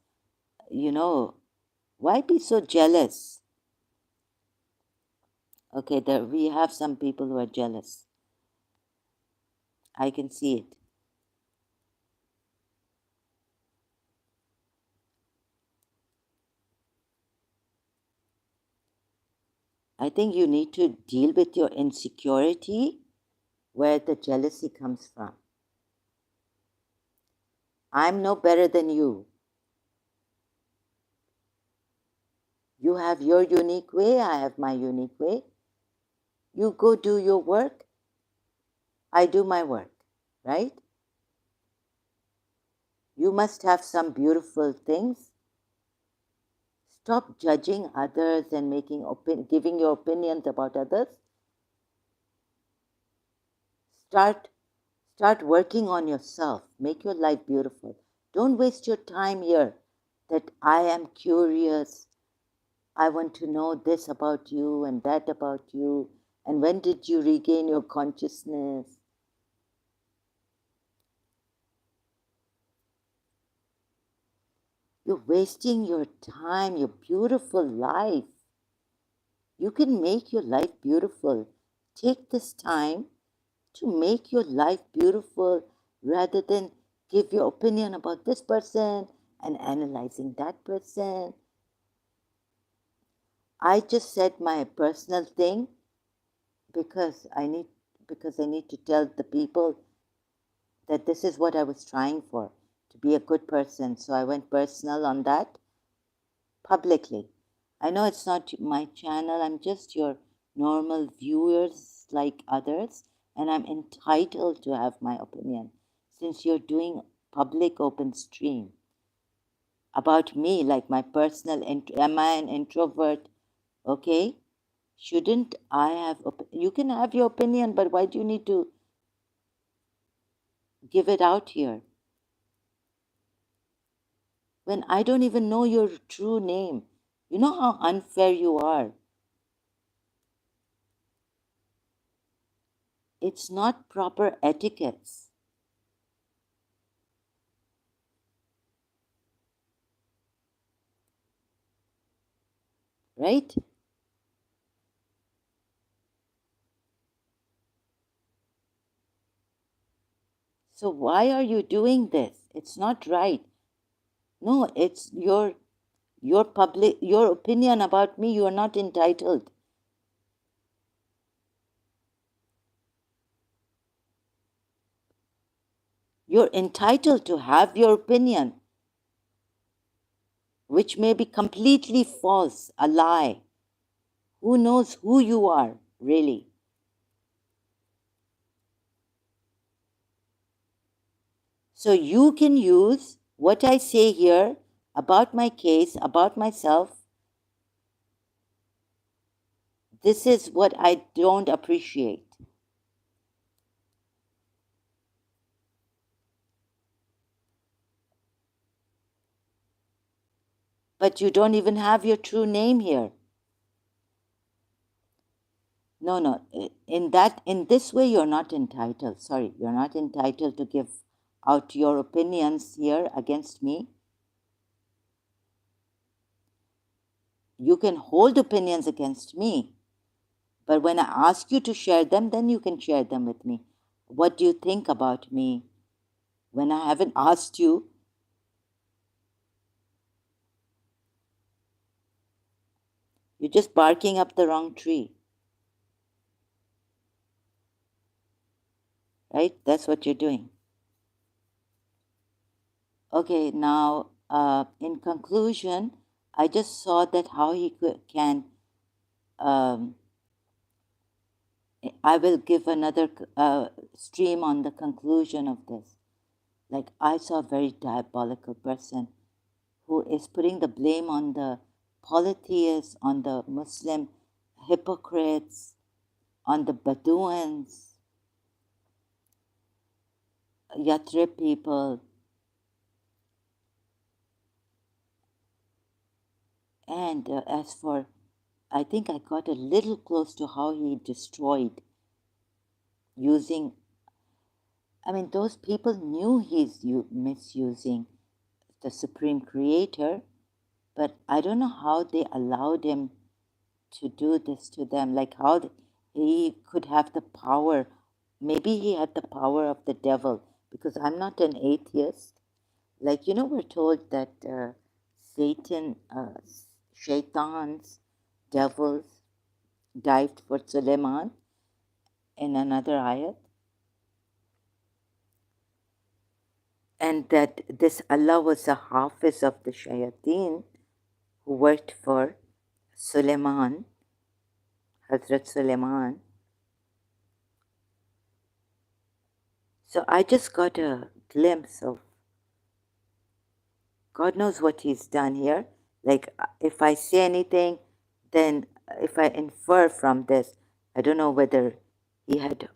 why be so jealous? Okay, there we have some people who are jealous. I can see it. I think you need to deal with your insecurity where the jealousy comes from. I'm no better than you. You have your unique way, I have my unique way. You go do your work, I do my work, right? You must have some beautiful things. Stop judging others and giving your opinions about others. Start working on yourself. Make your life beautiful. Don't waste your time here that I am curious. I want to know this about you and that about you. And when did you regain your consciousness? You're wasting your time, your beautiful life. You can make your life beautiful. Take this time to make your life beautiful rather than give your opinion about this person and analyzing that person. I just said my personal thing because I need to tell the people that this is what I was trying for, to be a good person. So I went personal on that publicly. I know it's not my channel, I'm just your normal viewers like others, and I'm entitled to have my opinion since you're doing public open stream about me, like my personal, am I an introvert? Okay, shouldn't I have, you can have your opinion, but why do you need to give it out here when I don't even know your true name? You know how unfair you are. It's not proper etiquettes, right? So why are you doing this? It's not right. No, it's your opinion about me, you are not entitled. You're entitled to have your opinion, which may be completely false, a lie. Who knows who you are, really? So you can use what I say here about my case, about myself. This is what I don't appreciate. But you don't even have your true name here. No. In this way, you're not entitled. Sorry, you're not entitled to give out your opinions here against me. You can hold opinions against me, but when I ask you to share them, then you can share them with me. What do you think about me? When I haven't asked you, you're just barking up the wrong tree, right? That's what you're doing. Okay, now, in conclusion, I just saw that how he can, I will give another stream on the conclusion of this. Like, I saw a very diabolical person who is putting the blame on the polytheists, on the Muslim hypocrites, on the Bedouins. Yathrib people, and as for, I think I got a little close to how he destroyed using, I mean, those people knew he's misusing the Supreme Creator, but I don't know how they allowed him to do this to them, like how he could have the power. Maybe he had the power of the devil, because I'm not an atheist. Like, we're told that Satan, shaitans, devils dived for Suleiman in another ayat, and that this Allah was a hafiz of the shayateen who worked for Suleiman, Hazrat Suleiman. So I just got a glimpse of God knows what he's done here. Like, if I say anything, then if I infer from this, I don't know whether he had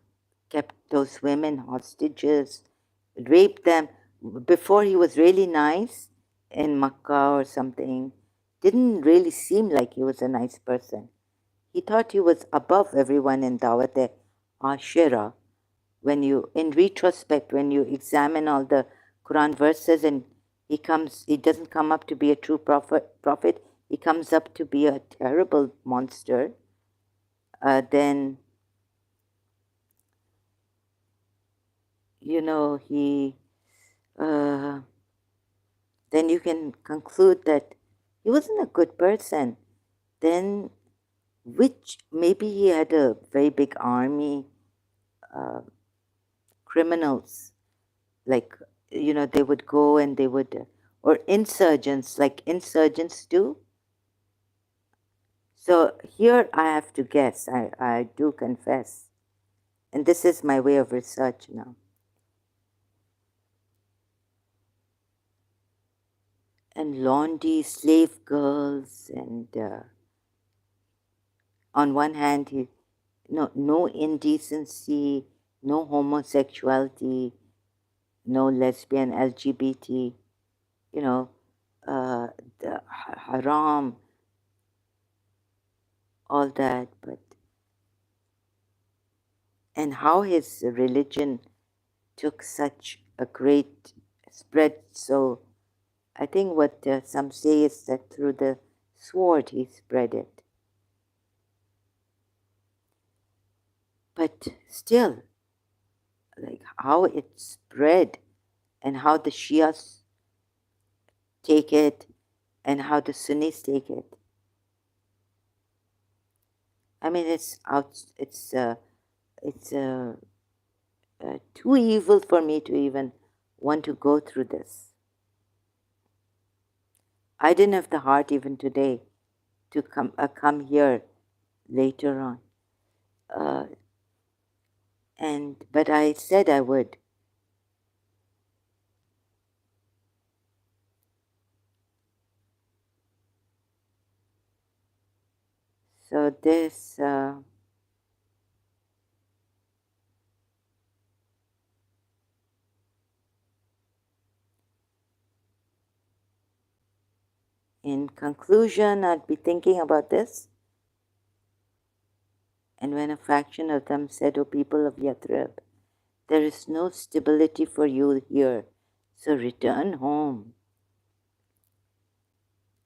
kept those women hostages, raped them. Before, he was really nice in Makkah or something. Didn't really seem like he was a nice person. He thought he was above everyone in Dawat-e-Ashira. When you, in retrospect, when you examine all the Quran verses, and he doesn't come up to be a true prophet, he comes up to be a terrible monster, then, then you can conclude that he wasn't a good person. Then, which maybe he had a very big army, criminals, like, they would go and they would, or insurgents, like insurgents do. So here I have to guess, I do confess, and this is my way of research now. And laundry, slave girls, and on one hand, no indecency, no homosexuality, no lesbian, LGBT, the haram, all that, but and how his religion took such a great spread. So I think what some say is that through the sword he spread it. But still, like how it spread and how the Shias take it and how the Sunnis take it. I mean, it's too evil for me to even want to go through this. I didn't have the heart even today to come here later on. But I said I would. So this, in conclusion, I'd be thinking about this. And when a faction of them said, O people of Yathrib, there is no stability for you here, so return home.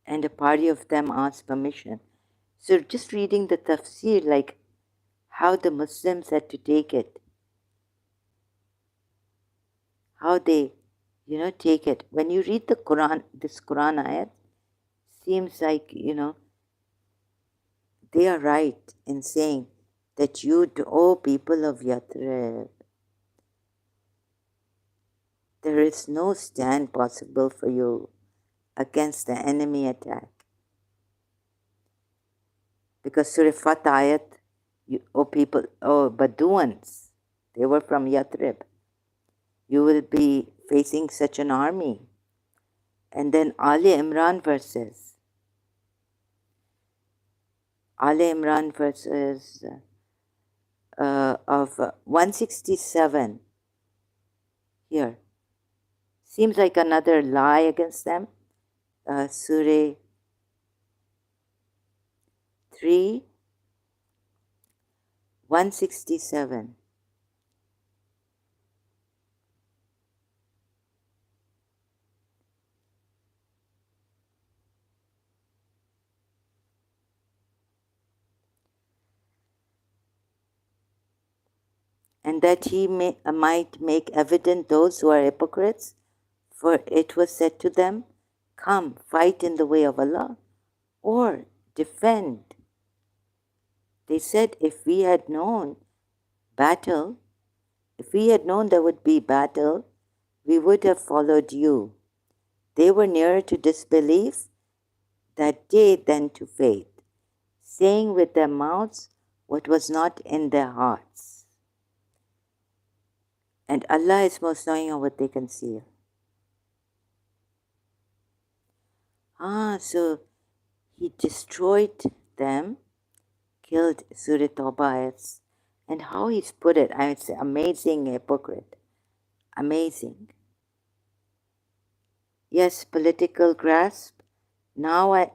And a party of them asked permission. So just reading the tafsir, like how the Muslims had to take it, how they, take it. When you read the Quran, this Quran ayat, seems like, they are right in saying that you, O people of Yathrib, there is no stand possible for you against the enemy attack. Because Surah Fat ayat, O people, O Baduans, they were from Yathrib, you will be facing such an army. And then Ali Imran verses. Ali Imran verses of 167. Here. Seems like another lie against them. Surah 3, 167. And that he might make evident those who are hypocrites, for it was said to them, come, fight in the way of Allah, or defend. They said, if we had known battle, if we had known there would be battle, we would have followed you. They were nearer to disbelief that day than to faith, saying with their mouths what was not in their hearts. And Allah is most knowing of what they conceal. So he destroyed them, killed Surah Tawbah, and how he's put it, it's amazing hypocrite. Amazing. Yes, political grasp. Now I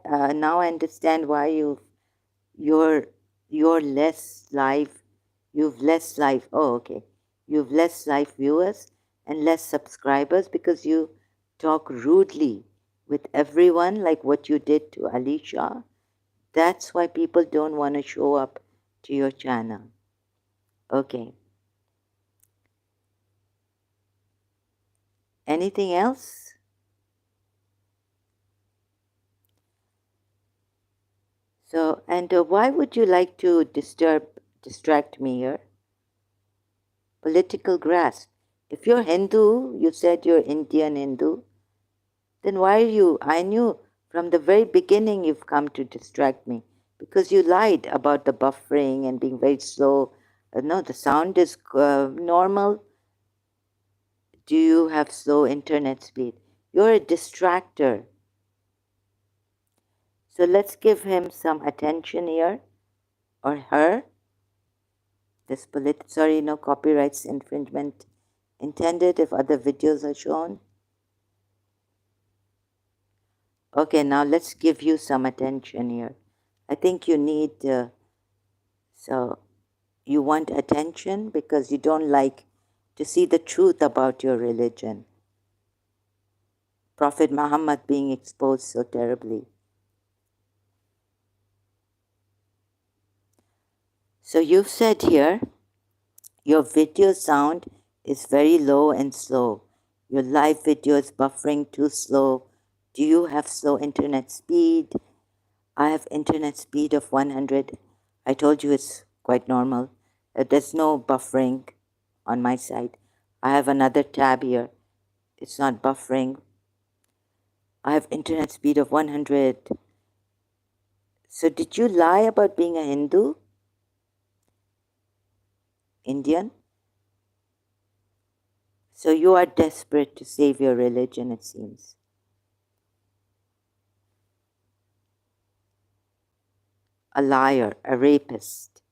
understand why you're less live. You've less live. Oh, okay. You've less live viewers and less subscribers because you talk rudely with everyone, like what you did to Ex-Shia. That's why people don't want to show up to your channel. Okay. Anything else? So, and why would you like to distract me here? Political grasp. If you're Hindu, you said you're Indian Hindu, then why are you? I knew from the very beginning you've come to distract me because you lied about the buffering and being very slow. No, the sound is normal. Do you have slow internet speed? You're a distractor. So let's give him some attention here, or her. This sorry, no copyrights infringement intended if other videos are shown. Okay, now let's give you some attention here. I think you need, so you want attention because you don't like to see the truth about your religion. Prophet Muhammad being exposed so terribly. So you've said here, your video sound is very low and slow. Your live video is buffering too slow. Do you have slow internet speed? I have internet speed of 100. I told you it's quite normal. There's no buffering on my side. I have another tab here. It's not buffering. I have internet speed of 100. So did you lie about being a Hindu? Indian? So you are desperate to save your religion, it seems. A liar, a rapist.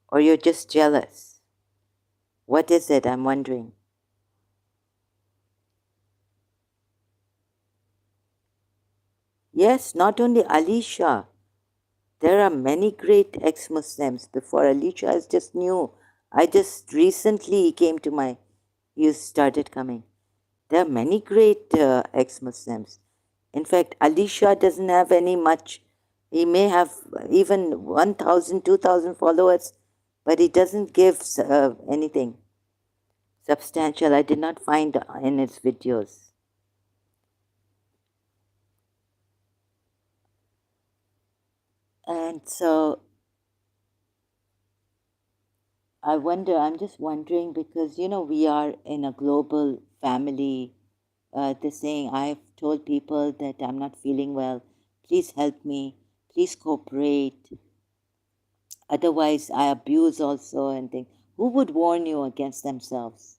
Or you're just jealous. What is it, I'm wondering? Yes, not only Ex-Shia. There are many great ex-Muslims. Before Ex-Shia is just new. I just recently came to my, you started coming. There are many great ex-Muslims. In fact, Ex-Shia doesn't have any much. He may have even 1,000, 2,000 followers, but he doesn't give anything substantial. I did not find in his videos. And so I'm just wondering because, we are in a global family. They're saying, I've told people that I'm not feeling well. Please help me. Please cooperate. Otherwise, I abuse also and think. Who would warn you against themselves?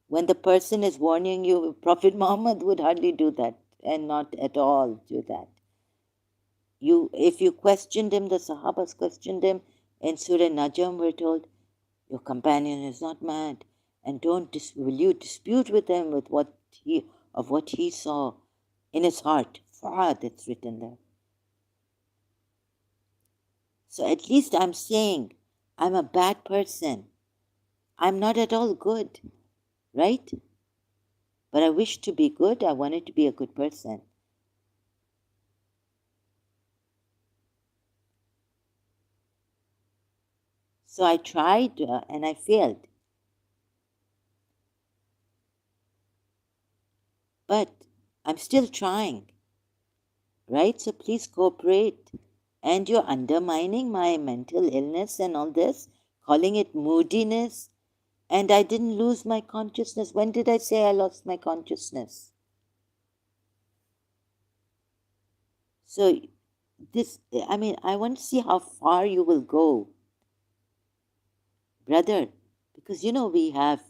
When the person is warning you, Prophet Muhammad would hardly do that and not at all do that. If you questioned him, the Sahabas questioned him. In Surah Najm, we're told, your companion is not mad, and will you dispute with him with what he saw in his heart? Fu'ad, it's written there. So at least I'm saying I'm a bad person. I'm not at all good, right? But I wish to be good. I wanted to be a good person. So I tried and I failed. But I'm still trying, right? So please cooperate. And you're undermining my mental illness and all this, calling it moodiness. And I didn't lose my consciousness. When did I say I lost my consciousness? So I want to see how far you will go, brother, because we have,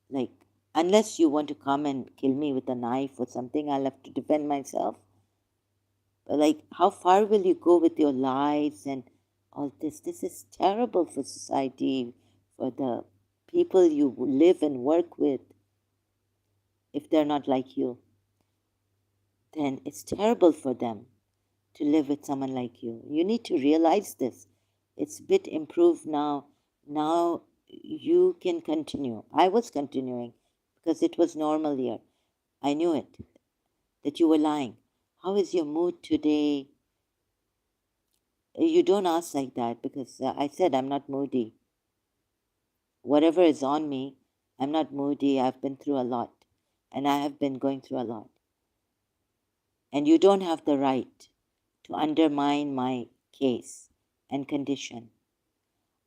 like, unless you want to come and kill me with a knife or something, I'll have to defend myself. But, like, how far will you go with your lies and all this? This is terrible for society, for the people you live and work with. If they're not like you, then it's terrible for them to live with someone like you. You need to realize this. It's a bit improved now. Now you can continue. I was continuing because it was normal here. I knew it, that you were lying. How is your mood today? You don't ask like that because I said I'm not moody. Whatever is on me, I'm not moody. I've been through a lot and I have been going through a lot. And you don't have the right to undermine my case and condition.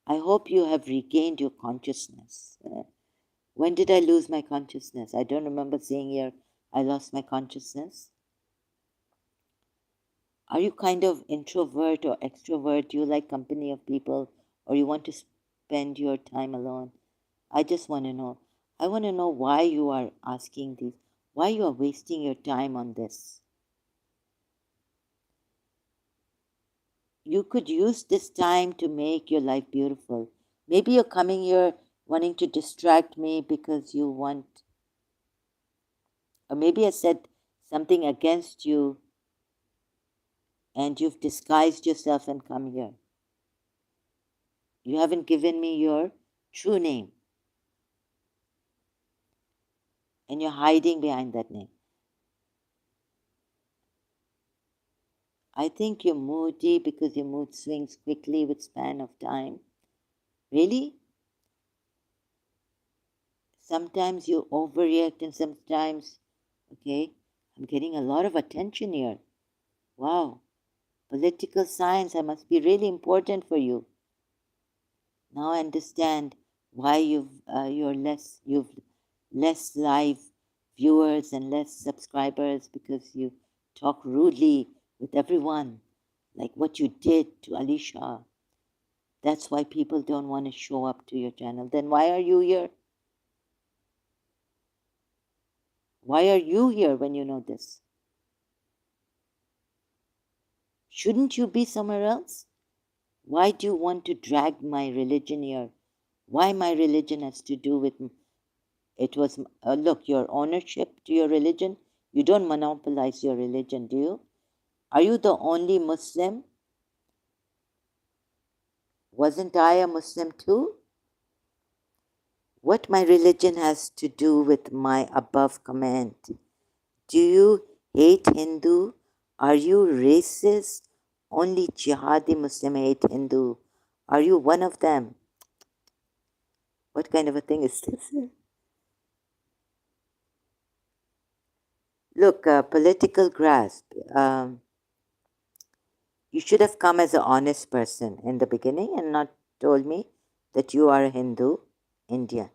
I hope you have regained your consciousness. When did I lose my consciousness? I don't remember saying here I lost my consciousness. Are you kind of introvert or extrovert? Do you like company of people or you want to spend your time alone? I just want to know. I want to know why you are asking these, why you are wasting your time on this. You could use this time to make your life beautiful. Maybe you're coming here wanting to distract me because you want, or maybe I said something against you and you've disguised yourself and come here. You haven't given me your true name and you're hiding behind that name. I think you're moody because your mood swings quickly with span of time. Really? Sometimes you overreact and sometimes, okay, I'm getting a lot of attention here. Wow. Political science, I must be really important for you. Now I understand why you've less live viewers and less subscribers because you talk rudely with everyone, like what you did to Ex-Shia. That's why people don't want to show up to your channel. Then why are you here? Why are you here when you know this? Shouldn't you be somewhere else? Why do you want to drag my religion here? Why my religion has to do with it was look, your ownership to your religion, you don't monopolize your religion, do you? Are you the only Muslim? Wasn't I a Muslim too? What my religion has to do with my above comment? Do you hate Hindu? Are you racist? Only jihadi Muslim hate Hindu. Are you one of them? What kind of a thing is this? Look, political grasp. You should have come as an honest person in the beginning and not told me that you are a Hindu Indian.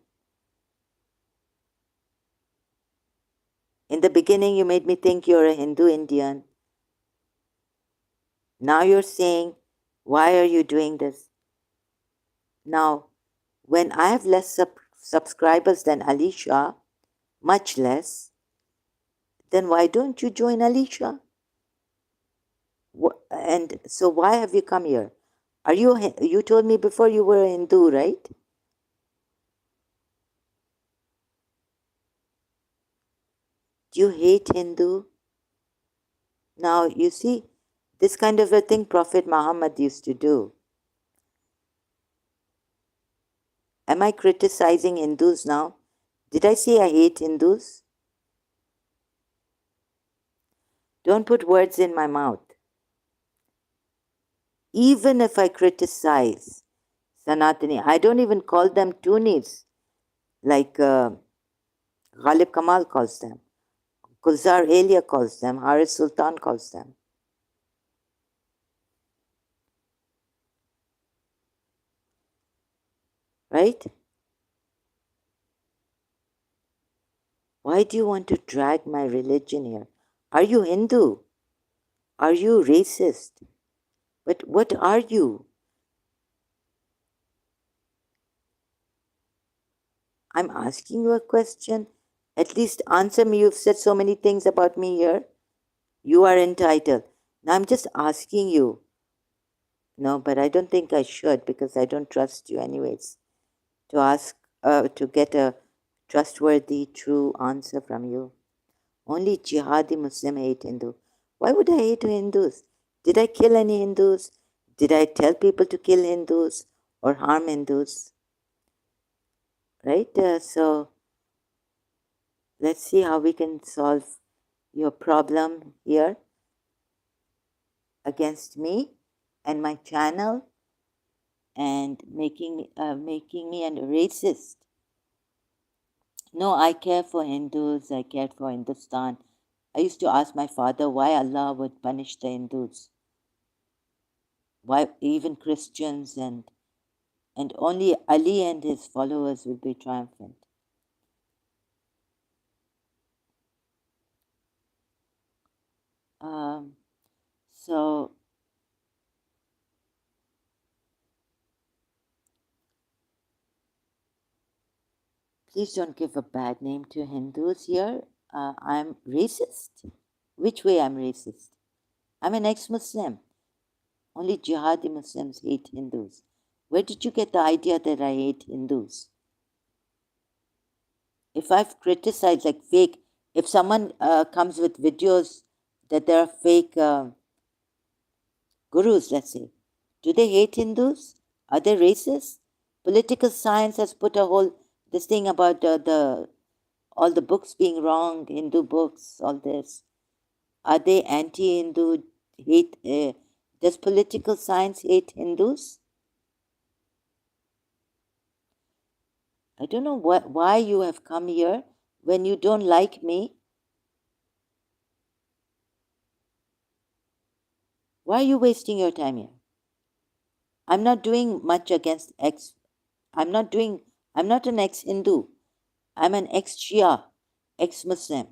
In the beginning, you made me think you're a Hindu Indian. Now you're saying, why are you doing this? Now, when I have less subscribers than Ex-Shia, much less, then why don't you join Ex-Shia? And so why have you come here? You told me before you were a Hindu, right? Do you hate Hindu? Now, you see, this kind of a thing Prophet Muhammad used to do. Am I criticizing Hindus now? Did I say I hate Hindus? Don't put words in my mouth. Even if I criticize Sanatani, I don't even call them Tunis like Ghalib Kamal calls them, Gulzar Elia calls them, Haris Sultan calls them. Right? Why do you want to drag my religion here? Are you Hindu? Are you racist? But what are you? I'm asking you a question. At least answer me. You've said so many things about me here. You are entitled. Now I'm just asking you. No, but I don't think I should because I don't trust you, anyways. To get a trustworthy, true answer from you. Only jihadi Muslim hate Hindu. Why would I hate Hindus? Did I kill any Hindus? Did I tell people to kill Hindus or harm Hindus? Right? So let's see how we can solve your problem here against me and my channel and making me a racist. No, I care for Hindus. I care for Hindustan. I used to ask my father why Allah would punish the Hindus, why even Christians, and only Ali and his followers will be triumphant. So please don't give a bad name to Hindus here. I'm racist. Which way I'm racist? I'm an ex-Muslim. Only jihadi Muslims hate Hindus. Where did you get the idea that I hate Hindus? If I've criticized like fake, if someone comes with videos that there are fake gurus, let's say, do they hate Hindus? Are they racist? Political science has put a whole this thing about the all the books being wrong, Hindu books, all this. Are they anti-Hindu? Hate? Does political science hate Hindus? I don't know why you have come here when you don't like me. Why are you wasting your time here? I'm not doing much against ex. I'm not an ex-Hindu. I'm an ex-Shia, ex-Muslim.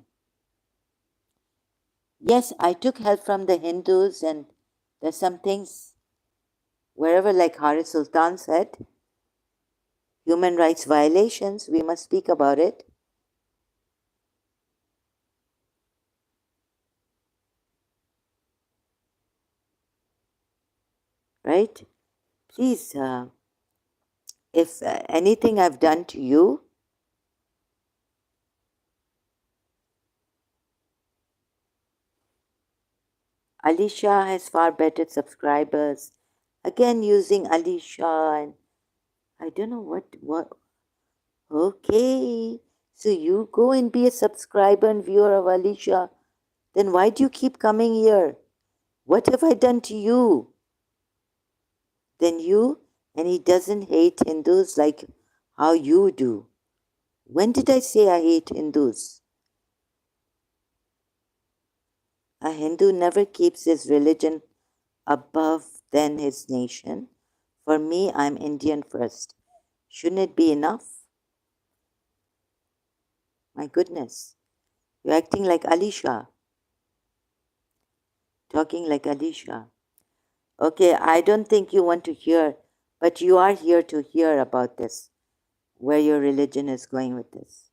Yes, I took help from the Hindus, and there's some things wherever, like Haris Sultan said, human rights violations, we must speak about it. Right? Please, if anything I've done to you, Alisha has far better subscribers. Again, using Alisha, and I don't know what. Okay, so you go and be a subscriber and viewer of Alisha. Then why do you keep coming here? What have I done to you? Then you, and he doesn't hate Hindus like how you do. When did I say I hate Hindus? A Hindu never keeps his religion above than his nation. For me, I'm Indian first. Shouldn't it be enough? My goodness. You're acting like Alisha. Talking like Alisha. Okay, I don't think you want to hear, but you are here to hear about this, where your religion is going with this.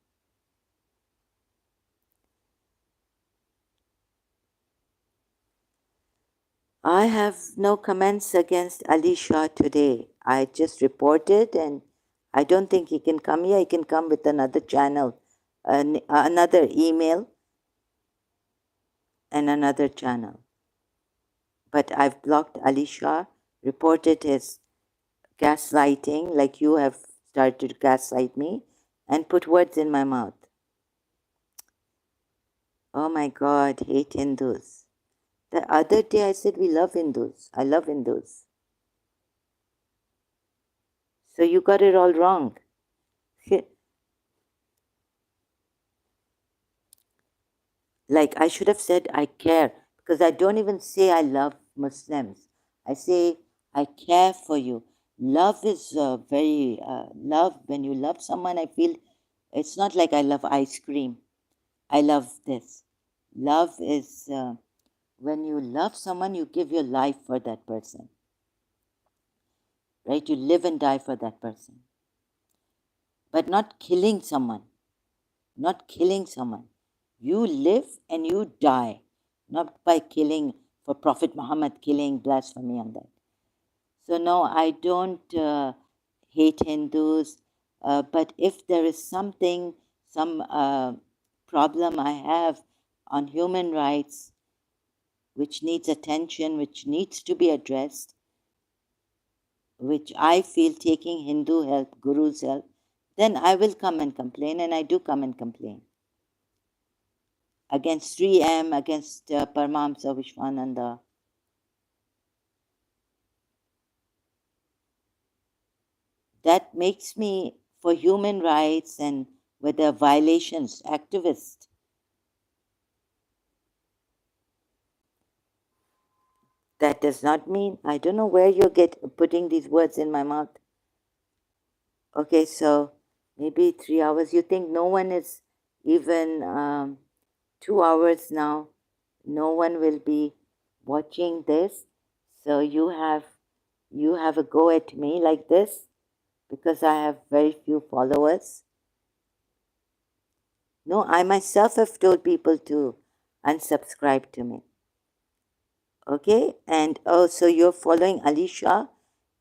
I have no comments against Ali Shah today. I just reported, and I don't think he can come here. He can come with another channel, another email, and another channel. But I've blocked Ali Shah, reported his gaslighting, like you have started to gaslight me, and put words in my mouth. Oh my God, hate Hindus. The other day I said we love Hindus. I love Hindus. So you got it all wrong. Like I should have said I care, because I don't even say I love Muslims. I say I care for you. Love is very love. When you love someone, I feel it's not like I love ice cream. I love this. Love is when you love someone, you give your life for that person, right? You live and die for that person, but not killing someone. Not killing someone. You live and you die, not by killing for Prophet Muhammad, killing, blasphemy on that. So no, I don't hate Hindus, but if there is something, some problem I have on human rights, which needs attention, which needs to be addressed, which I feel taking Hindu help, Guru's help, then I will come and complain, and I do come and complain. Against 3M, against Paramahamsa Vishwananda. That makes me, for human rights and whether violations, activist. That does not mean, I don't know where you're putting these words in my mouth. Okay, so maybe 3 hours. You think no one is even 2 hours now? No one will be watching this. So you have a go at me like this because I have very few followers. No, I myself have told people to unsubscribe to me. Okay, and oh, so you're following Ali Shah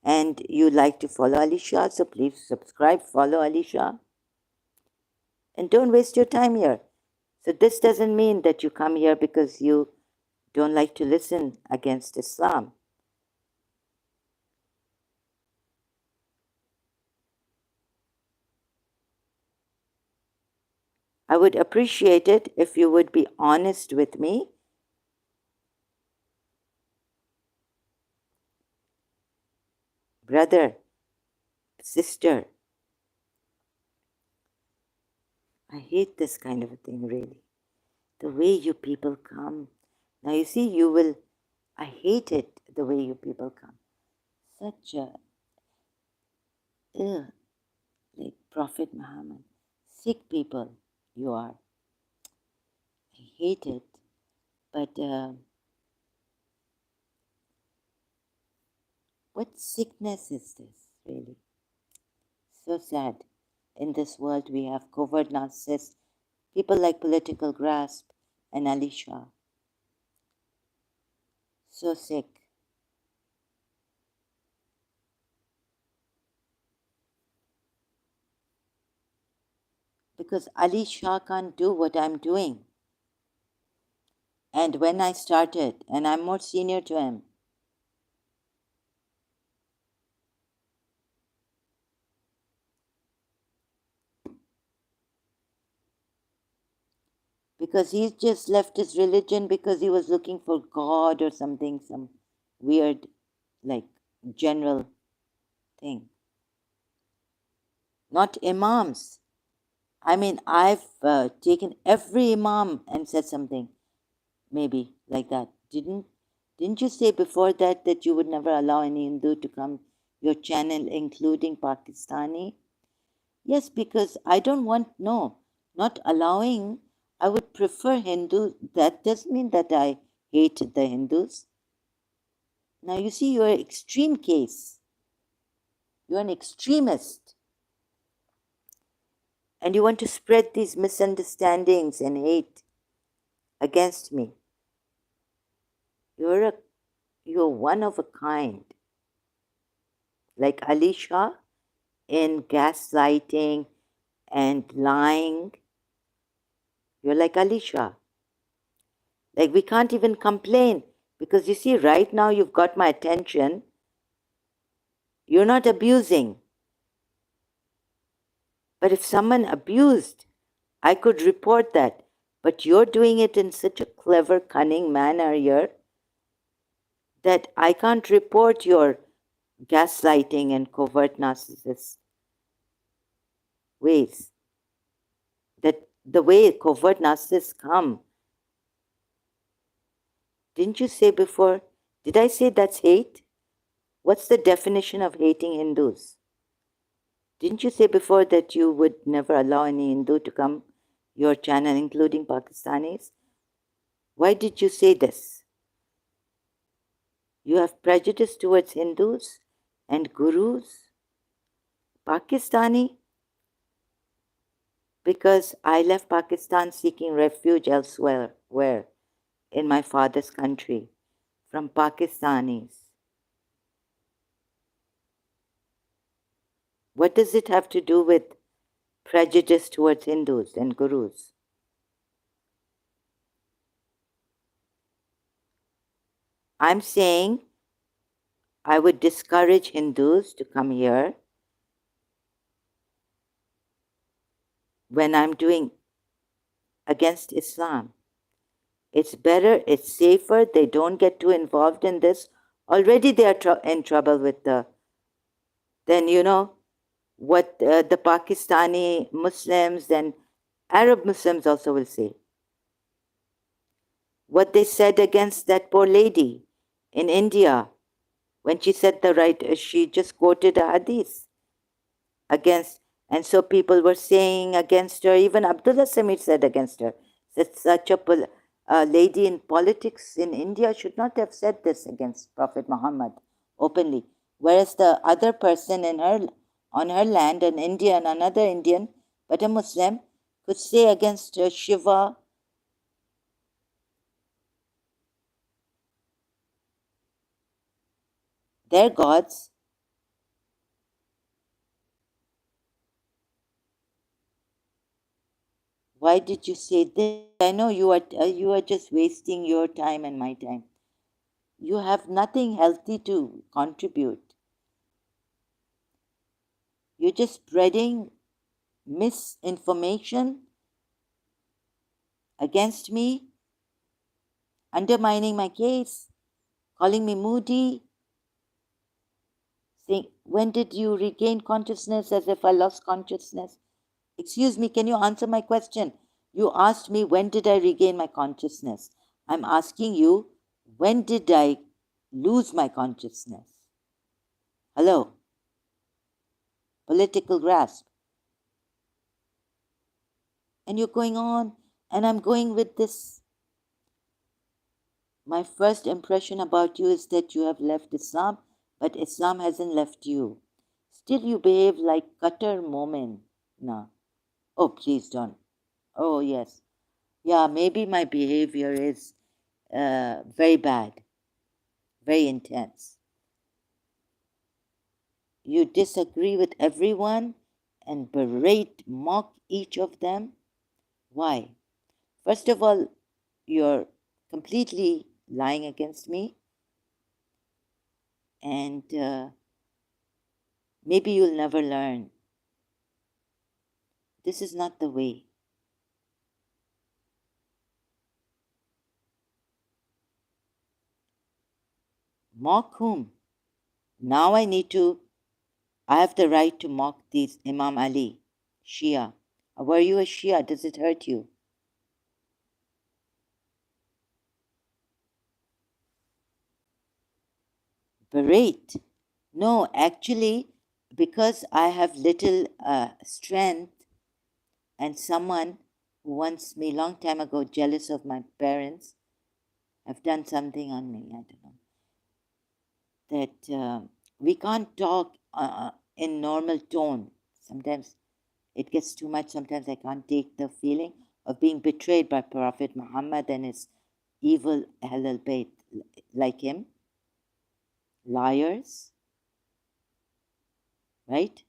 and you like to follow Ali Shah, so please subscribe, follow Ali Shah. And don't waste your time here. So this doesn't mean that you come here because you don't like to listen against Islam. I would appreciate it if you would be honest with me. Brother, sister, I hate this kind of a thing, really. The way you people come. Now you see, I hate it, the way you people come. Such a, like Prophet Muhammad. Sick people you are. I hate it. But what sickness is this, really? So sad. In this world, we have covert narcissists, people like Political Grasp and Ali Shah. So sick. Because Ali Shah can't do what I'm doing. And when I started, and I'm more senior to him, because he's just left his religion because he was looking for God or something, some weird, like, general thing. Not imams. I mean, I've taken every imam and said something, maybe like that. Didn't you say before that you would never allow any Hindu to come your channel, including Pakistani? Yes, because I don't want, no, not allowing. I would prefer Hindu. That doesn't mean that I hate the Hindus. Now you see, you're an extreme case. You're an extremist. And you want to spread these misunderstandings and hate against me. You're a You're one of a kind, like Ex-Shia in gaslighting and lying. You're like Ex-Shia. Like, we can't even complain because you see, right now you've got my attention. You're not abusing. But if someone abused, I could report that. But you're doing it in such a clever, cunning manner here that I can't report your gaslighting and covert narcissist ways. That the way covert narcissists come. Didn't you say before? Did I say that's hate? What's the definition of hating Hindus? Didn't you say before that you would never allow any Hindu to come your channel, including Pakistanis? Why did you say this? You have prejudice towards Hindus and gurus? Pakistani? Because I left Pakistan seeking refuge elsewhere, where? In my father's country, from Pakistanis. What does it have to do with prejudice towards Hindus and gurus? I'm saying I would discourage Hindus to come here when I'm doing against Islam. It's better, it's safer, they don't get too involved in this. Already they are in trouble with then you know, what the Pakistani Muslims and Arab Muslims also will say. What they said against that poor lady in India when she said she just quoted a hadith against, and so people were saying against her, even Abdullah Samir said against her, that such a lady in politics in India should not have said this against Prophet Muhammad openly. Whereas the other person on her land, an Indian, another Indian, but a Muslim, could say against Shiva, their gods. Why did you say this? I know you are just wasting your time and my time. You have nothing healthy to contribute. You're just spreading misinformation against me, undermining my case, calling me moody, saying, when did you regain consciousness, as if I lost consciousness? Excuse me, can you answer my question? You asked me, when did I regain my consciousness? I'm asking you, when did I lose my consciousness? Hello? Political grasp. And you're going on, and I'm going with this. My first impression about you is that you have left Islam, but Islam hasn't left you. Still, you behave like Qatar Momin. No. Oh, please don't. Oh, yes. Yeah, maybe my behavior is very bad, very intense. You disagree with everyone and berate, mock each of them. Why? First of all, you're completely lying against me, and maybe you'll never learn. This is not the way. Mock whom? Now I have the right to mock these Imam Ali, Shia. Were you a Shia? Does it hurt you? Berate? No, actually, because I have little strength, and someone who wants me long time ago, jealous of my parents, have done something on me. I don't know. That we can't talk in normal tone. Sometimes it gets too much. Sometimes I can't take the feeling of being betrayed by Prophet Muhammad and his evil Ahlul Bayt like him. liars, right?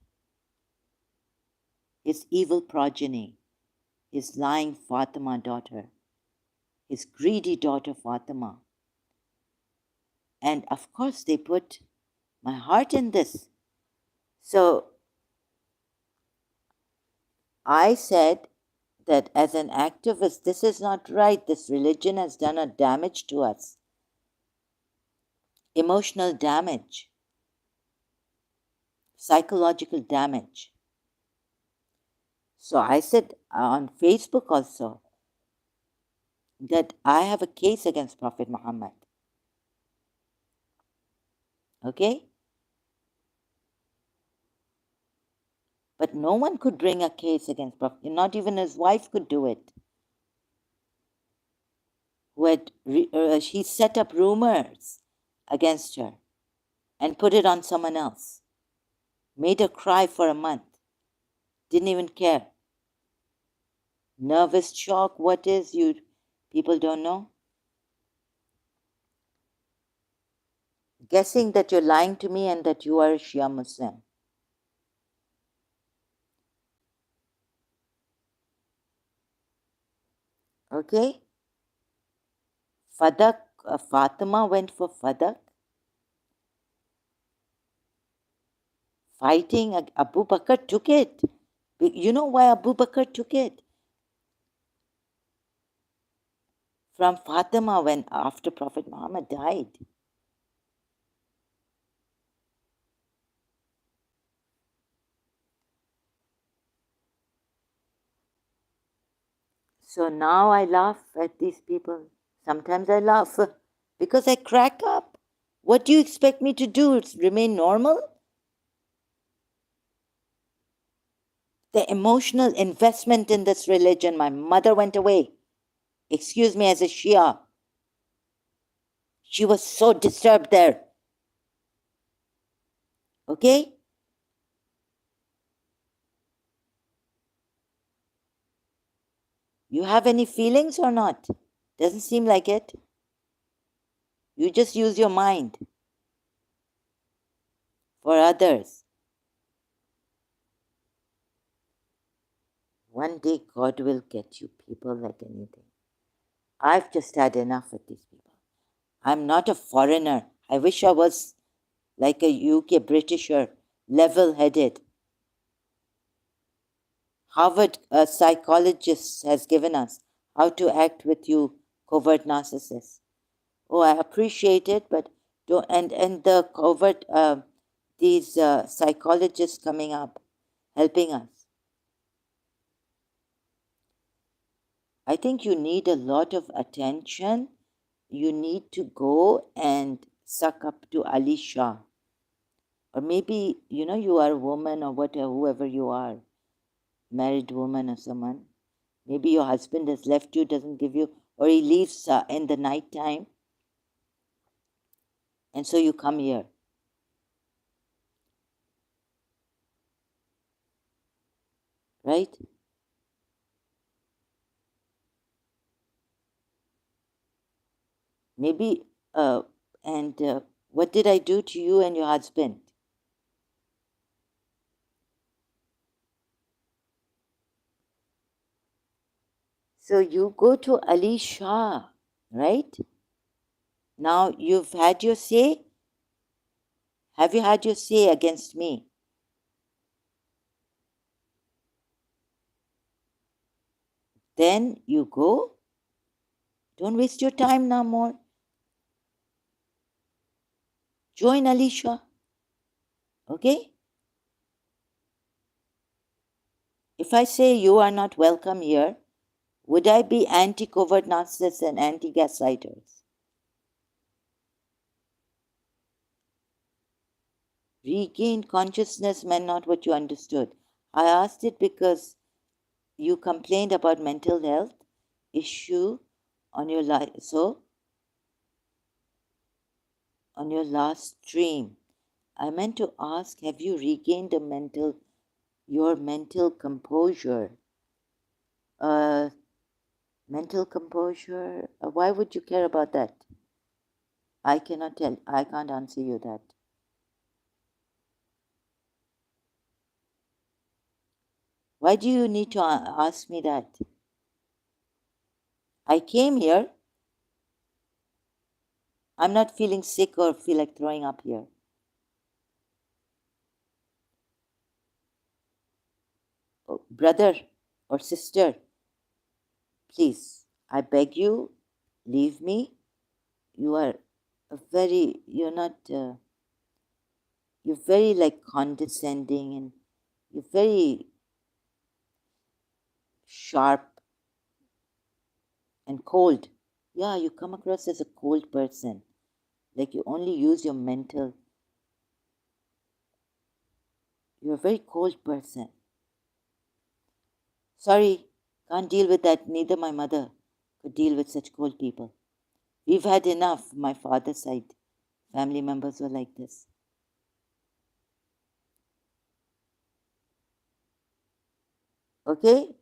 His evil progeny, his lying Fatima daughter, his greedy daughter Fatima. And of course, they put my heart in this. So I said that as an activist, this is not right. This religion has done a damage to us, emotional damage, psychological damage. So I said on Facebook also that I have a case against Prophet Muhammad. Okay? But no one could bring a case against Prophet. Not even his wife could do it. She set up rumors against her and put it on someone else. Made her cry for a month. Didn't even care. Nervous shock, what is? You people don't know? Guessing that you're lying to me and that you are a Shia Muslim. Okay? Fadak, Fatima went for Fadak. Fighting, Abu Bakr took it. You know why Abu Bakr took it? From Fatima when after Prophet Muhammad died. So now I laugh at these people. Sometimes I laugh because I crack up. What do you expect me to do? Remain normal? The emotional investment in this religion. My mother went away. Excuse me, as a Shia. She was so disturbed there. Okay? You have any feelings or not? Doesn't seem like it. You just use your mind for others. One day God will get you people like anything. I've just had enough of these people. I'm not a foreigner. I wish I was like a UK Britisher, level headed. Harvard psychologist has given us how to act with you covert narcissists. Oh, I appreciate it, but don't, and the covert, these psychologists coming up, helping us. I think you need a lot of attention. You need to go and suck up to Ali Shah. Or maybe, you are a woman or whatever, whoever you are, married woman or someone. Maybe your husband has left you, doesn't give you, or he leaves in the night time. And so you come here. Right? Maybe, what did I do to you and your husband? So you go to Ali Shah, right? Now you've had your say. Have you had your say against me? Then you go. Don't waste your time no more. Join Ali Shah. Okay? If I say you are not welcome here, would I be anti-covert narcissists and anti-gaslighters? Regain consciousness meant not what you understood. I asked it because you complained about mental health issue on your life. So, on your last stream, I meant to ask, have you regained your mental composure? Mental composure? Why would you care about that? I cannot tell. I can't answer you that. Why do you need to ask me that? I came here. I'm not feeling sick or feel like throwing up here. Oh, brother or sister, please, I beg you, leave me. You are you're not, you're very like condescending and you're very sharp and cold. Yeah, you come across as a cold person. Like you only use your mental. You're a very cold person. Sorry, can't deal with that. Neither my mother could deal with such cold people. We've had enough. My father's side family members were like this. Okay?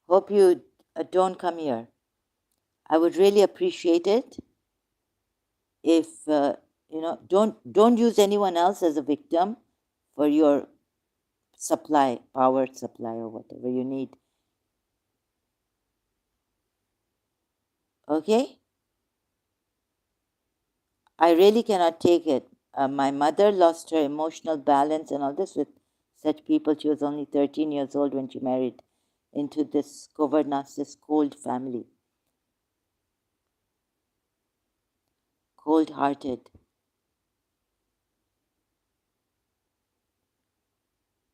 Hope you don't come here. I would really appreciate it if don't use anyone else as a victim for your power supply or whatever you need. Okay? I really cannot take it. My mother lost her emotional balance and all this with such people. She was only 13 years old when she married into this governance's cold family. Cold hearted,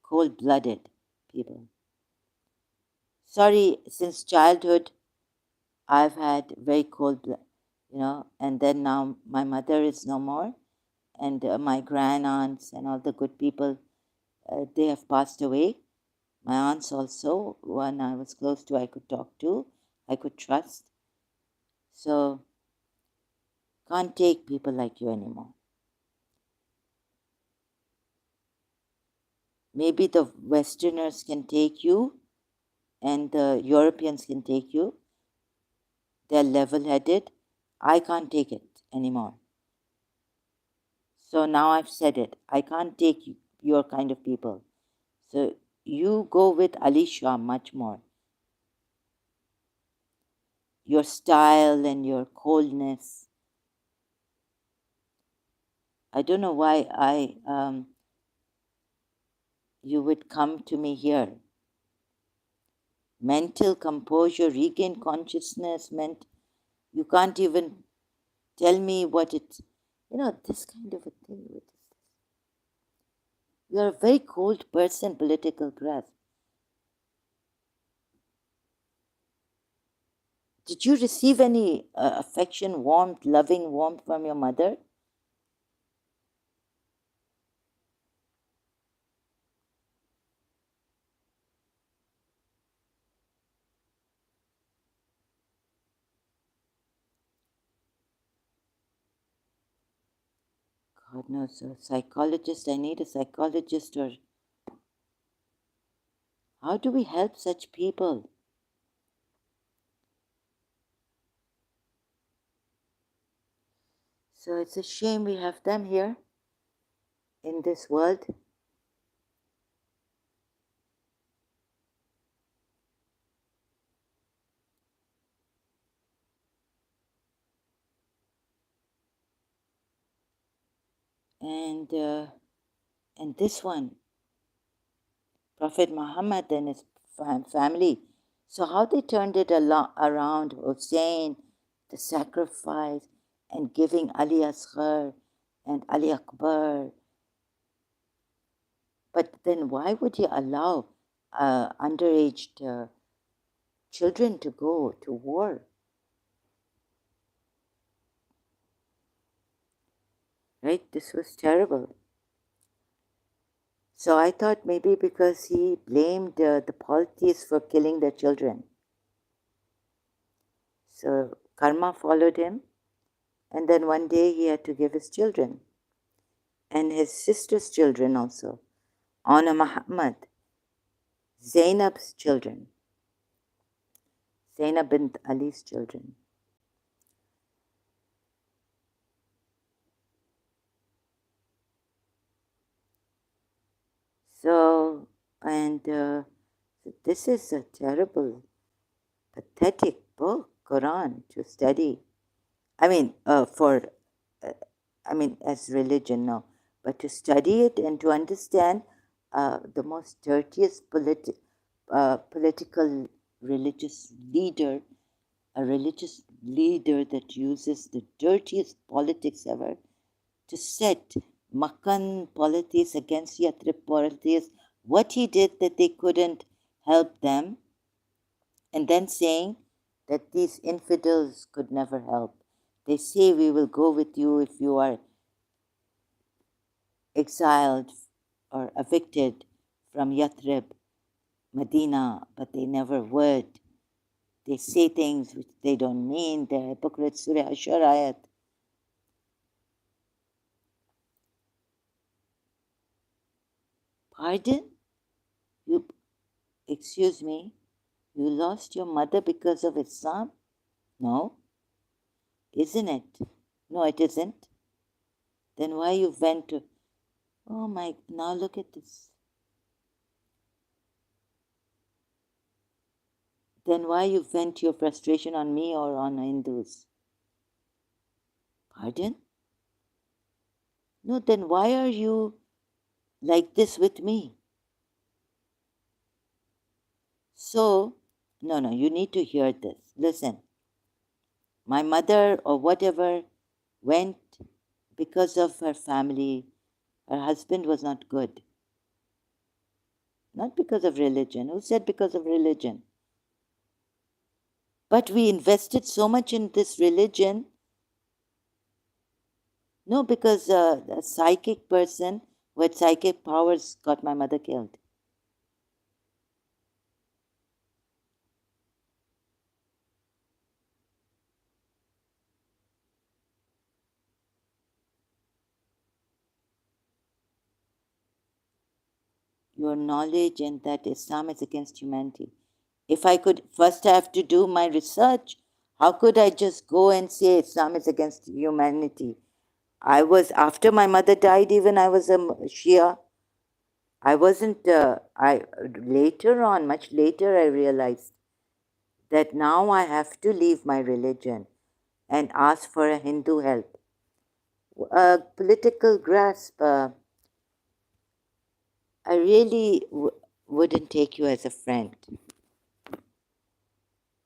cold blooded people. Sorry, since childhood, I've had very cold blood, and then now my mother is no more, and my grand-aunts and all the good people, they have passed away. My aunts also, one I was close to, I could talk to, I could trust. So, can't take people like you anymore. Maybe the Westerners can take you and the Europeans can take you. They're level headed. I can't take it anymore. So now I've said it. I can't take your kind of people. So you go with Alisha much more. Your style and your coldness. I don't know why you would come to me here. Mental composure, regain consciousness meant you can't even tell me what it's, this kind of a thing. You're a very cold person, political grasp. Did you receive any affection, warmth, loving warmth from your mother? God knows, a psychologist. I need a psychologist. Or how do we help such people? So it's a shame we have them here in this world. And this one, Prophet Muhammad and his family. So how they turned it around, Hussein, the sacrifice, and giving Ali Asghar and Ali Akbar. But then why would he allow underage children to go to war? Right? This was terrible. So I thought maybe because he blamed the polytheists for killing their children. So karma followed him, and then one day he had to give his children and his sister's children also. Honor Muhammad, Zainab's children. Zainab bint Ali's children. So, this is a terrible, pathetic book, Quran, to study. I mean, as religion, no, but to study it and to understand the most dirtiest political religious leader, a religious leader that uses the dirtiest politics ever to set Makkan politics against Yathrib politics, what he did that they couldn't help them, and then saying that these infidels could never help. They say we will go with you if you are exiled or evicted from Yathrib, Medina, but they never would. They say things which they don't mean. They're hypocrites. Surah Ashar ayat. Pardon? You, excuse me, you lost your mother because of Islam? No. Isn't it? No, it isn't. Then why you went to... Oh my, now look at this. Then why you vent your frustration on me or on Hindus? Pardon? No, then why are you like this with me? So, no, you need to hear this. Listen, my mother or whatever went because of her family. Her husband was not good. Not because of religion. Who said because of religion? But we invested so much in this religion. No, because a psychic person who had psychic powers got my mother killed. Your knowledge and that Islam is against humanity. If I could first have to do my research, how could I just go and say Islam is against humanity? I was, after my mother died, even I was a Shia. I wasn't, later on, much later, I realized that now I have to leave my religion and ask for a Hindu help. A political grasp, I really wouldn't take you as a friend,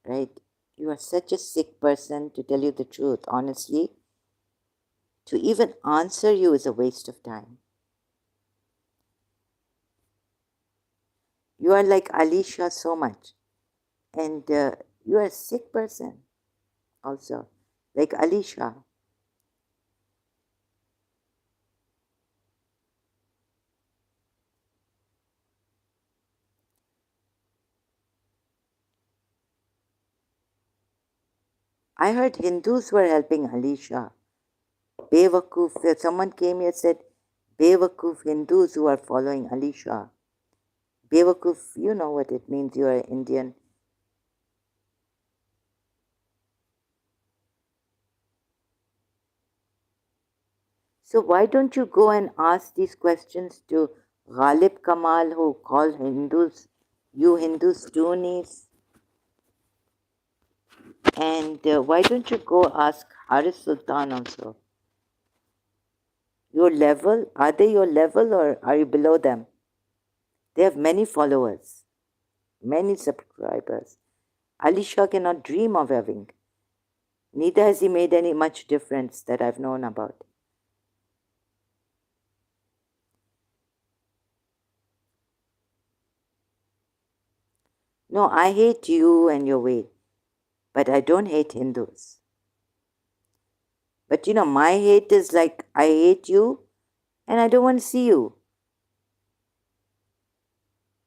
right? You are such a sick person, to tell you the truth, honestly. To even answer you is a waste of time. You are like Alicia so much. And you are a sick person also, like Alicia. I heard Hindus were helping Alicia. Bewakoof, someone came here and said, Bewakoof Hindus who are following Alicia. Bewakoof, you know what it means, you are Indian. So why don't you go and ask these questions to Ghalib Kamal, who call Hindus, you Hindus Sunnis? And why don't you go ask Haris Sultan also? Your level, are they your level or are you below them? They have many followers, many subscribers. Ali Shah cannot dream of having. Neither has he made any much difference that I've known about. No, I hate you and your way, but I don't hate Hindus. But my hate is like I hate you and I don't want to see you.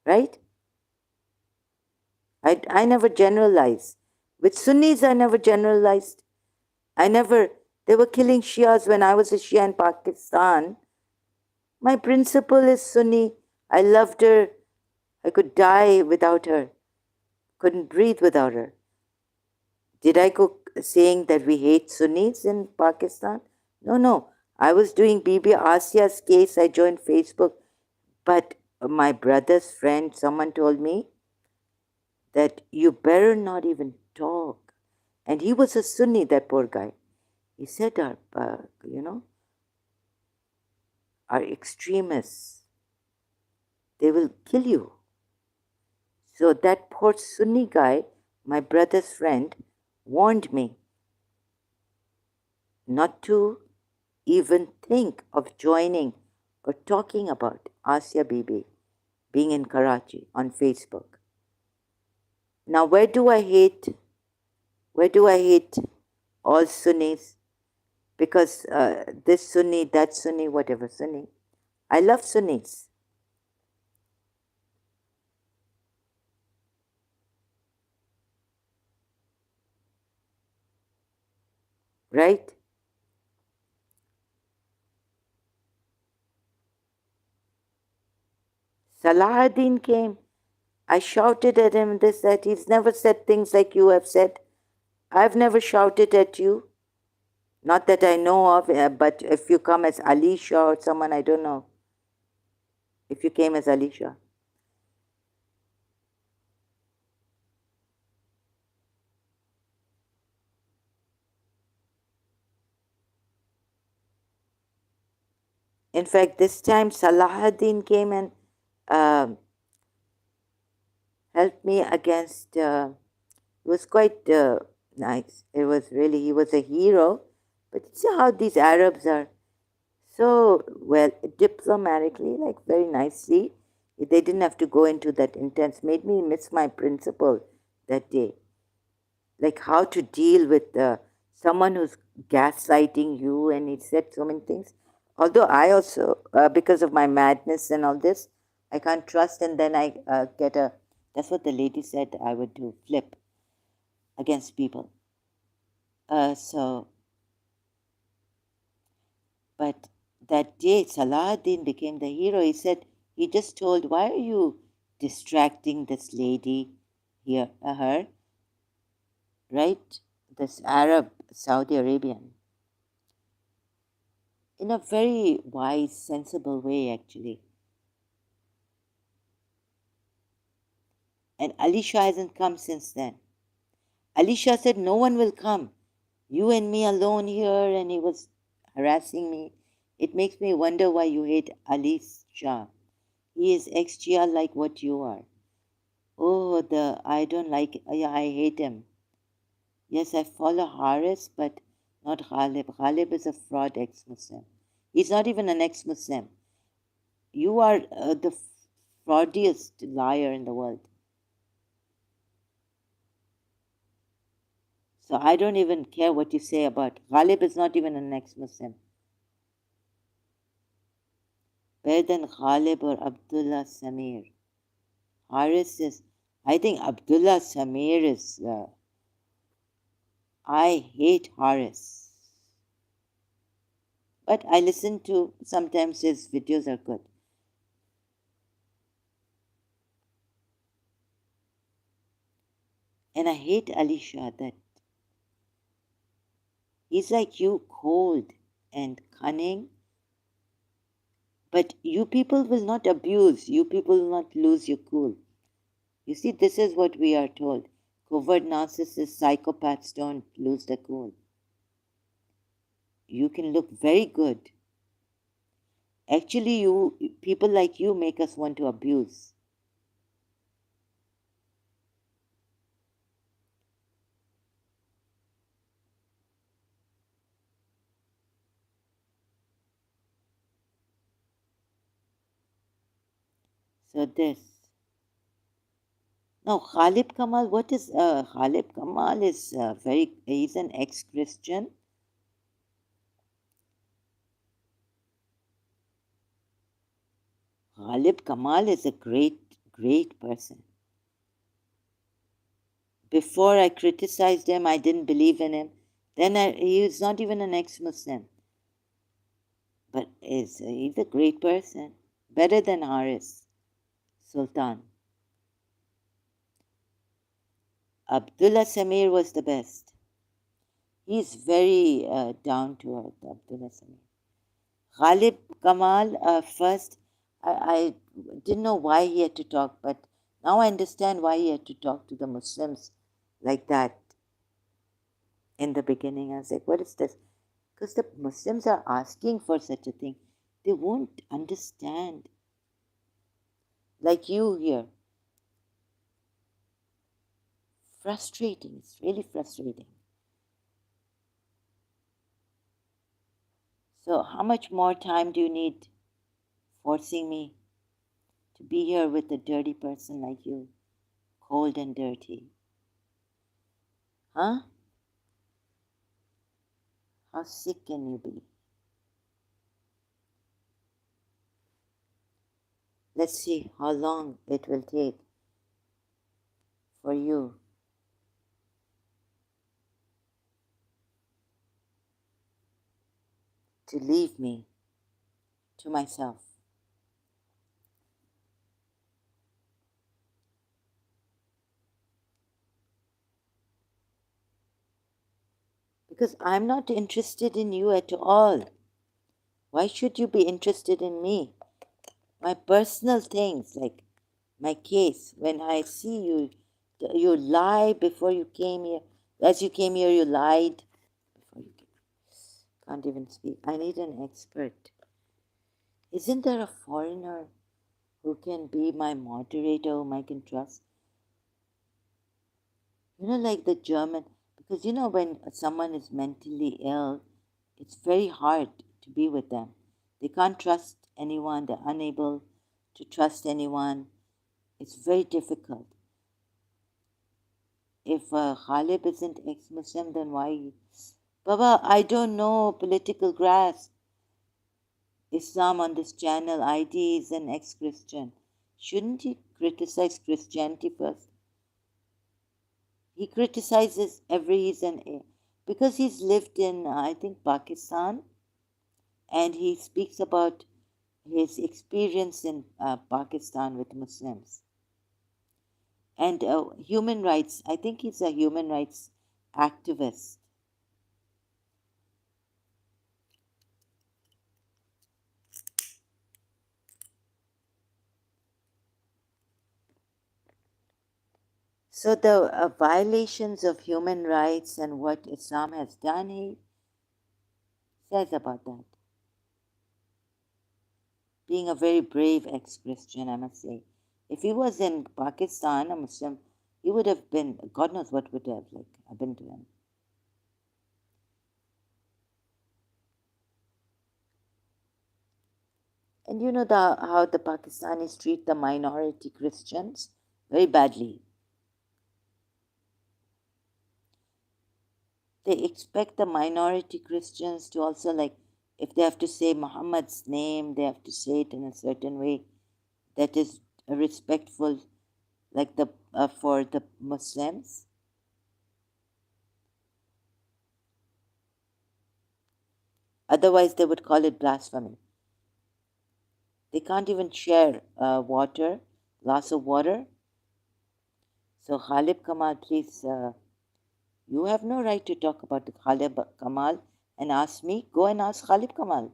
Right? I never generalize. With Sunnis, I never generalized. They were killing Shias when I was a Shia in Pakistan. My principal is Sunni. I loved her. I could die without her. Couldn't breathe without her. Did I go saying that we hate Sunnis in Pakistan? No, no. I was doing Bibi Asia's case. I joined Facebook. But my brother's friend, someone told me that you better not even talk. And he was a Sunni, that poor guy. He said, our extremists, they will kill you. So that poor Sunni guy, my brother's friend, warned me not to even think of joining or talking about Asia Bibi being in Karachi on Facebook. Now, where do I hate? Where do I hate all Sunnis? Because this Sunni, that Sunni, whatever Sunni. I love Sunnis. Right? Salahuddin came. I shouted at him this, that. He's never said things like you have said. I've never shouted at you. Not that I know of, but if you come as Alicia or someone, I don't know. If you came as Alicia. In fact, this time Salahuddin came and helped me against, it was quite nice. It was really, he was a hero. But see how these Arabs are so, well, diplomatically, like very nicely. They didn't have to go into that intense. Made me miss my principal that day. Like how to deal with someone who's gaslighting you, and he said so many things. Although I also, because of my madness and all this, I can't trust, and then I get a, that's what the lady said I would do, flip against people. But that day, Salahuddin became the hero. He said, he just told, why are you distracting this lady here, her, right? This Arab, Saudi Arabian. In a very wise, sensible way, actually. And Alicia hasn't come since then. Alicia said, no one will come. You and me alone here, and he was harassing me. It makes me wonder why you hate Ali Shah. He is ex-Shia like what you are. Oh, I don't like, I hate him. Yes, I follow Haris, but not Ghalib. Ghalib is a fraud ex-Muslim. He's not even an ex-Muslim. You are the fraudiest liar in the world. So I don't even care what you say about Ghalib is not even an ex-Muslim. Better than Ghalib or Abdullah Samir. Haris is, I think Abdullah Samir is, I hate Haris. But I listen to, sometimes his videos are good. And I hate Alicia, that he's like you, cold and cunning. But you people will not abuse. You people will not lose your cool. You see, this is what we are told. Covert narcissists, psychopaths don't lose their cool. You can look very good. Actually, people like you make us want to abuse. So this. Now, Khalib Kamal, what is Khalib Kamal is he's an ex-Christian. Khalib Kamal is a great, great person. Before I criticized him, I didn't believe in him. Then he was not even an ex-Muslim. But he's a great person. Better than Haris Sultan. Abdullah Samir was the best. He's very down to earth, Abdullah Sami. Ghalib Kamal, first, I didn't know why he had to talk, but now I understand why he had to talk to the Muslims like that in the beginning. I was like, what is this? Because the Muslims are asking for such a thing. They won't understand. Like you here. Frustrating. It's really frustrating. So, how much more time do you need forcing me to be here with a dirty person like you? Cold and dirty. Huh? How sick can you be? Let's see how long it will take for you to leave me to myself. Because I'm not interested in you at all. Why should you be interested in me? My personal things, like my case, when I see you, you lie before you came here. As you came here, you lied. Before you came. Can't even speak. I need an expert. Isn't there a foreigner who can be my moderator, whom I can trust? Like the German, because when someone is mentally ill, it's very hard to be with them. They can't trust anyone, they're unable to trust anyone. It's very difficult. If Ghalib isn't ex-Muslim, then why? Baba, I don't know political grass. Islam on this channel, ID is an ex-Christian. Shouldn't he criticize Christianity first? He criticizes every reason because he's lived in, I think, Pakistan, and he speaks about his experience in Pakistan with Muslims and human rights. I think he's a human rights activist. So the violations of human rights and what Islam has done, he says about that. Being a very brave ex-Christian, I must say. If he was in Pakistan, a Muslim, he would have been, God knows what would have happened to him. And how the Pakistanis treat the minority Christians? Very badly. They expect the minority Christians to also, like, if they have to say Muhammad's name, they have to say it in a certain way that is respectful, like for the Muslims. Otherwise, they would call it blasphemy. They can't even share glass of water. So Ghalib Kamal, please, you have no right to talk about Ghalib Kamal and ask me. Go and ask Ghalib Kamal.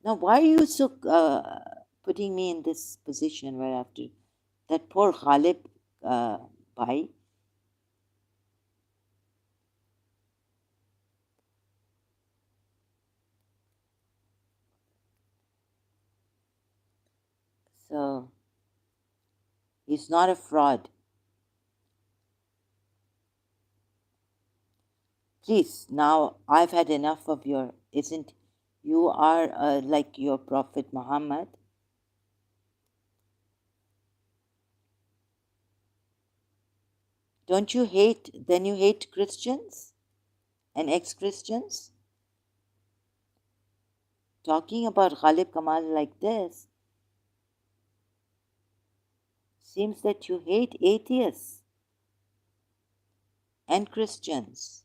Now, why are you so putting me in this position where I have to, that poor Ghalib Bhai, so he's not a fraud. Please, now I've had enough of you are like your Prophet Muhammad. Don't you then you hate Christians and ex-Christians? Talking about Ghalib Kamal like this seems that you hate atheists and Christians.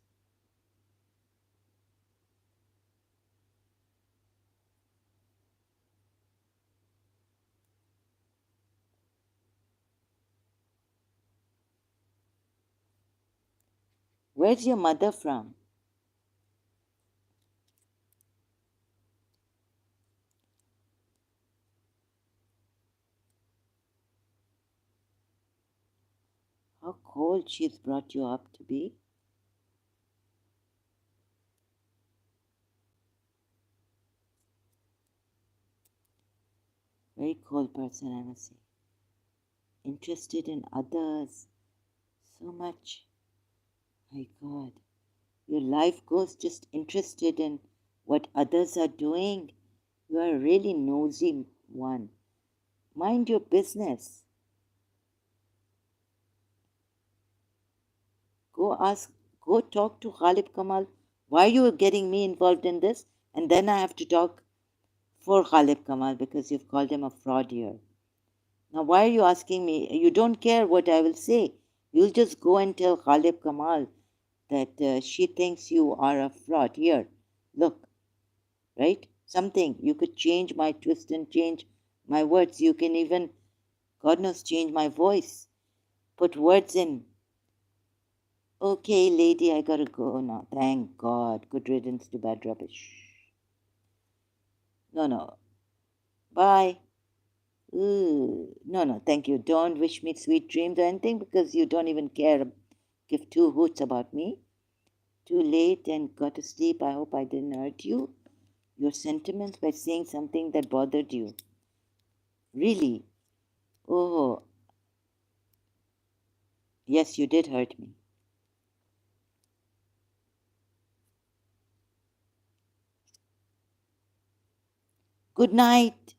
Where's your mother from? How cold she's brought you up to be. Very cold person, I must say. Interested in others so much. My God. Your life goes just interested in what others are doing. You are a really nosy one. Mind your business. Go talk to Khalib Kamal. Why are you getting me involved in this? And then I have to talk for Khalib Kamal because you've called him a fraud here. Now, why are you asking me? You don't care what I will say. You'll just go and tell Khalib Kamal that she thinks you are a fraud. Here, look, right? Something. You could change my twist and change my words. You can even, God knows, change my voice. Put words in. Okay, lady, I gotta go now. Thank God. Good riddance to bad rubbish. No. Bye. Ooh. No, thank you. Don't wish me sweet dreams or anything because you don't even care. Give two hoots about me. Too late and got to sleep. I hope I didn't hurt you. Your sentiments by saying something that bothered you. Really? Oh, yes, you did hurt me. Good night.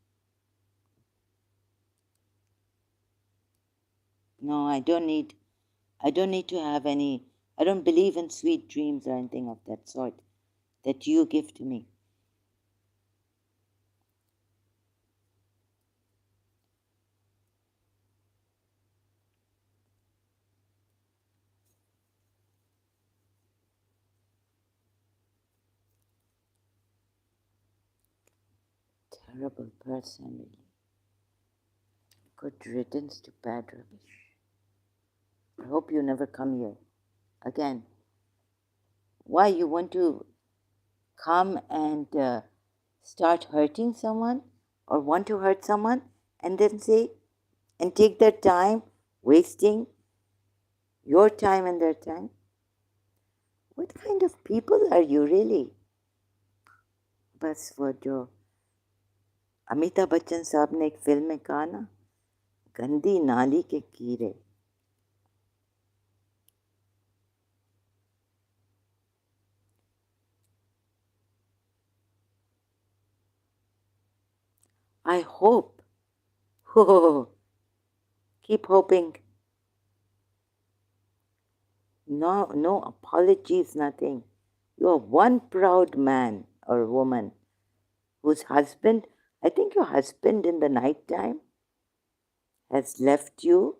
No, I don't need to have any. I don't believe in sweet dreams or anything of that sort that you give to me. Terrible person, really. Good riddance to bad rubbish. I hope you never come here again. Why you want to come and start hurting someone or want to hurt someone and then say and take their time, wasting your time and their time? What kind of people are you really? बस वो जो अमिताभ बच्चन साहब ने एक film में कहा ना, गंदी नाली के कीड़े. I hope. Oh, keep hoping. No apologies, nothing. You are one proud man or woman whose husband, I think your husband in the night time has left you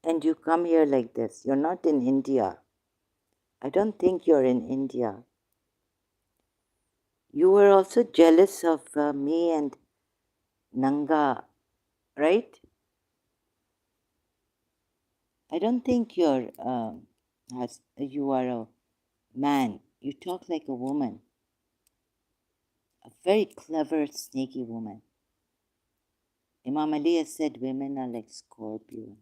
and you come here like this. You're not in India. I don't think you're in India. You were also jealous of me and Nanga, right? I don't think you are a man. You talk like a woman, a very clever, sneaky woman. Imam Ali has said women are like scorpions.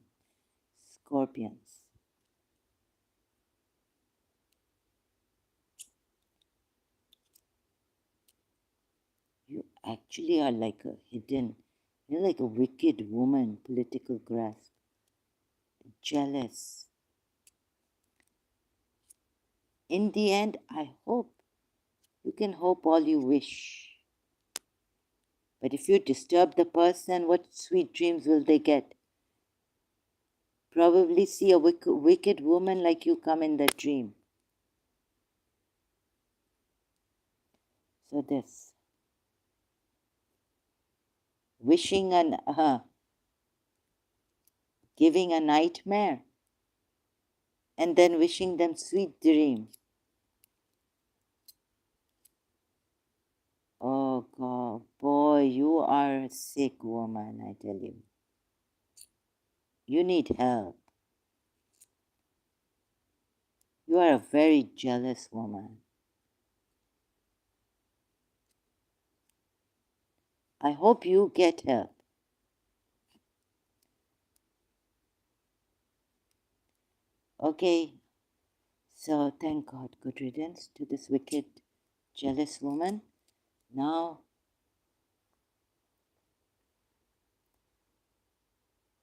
You actually are like you're like a wicked woman, political grasp, jealous. In the end, I hope you can hope all you wish. But if you disturb the person, what sweet dreams will they get? Probably see a wicked woman like you come in their dream. So this wishing giving a nightmare and then wishing them sweet dreams. Oh God, boy, you are a sick woman, I tell you. You need help. You are a very jealous woman. I hope you get help. Okay, so thank God, good riddance to this wicked, jealous woman. Now,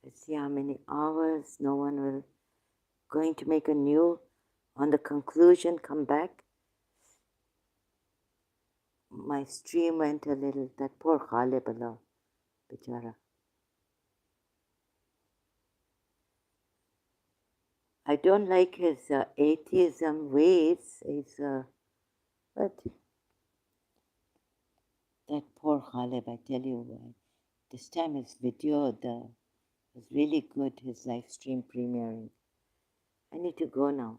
let's see how many hours. No one will going to make a new on the conclusion. Come back. My stream went a little. That poor Khalib Allah, bichara. I don't like his atheism ways. But that poor Khalib, I tell you, this time his video was really good. His live stream premiering. I need to go now.